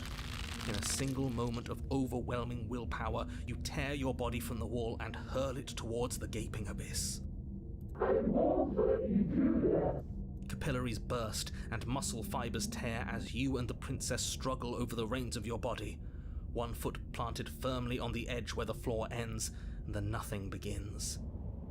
In a single moment of overwhelming willpower, you tear your body from the wall and hurl it towards the gaping abyss. I won't let you do this. Capillaries burst and muscle fibers tear as you and the princess struggle over the reins of your body. One foot planted firmly on the edge where the floor ends, and the nothing begins.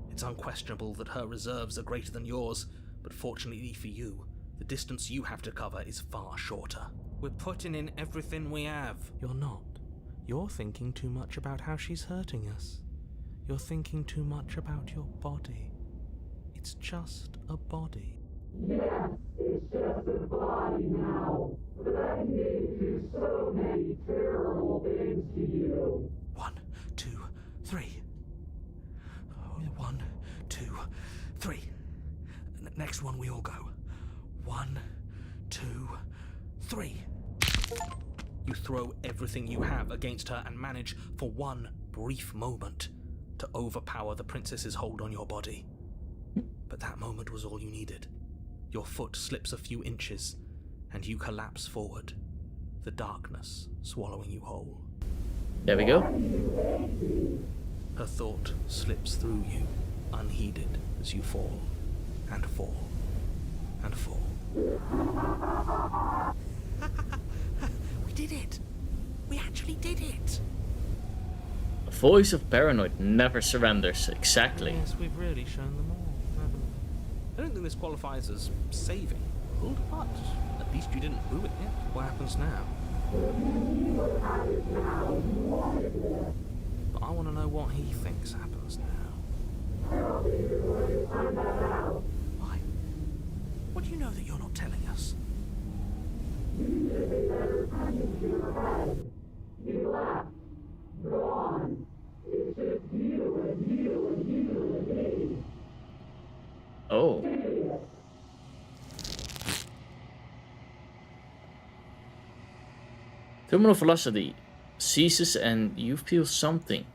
It's unquestionable that her reserves are greater than yours, but fortunately for you, the distance you have to cover is far shorter. We're putting in everything we have. You're not. You're thinking too much about how she's hurting us. You're thinking too much about your body. It's just a body. Yes, it's just a body now. But I need to do so many terrible things to you. 1, 2, 3. 1, 2, 3. Next one we all go. 1, 2, 3. You throw everything you have against her and manage, for one brief moment, to overpower the princess's hold on your body. But that moment was all you needed. Your foot slips a few inches, and you collapse forward, the darkness swallowing you whole. There we go. Her thought slips through you, unheeded, as you fall, and fall, and fall. We did it! We actually did it! A voice of paranoid never surrenders. Exactly. Yes, we've really shown them all, haven't we? I don't think this qualifies as saving the world, but at least you didn't ruin it. What happens now? But I want to know what he thinks happens now. Why? What do you know that you're not telling us? You left. Gone. It's just you and you and you and me. Oh. Terminal velocity ceases and you feel something.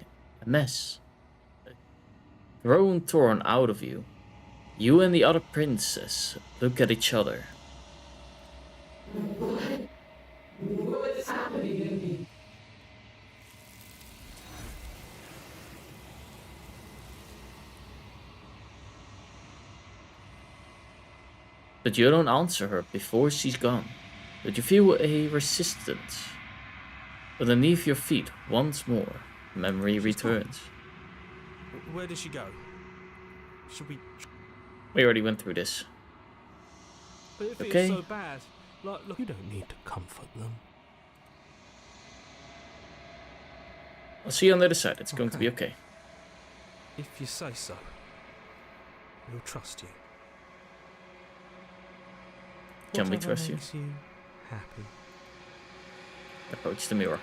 A mess. Thrown torn out of you. You and the other princess look at each other. What's happening to me? But you don't answer her before she's gone. But you feel a resistance. Underneath your feet, once more, memory returns. Where did she go? Should we... We already went through this. But it feels Okay. so bad. Like, look, You don't need to comfort them. I'll see you on the other side. It's going to be okay. if you say so. We'll trust you. Can we Whatever trust you? makes you happy. Approach the mirror.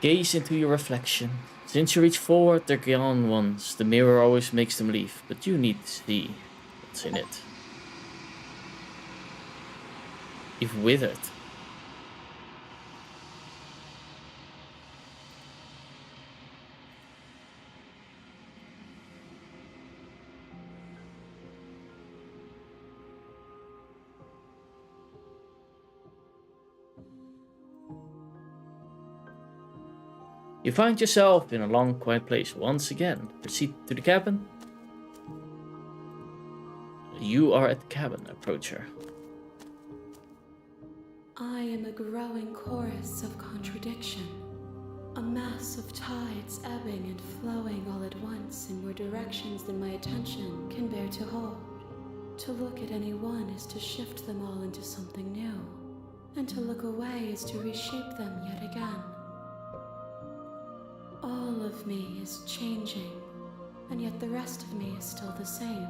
Gaze into your reflection. Since you reach forward, they're gone once. The mirror always makes them leave, but you need to see what's in it. You've withered. You find yourself in a long, quiet place once again. Proceed to the cabin. You are at the cabin. Approach her. I am a growing chorus of contradiction. A mass of tides ebbing and flowing all at once in more directions than my attention can bear to hold. To look at any one is to shift them all into something new, and to look away is to reshape them yet again. All of me is changing, and yet the rest of me is still the same.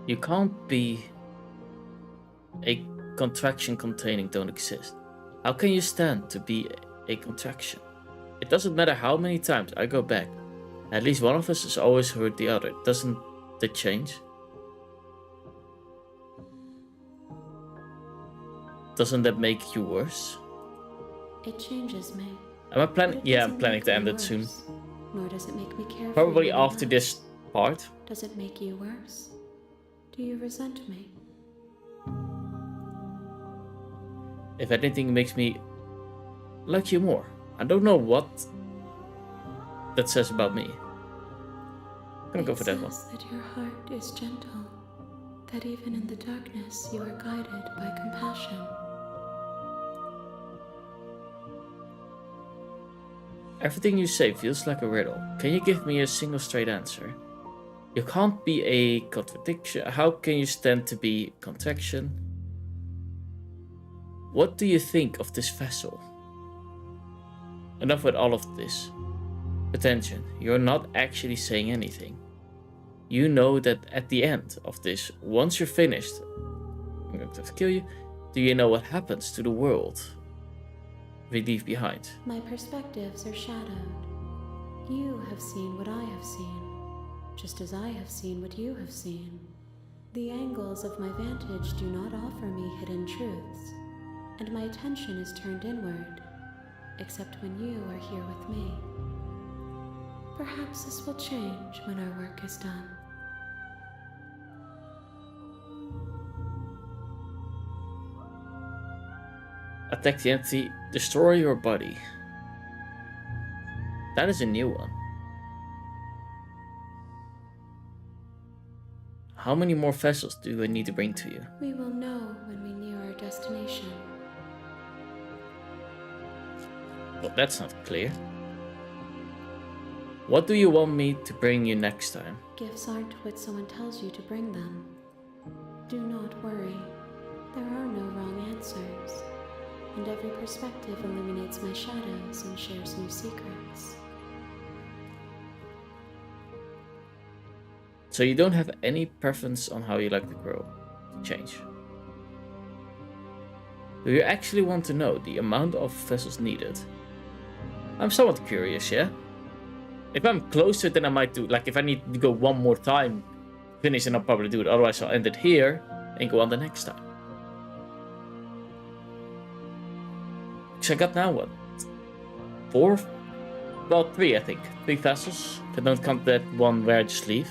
You can't be a contraction containing don't exist. How can you stand to be a contraction? It doesn't matter how many times I go back. At least one of us has always heard the other. Doesn't that change? Doesn't that make you worse? It changes me. Am I but planning? it Yeah, doesn't I'm planning make to me end it soon. worse, nor does it make me care for Probably you any after less. this part. Does it make you worse? Do you resent me? If anything, it makes me like you more. I don't know what that says about me. I'm gonna go for that one. It says that your heart is gentle, that even in the darkness you are guided by compassion. Everything you say feels like a riddle. Can you give me a single straight answer? You can't be a contradiction. How can you stand to be contraction? What do you think of this vessel? Enough with all of this. Attention, you're not actually saying anything. You know that at the end of this, once you're finished, I'm going to have to kill you. Do you know what happens to the world we leave behind? My perspectives are shadowed. You have seen what I have seen, just as I have seen what you have seen. The angles of my vantage do not offer me hidden truths, and my attention is turned inward, except when you are here with me. Perhaps this will change when our work is done. Attack the entity, destroy your body. That is a new one. How many more vessels do I need to bring to you? We will know when we near our destination. Well, that's not clear. What do you want me to bring you next time? Gifts aren't what someone tells you to bring them. Do not worry. There are no wrong answers, and every perspective illuminates my shadows and shares new secrets. So you don't have any preference on how you like the grow to change? Do you actually want to know the amount of vessels needed? I'm somewhat curious, yeah? If I'm closer, then I might do, like if I need to go one more time, finish, and I'll probably do it. Otherwise I'll end it here and go on the next time. Because I got now what? 4? Well, 3 I think. 3 vessels. If I don't count that one where I just leave.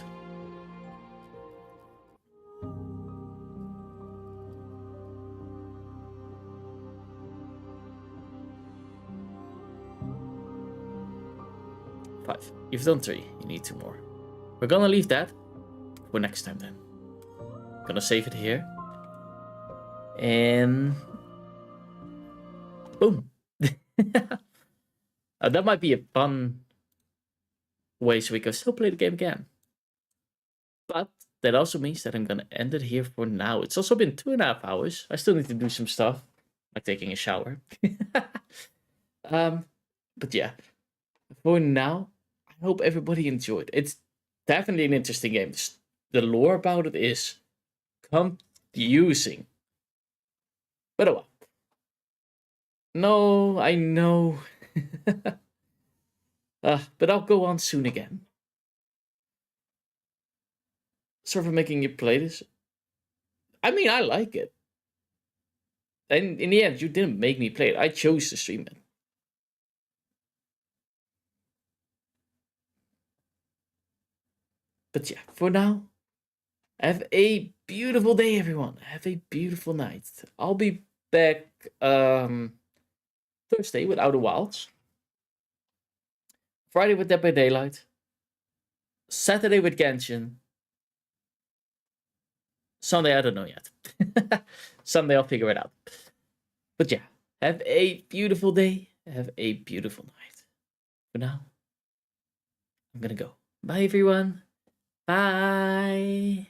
You've done 3. You need 2 more. We're gonna leave that for next time then. Gonna save it here. And boom. That might be a fun way so we can still play the game again. But that also means that I'm gonna end it here for now. It's also been 2.5 hours. I still need to do some stuff, like taking a shower. But yeah, for now, I I hope everybody enjoyed. It's definitely an interesting game. The lore about it is confusing. But oh well. No, I know. But I'll go on soon again. Sorry for making you play this. I mean, I like it. And in the end, you didn't make me play it. I chose to stream it. But yeah, for now, have a beautiful day, everyone. Have a beautiful night. I'll be back Thursday with Outer Wilds. Friday with Dead by Daylight. Saturday with Genshin. Sunday, I don't know yet. Someday I'll figure it out. But yeah, have a beautiful day. Have a beautiful night. For now, I'm gonna go. Bye, everyone. Bye.